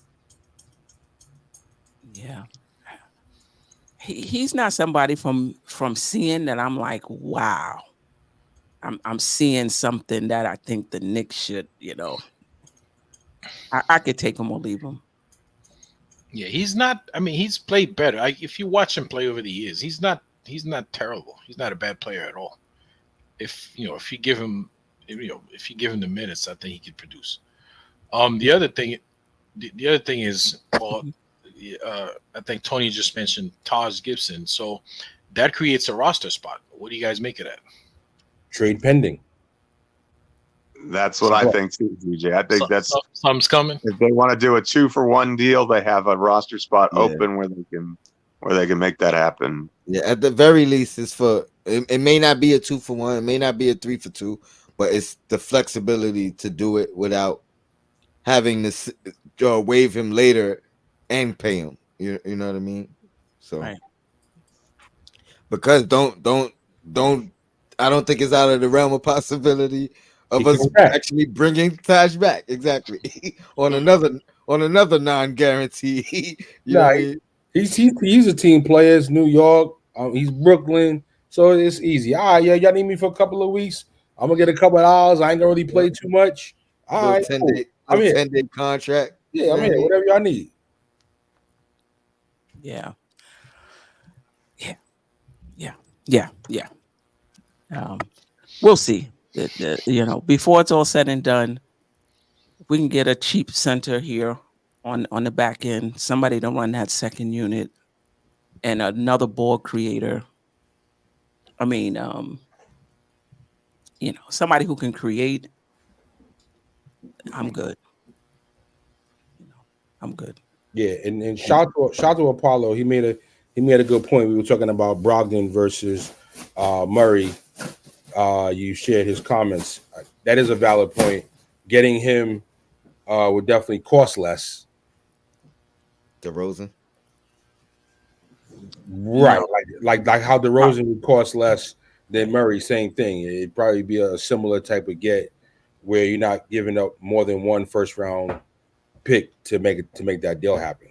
Yeah. He's not somebody from seeing that I'm like, wow. I'm seeing something that I think the Knicks should, I could take him or leave him. Yeah, he's not. I mean, he's played better. If you watch him play over the years, he's not terrible. He's not a bad player at all. If if you give him, if you give him the minutes, I think he could produce. The other thing, the other thing is, well, I think Tony just mentioned Taj Gibson, so that creates a roster spot. What do you guys make of that? Trade pending. That's what I think too, DJ. I think that's something's coming. If they want to do a 2-for-1 deal, they have a roster spot open where they can make that happen. Yeah, at the very least, it's for it may not be a 2-for-1, it may not be a 3-for-2, but it's the flexibility to do it without having to waive him later and pay him. You know what I mean? So Right. Because don't I don't think it's out of the realm of possibility of us actually bringing Taj back. Exactly. on another non-guarantee. Know what I mean? He's a team player. It's New York. He's Brooklyn, so it's easy. Yeah, y'all need me for a couple of weeks. I'm gonna get a couple of hours. I ain't gonna really play too much. All right, 10-day contract. Yeah, I'm here. Whatever y'all need. Yeah. We'll see. Before it's all said and done, if we can get a cheap center here on the back end, somebody to run that second unit, and another ball creator. I mean, somebody who can create. I'm good. I'm good. Yeah, and shout to Apollo. He made a good point. We were talking about Brogdon versus Murray. You shared his comments. That is a valid point. Getting him would definitely cost less. DeRozan, right? Like how DeRozan would cost less than Murray. Same thing. It'd probably be a similar type of get where you're not giving up more than one first round pick to make that deal happen.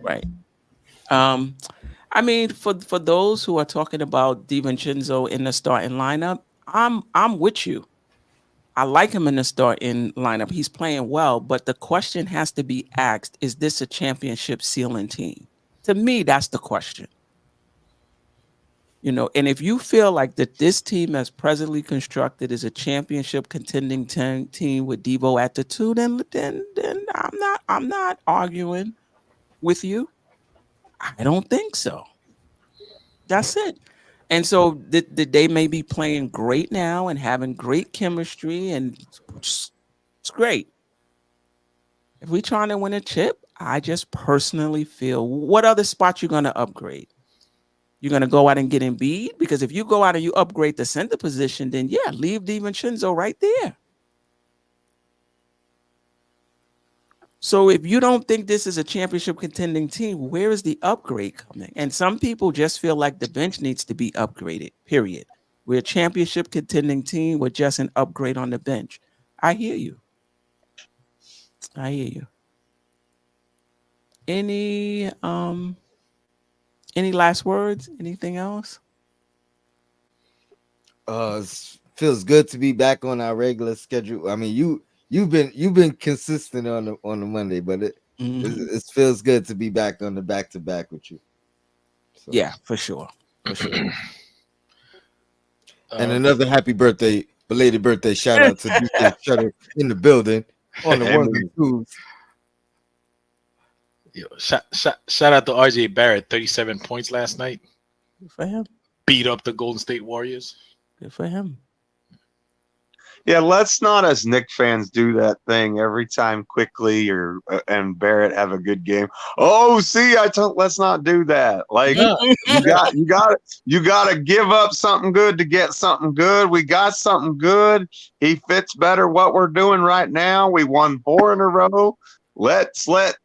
Right. I mean, for those who are talking about DiVincenzo in the starting lineup, I'm with you. I like him in the starting lineup. He's playing well, but the question has to be asked: is this a championship ceiling team? To me, that's the question. And if you feel like that this team as presently constructed is a championship contending team with Devo at the 2, then I'm not arguing with you. I don't think so. That's it. And so they may be playing great now and having great chemistry, and it's great. If we're trying to win a chip, I just personally feel, what other spot you're going to upgrade? You're going to go out and get Embiid? Because if you go out and you upgrade the center position, then yeah, leave DiVincenzo right there. So if you don't think this is a championship contending team, where is the upgrade coming? And some people just feel like the bench needs to be upgraded, period. We're a championship contending team with just an upgrade on the bench. I hear you. Any last words? Anything else? Feels good to be back on our regular schedule. I mean, you've been consistent on the Monday, but it feels good to be back on the back-to-back with you. So. Yeah, for sure. And another happy birthday, belated birthday shout out to DJ Shutter in the building on the ones and twos. Shout out to RJ Barrett, 37 points last night. Good for him. Beat up the Golden State Warriors. Good for him. Yeah, let's not as Knicks fans do that thing every time Quickly or and Barrett have a good game. Oh, see, let's not do that. Like Yeah, you got to give up something good to get something good. We got something good. He fits better what we're doing right now. We won 4 in a row. Let's let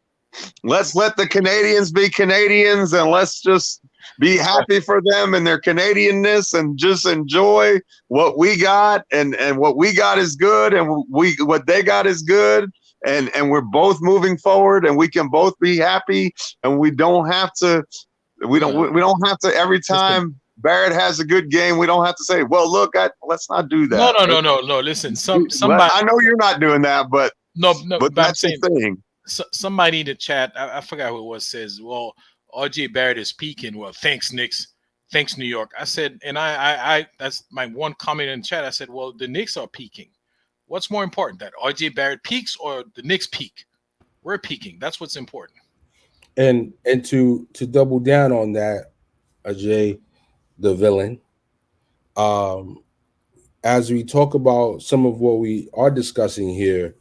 the Canadians be Canadians, and let's just be happy for them and their Canadianness, and just enjoy what we got, and what we got is good, and what they got is good, and we're both moving forward, and we can both be happy, and we don't have to every listen. time Barrett has a good game, we don't have to say, well, look, let's not do No, that. no, no, no, no. Listen, somebody. I know you're not doing that, but No, but I'm that's the saying thing. somebody in the chat. I forgot who it was. Says, "Well, RJ Barrett is peaking." Well, thanks, Knicks. Thanks, New York. I said, and I that's my one comment in the chat. I said, "Well, the Knicks are peaking. What's more important, that RJ Barrett peaks or the Knicks peak? We're peaking. That's what's important." And to double down on that, Ajay, the villain. Um, as we talk about some of what we are discussing here,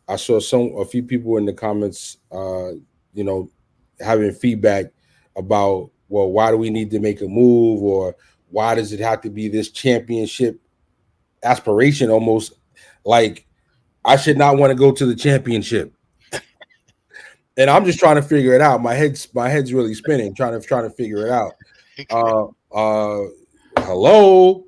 I saw a few people in the comments, having feedback about, well, why do we need to make a move, or why does it have to be this championship aspiration? Almost like I should not want to go to the championship, and I'm just trying to figure it out. My head's really spinning, trying to figure it out. Hello.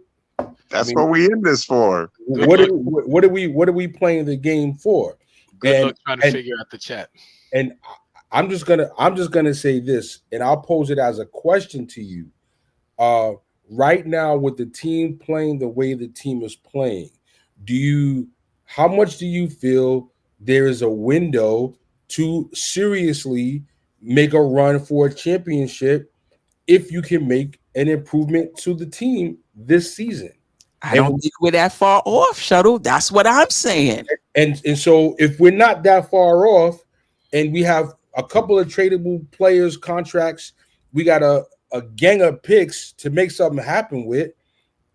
That's what we in this for. What are we playing the game for? Good luck trying to figure out the chat. And I'm just gonna say this, and I'll pose it as a question to you. Right now, with the team playing the way the team is playing, how much do you feel there is a window to seriously make a run for a championship if you can make an improvement to the team this season? I don't think we're that far off, Shuttle. That's what I'm saying. And so if we're not that far off, and we have a couple of tradable players contracts, we got a gang of picks to make something happen with.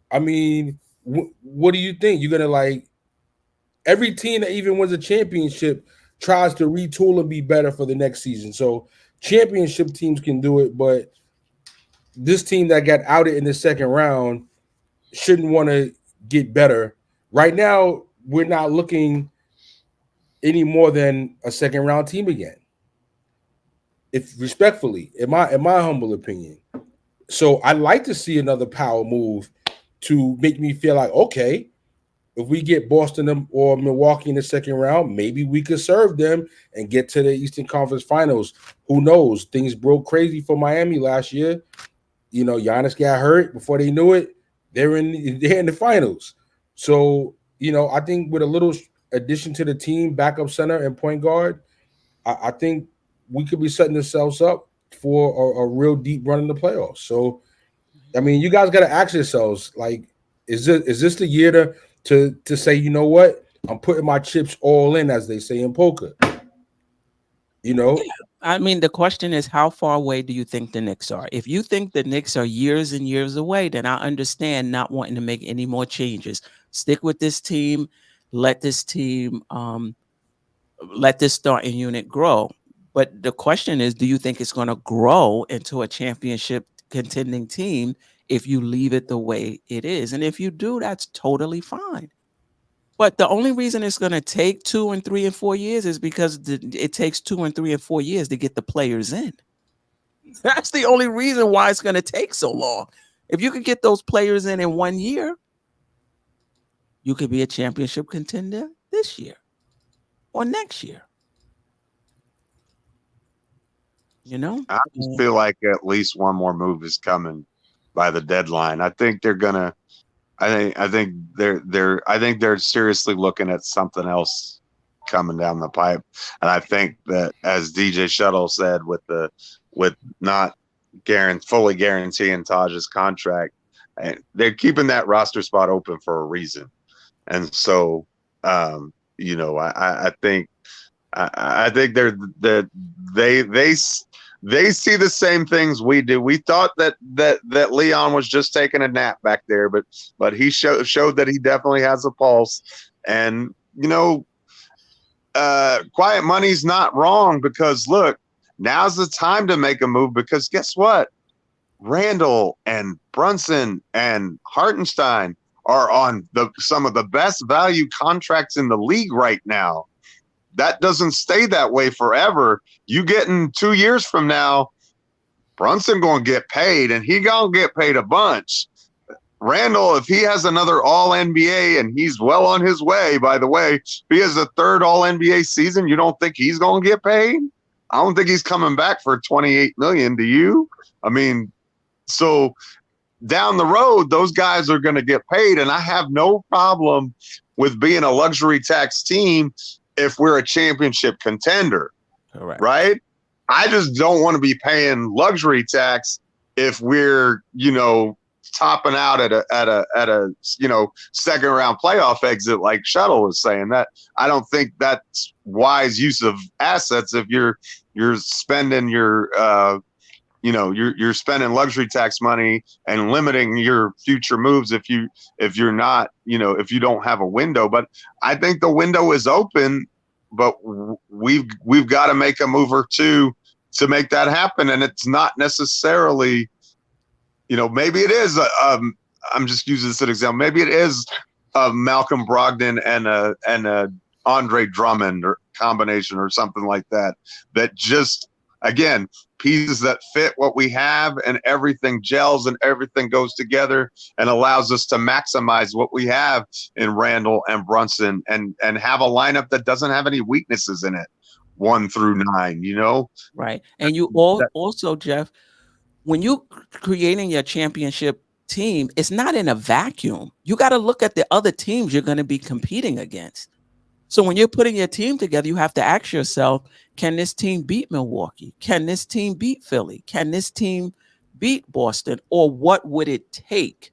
I mean, what do you think? You're gonna, like, every team that even wins a championship tries to retool and be better for the next season. So championship teams can do it, but this team that got outed in the second round shouldn't want to get better. Right now, we're not looking any more than a second round team again. If respectfully, in my humble opinion. So I'd like to see another power move to make me feel like, okay, if we get Boston or Milwaukee in the second round, maybe we could serve them and get to the Eastern Conference Finals. Who knows? Things broke crazy for Miami last year. Giannis got hurt before they knew it. They're in the finals. So, I think with a little addition to the team, backup center and point guard, I think we could be setting ourselves up for a real deep run in the playoffs. So, I mean, you guys got to ask yourselves, like, is this the year to say, you know what? I'm putting my chips all in, as they say in poker. Yeah. I mean, the question is, how far away do you think the Knicks are? If you think the Knicks are years and years away, then I understand not wanting to make any more changes. Stick with this team. Let this starting unit grow. But the question is, do you think it's going to grow into a championship contending team if you leave it the way it is? And if you do, that's totally fine. But the only reason it's going to take 2 and 3 and 4 years is because it takes 2 and 3 and 4 years to get the players in. That's the only reason why it's going to take so long. If you could get those players in 1 year, you could be a championship contender this year or next year. I just feel like at least one more move is coming by the deadline. I think they're gonna. I think they're seriously looking at something else coming down the pipe, and I think that, as DJ Shuttle said, with not fully guaranteeing Taj's contract, they're keeping that roster spot open for a reason, and so I think I think that they see the same things we do. We thought that Leon was just taking a nap back there, but he showed that he definitely has a pulse. And quiet money's not wrong, because look, now's the time to make a move, because guess what? Randall and Brunson and Hartenstein are on some of the best value contracts in the league right now. That doesn't stay that way forever. You get in 2 years from now, Brunson going to get paid, and he going to get paid a bunch. Randall, if he has another All NBA, and he's well on his way, by the way, if he has a third All NBA season, you don't think he's going to get paid? I don't think he's coming back for 28 million. Do you? I mean, so down the road, those guys are going to get paid, and I have no problem with being a luxury tax team if we're a championship contender. Correct. Right? I just don't want to be paying luxury tax if we're, topping out at a second round playoff exit, like Shuttle was saying. That I don't think that's wise use of assets if you're spending your you're spending luxury tax money and limiting your future moves if you're not, if you don't have a window. But I think the window is open, but we've got to make a move or two to make that happen. And it's not necessarily, maybe it is I'm just using this as an example. Maybe it is a Malcolm Brogdon and a Andre Drummond or combination or something like that. That just, again, pieces that fit what we have, and everything gels and everything goes together and allows us to maximize what we have in Randall and Brunson, and have a lineup that doesn't have any weaknesses in it, 1 through 9. Right. And you also, Jeff, when you creating your championship team, it's not in a vacuum. You got to look at the other teams you're going to be competing against. So when you're putting your team together, you have to ask yourself, can this team beat Milwaukee? Can this team beat Philly? Can this team beat Boston? Or what would it take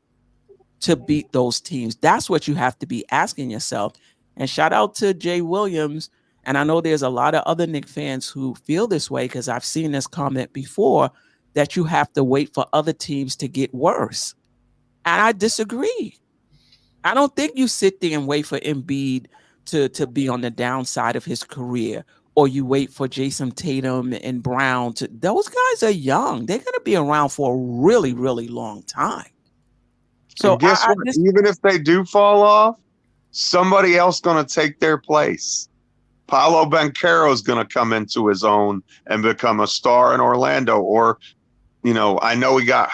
to beat those teams? That's what you have to be asking yourself. And shout out to Jay Williams. And I know there's a lot of other Knicks fans who feel this way, because I've seen this comment before, that you have to wait for other teams to get worse. And I disagree. I don't think you sit there and wait for Embiid to be on the downside of his career, or you wait for Jason Tatum and Brown to. Those guys are young. They're going to be around for a really, really long time. So and guess what? Even if they do fall off, somebody else going to take their place. Paolo Banchero is going to come into his own and become a star in Orlando. Or, I know he got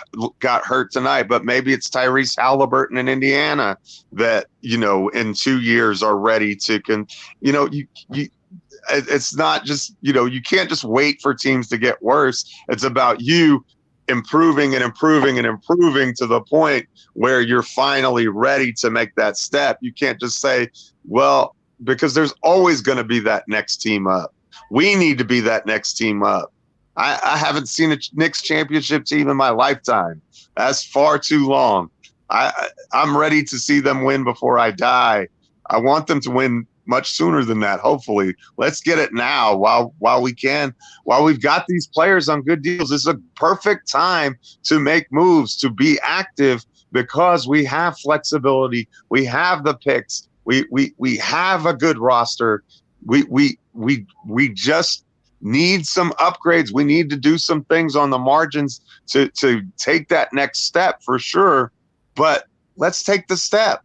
hurt tonight, but maybe it's Tyrese Halliburton in Indiana that, in 2 years are ready to it's not just, you can't just wait for teams to get worse. It's about you improving and improving and improving to the point where you're finally ready to make that step. You can't just say, well, because there's always going to be that next team up. We need to be that next team up. I haven't seen a Knicks championship team in my lifetime. That's far too long. I'm ready to see them win before I die. I want them to win much sooner than that, hopefully. Let's get it now while we can. While we've got these players on good deals, this is a perfect time to make moves, to be active, because we have flexibility. We have the picks. We have a good roster. We just need some upgrades. We need to do some things on the margins to take that next step for sure. But let's take the step.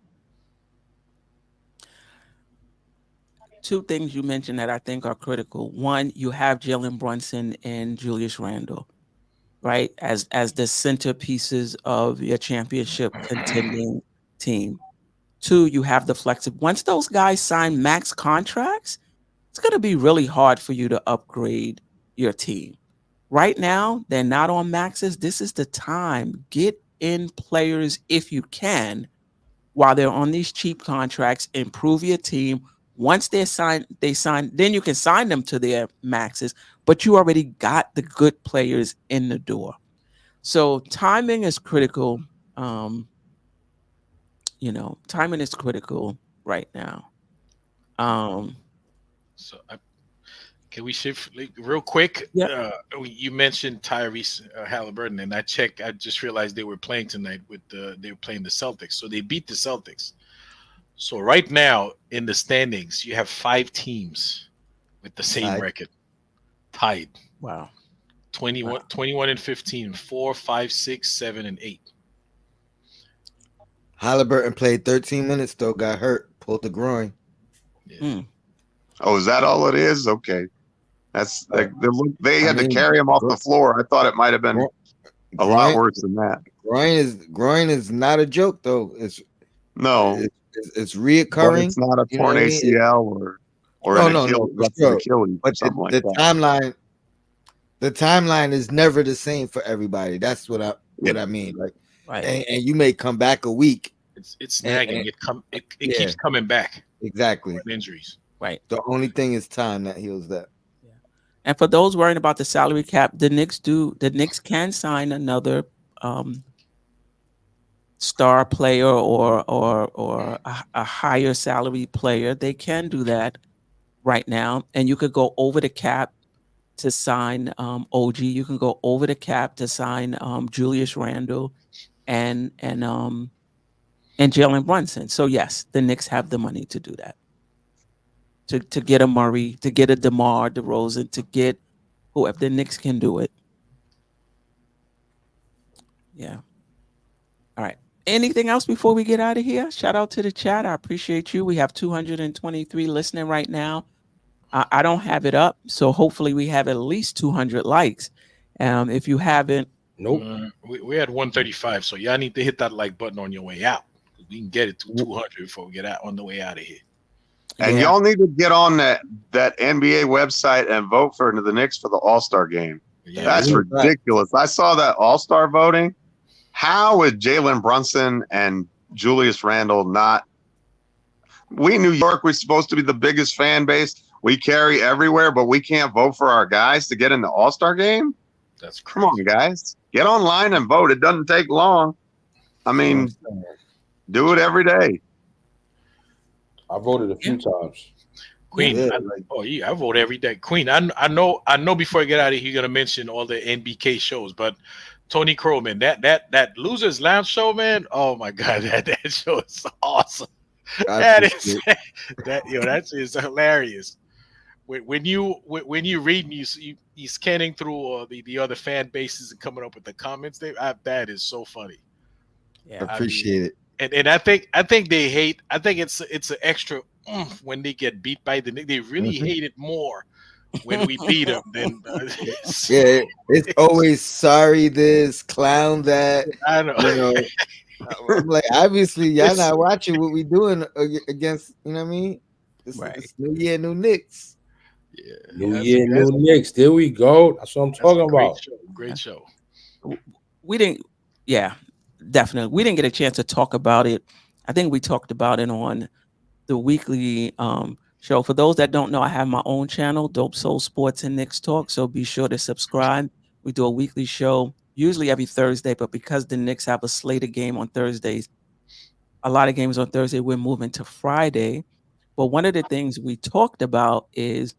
Two things you mentioned that I think are critical. One, you have Jalen Brunson and Julius Randle, right, as the centerpieces of your championship contending team. Two, you have the flexibility. Once those guys sign max contracts, it's going to be really hard for you to upgrade your team. Right now, they're not on maxes. This is the time. Get in players if you can while they're on these cheap contracts. Improve your team. Once they sign, then you can sign them to their maxes, but you already got the good players in the door. So timing is critical. Timing is critical right now. So Can we shift like, real quick? Yeah. You mentioned Tyrese Halliburton, and I checked. I just realized they were playing tonight with they were playing the Celtics, so they beat the Celtics. So right now in the standings, you have 5 teams with the same Tied. record, tied Wow. 21, Wow. 21 and 15, 4, 5, 6, 7, and 8. Halliburton played 13 minutes though, got hurt, pulled the groin. Yeah. Mm. Oh, is that all it is? Okay. That's they I had to mean, carry him off the floor. I thought it might have been a lot groin worse than that. groin is not a joke though. No, It's but reoccurring. it's not a You know torn what I mean? ACL or No, an no, no, Achilles, for busted sure. Achilles or But something like the that. timeline is never the same for everybody. That's what Yeah. I mean. Like, Right. and you may come back a week. It's And, nagging. It yeah, keeps coming back. exactly. Injuries. Right. The only thing is time that heals that. Yeah. And for those worrying about the salary cap, the Knicks can sign another star player or a higher salary player. They can do that right now, and you could go over the cap to sign OG. You can go over the cap to sign Julius Randle and and um and Jalen Brunson. So yes, the Knicks have the money to do that. To get a Murray, to get a DeMar DeRozan, to get whoever. The Knicks can do it. Yeah. All right. Anything else before we get out of here? Shout out to the chat. I appreciate you. We have 223 listening right now. I don't have it up, so hopefully we have at least 200 likes. If you haven't, Nope. We had 135, so y'all need to hit that like button on your way out. We can get it to 200 before we get out on the way out of here. And yeah, y'all need to get on that NBA website and vote for the Knicks for the All-Star game. Yeah, That's Yeah. ridiculous. I saw that All-Star voting. How is Jalen Brunson and Julius Randle not? We New York, we're supposed to be the biggest fan base. We carry everywhere, but we can't vote for our guys to get in the All-Star game. that's Come crazy. on, guys. Get online and vote. It doesn't take long. I mean, do it every day. I voted a few times. Queen, Yeah, I vote every day. Queen, I know. Before I get out of here, you're gonna mention all the NBK shows, but Tony Crow, man, that Losers Lounge show, man. Oh my God, that show is awesome. I That appreciate is that is hilarious. When you read and you scanning through the other fan bases and coming up with the comments, that is so funny. yeah, appreciate it. And I think they hate. I think it's an extra when they get beat by the Knicks. They really Mhm. hate it more when we beat them than. Yeah, it's always sorry this, clown that. I know. You know, I'm like, obviously, y'all It's- not watching what we doing against. You know what I mean? Right. It's New Year, New Knicks. Yeah, New that's- Year, that's- New Knicks. There we go. That's what I'm that's a talking great about. show. Great show. we didn't. Yeah, definitely. We didn't get a chance to talk about it. I think we talked about it on the weekly show. For those that don't know, I have my own channel, Dope Soul Sports and Knicks Talk. So be sure to subscribe. We do a weekly show, usually every Thursday, but because the Knicks have a slated game on Thursdays, a lot of games on Thursday, we're moving to Friday. But one of the things we talked about is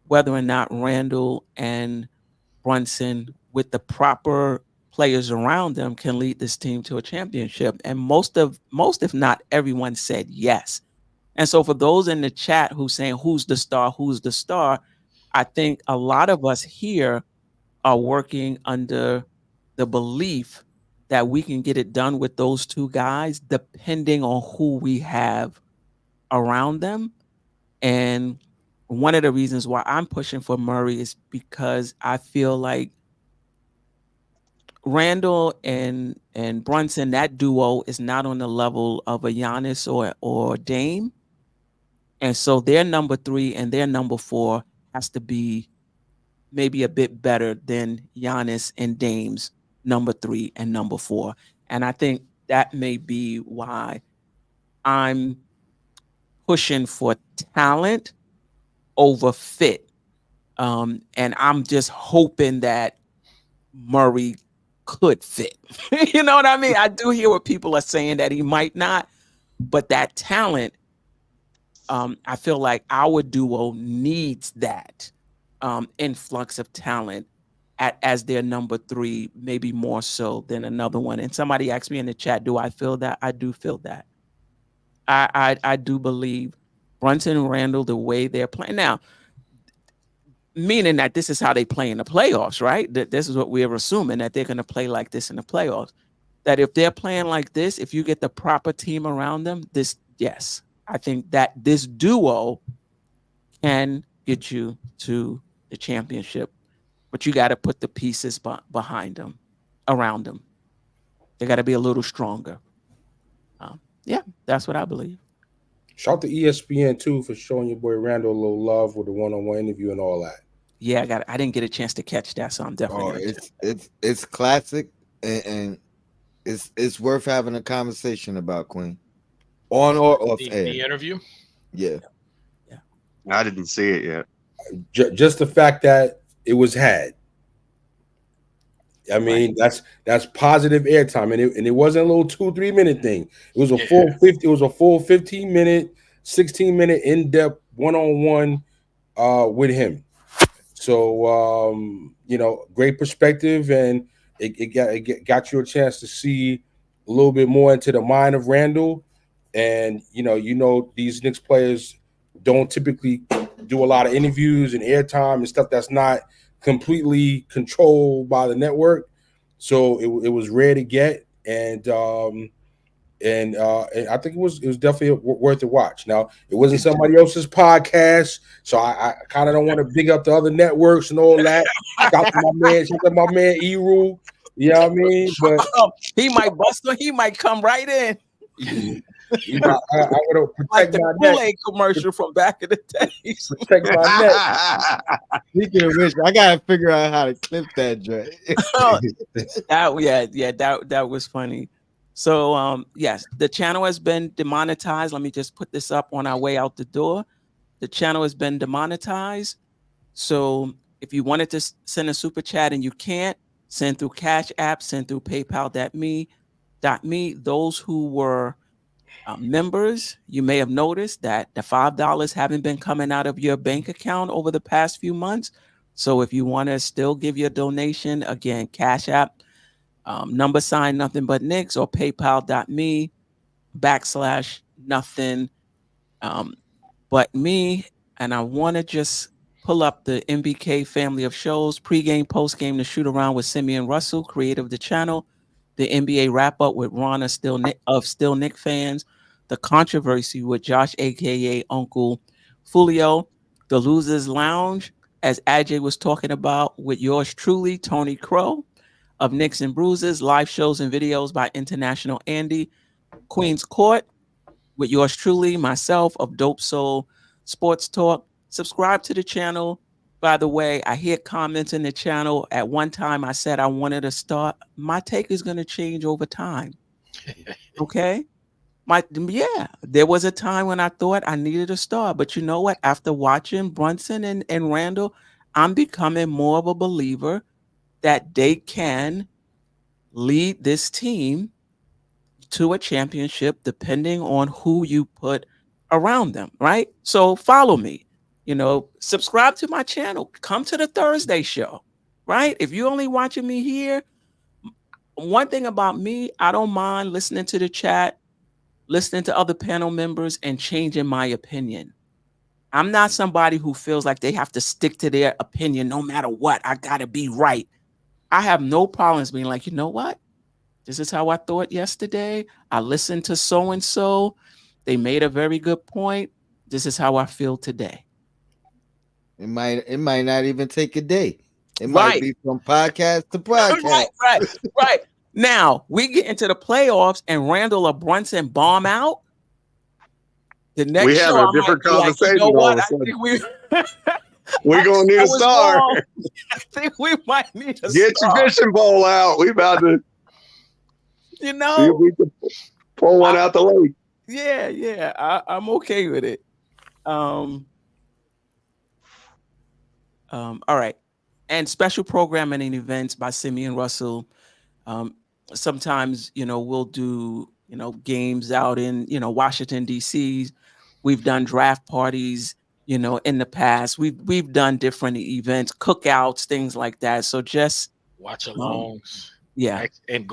whether or not Randall and Brunson, with the proper players around them, can lead this team to a championship. And most, if not everyone, said yes. And so for those in the chat who's saying who's the star, I think a lot of us here are working under the belief that we can get it done with those two guys, depending on who we have around them. And one of the reasons why I'm pushing for Murray is because I feel like Randall and Brunson, that duo is not on the level of a Giannis or Dame. And so their number 3 and their number 4 has to be maybe a bit better than Giannis and Dame's number 3 and number 4. And I think that may be why I'm pushing for talent over fit. And I'm just hoping that Murray could fit. You know what I mean? I do hear what people are saying that he might not, but that talent, I feel like our duo needs that. influx of talent as their number 3, maybe more so than another one. And somebody asked me in the chat, do I feel that? I do feel that. I do believe Brunson and Randall, the way they're playing now, meaning that this is how they play in the playoffs, right? That this is what we're assuming, that they're going to play like this in the playoffs. That if they're playing like this, if you get the proper team around them, yes, I think that this duo can get you to the championship, but you got to put the pieces behind them, around them. They got to be a little stronger. Yeah, that's what I believe. Shout out to ESPN too for showing your boy Randall a little love with the one-on-one interview and all that. Yeah, I didn't get a chance to catch that, so I'm definitely. It's classic, and it's worth having a conversation about, Queen, on or off The air. interview. Yeah. I didn't see it yet. Just the fact that it was had. I mean, that's positive airtime, and it wasn't a little 2-3 minute thing. It was a full 50. It was a full 15-minute, 16-minute in-depth one-on-one with him. So great perspective, and it got you a chance to see a little bit more into the mind of Randall. And these Knicks players don't typically do a lot of interviews and airtime and stuff that's not completely controlled by the network. So it was rare to get, and I think it was definitely worth a watch. Now, it wasn't somebody else's podcast, so I kind of don't want to big up the other networks and all that. Shout out to my man Eru. You know what I mean? But he might bust or he might come right in. I want to protect like the my Kool-Aid commercial from back in the day. Protect my neck. Speaking of which, I gotta figure out how to clip that joint. That was funny. So yes, the channel has been demonetized. Let me just put this up on our way out the door. The channel has been demonetized. So if you wanted to send a super chat and you can't, send through Cash App, send through PayPal.me. Those who were members, you may have noticed that the $5 haven't been coming out of your bank account over the past few months. So if you want to still give your donation, again, Cash App, # nothing but Knicks, or PayPal.me /nothing but me. And I want to just pull up the MBK family of shows: pregame, postgame, the shoot around with Simeon Russell, creator of the channel; the NBA wrap up with Ron of Still Nick fans; the controversy with Josh, aka Uncle Fulio; the Losers Lounge, as Ajay was talking about, with yours truly, Tony Crow of Knicks and Bruises; live shows and videos by International Andy; Queen's Court with yours truly, myself, of Dope Soul Sports Talk. Subscribe to the channel. By the way, I hear comments in the channel. At one time, I said I wanted to start. My take is going to change over time. Okay? There was a time when I thought I needed a star. But you know what? After watching Brunson and Randall, I'm becoming more of a believer that they can lead this team to a championship depending on who you put around them, right? So follow me, subscribe to my channel, come to the Thursday show, right? If you're only watching me here, one thing about me, I don't mind listening to the chat, listening to other panel members, and changing my opinion. I'm not somebody who feels like they have to stick to their opinion no matter what. I got to be right. I have no problems being like, you know what? This is how I thought yesterday. I listened to so-and-so. They made a very good point. This is how I feel today. It might not even take a day. It might be from podcast to podcast. Right. Now, we get into the playoffs and Randall or Brunson bomb out. The next we have show, a different conversation. All of a sudden. We're gonna need a star. I think we might need a Get star. your fishing pole out. We about to see if we can pull one out the lake. Yeah. I'm okay with it. All right. And special programming and events by Simeon Russell. Sometimes, we'll do, games out in, Washington, D.C. We've done draft parties, you know, in the past. We've done different events, cookouts, things like that. So just Watch alongs. yeah, And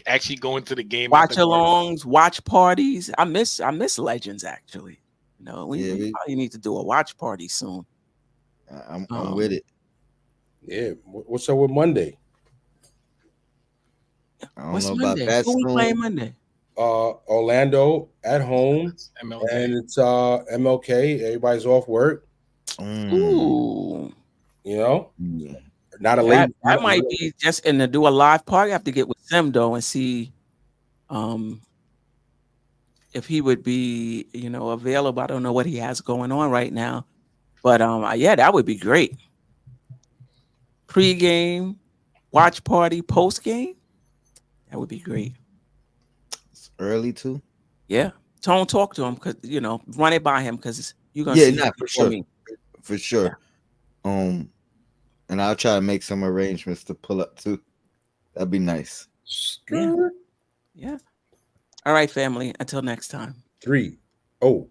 actually going to the game at watch the Garden. alongs, watch parties. I miss Legends actually. You know, Yeah, we probably need to do a watch party soon. I'm with it. Yeah. What's up with Monday? I don't What's know about Monday? that Who we soon. playing Monday? Orlando at home, That's MLK. and it's MLK. Everybody's off work. Ooh, You know, Yeah. not a late. that might be just in to do a live party. I have to get with Sim though and see if he would be, you know, available. I don't know what he has going on right now. But yeah, that would be great. Pre-game, watch party, post-game. That would be great. It's early too. Yeah. Tone, talk to him because you know, run it by him because you're gonna Yeah, see him not for before sure. me. For sure. And I'll try to make some arrangements to pull up too. That'd be nice. Yeah. Yeah. All right, family. Until next time. 3-0.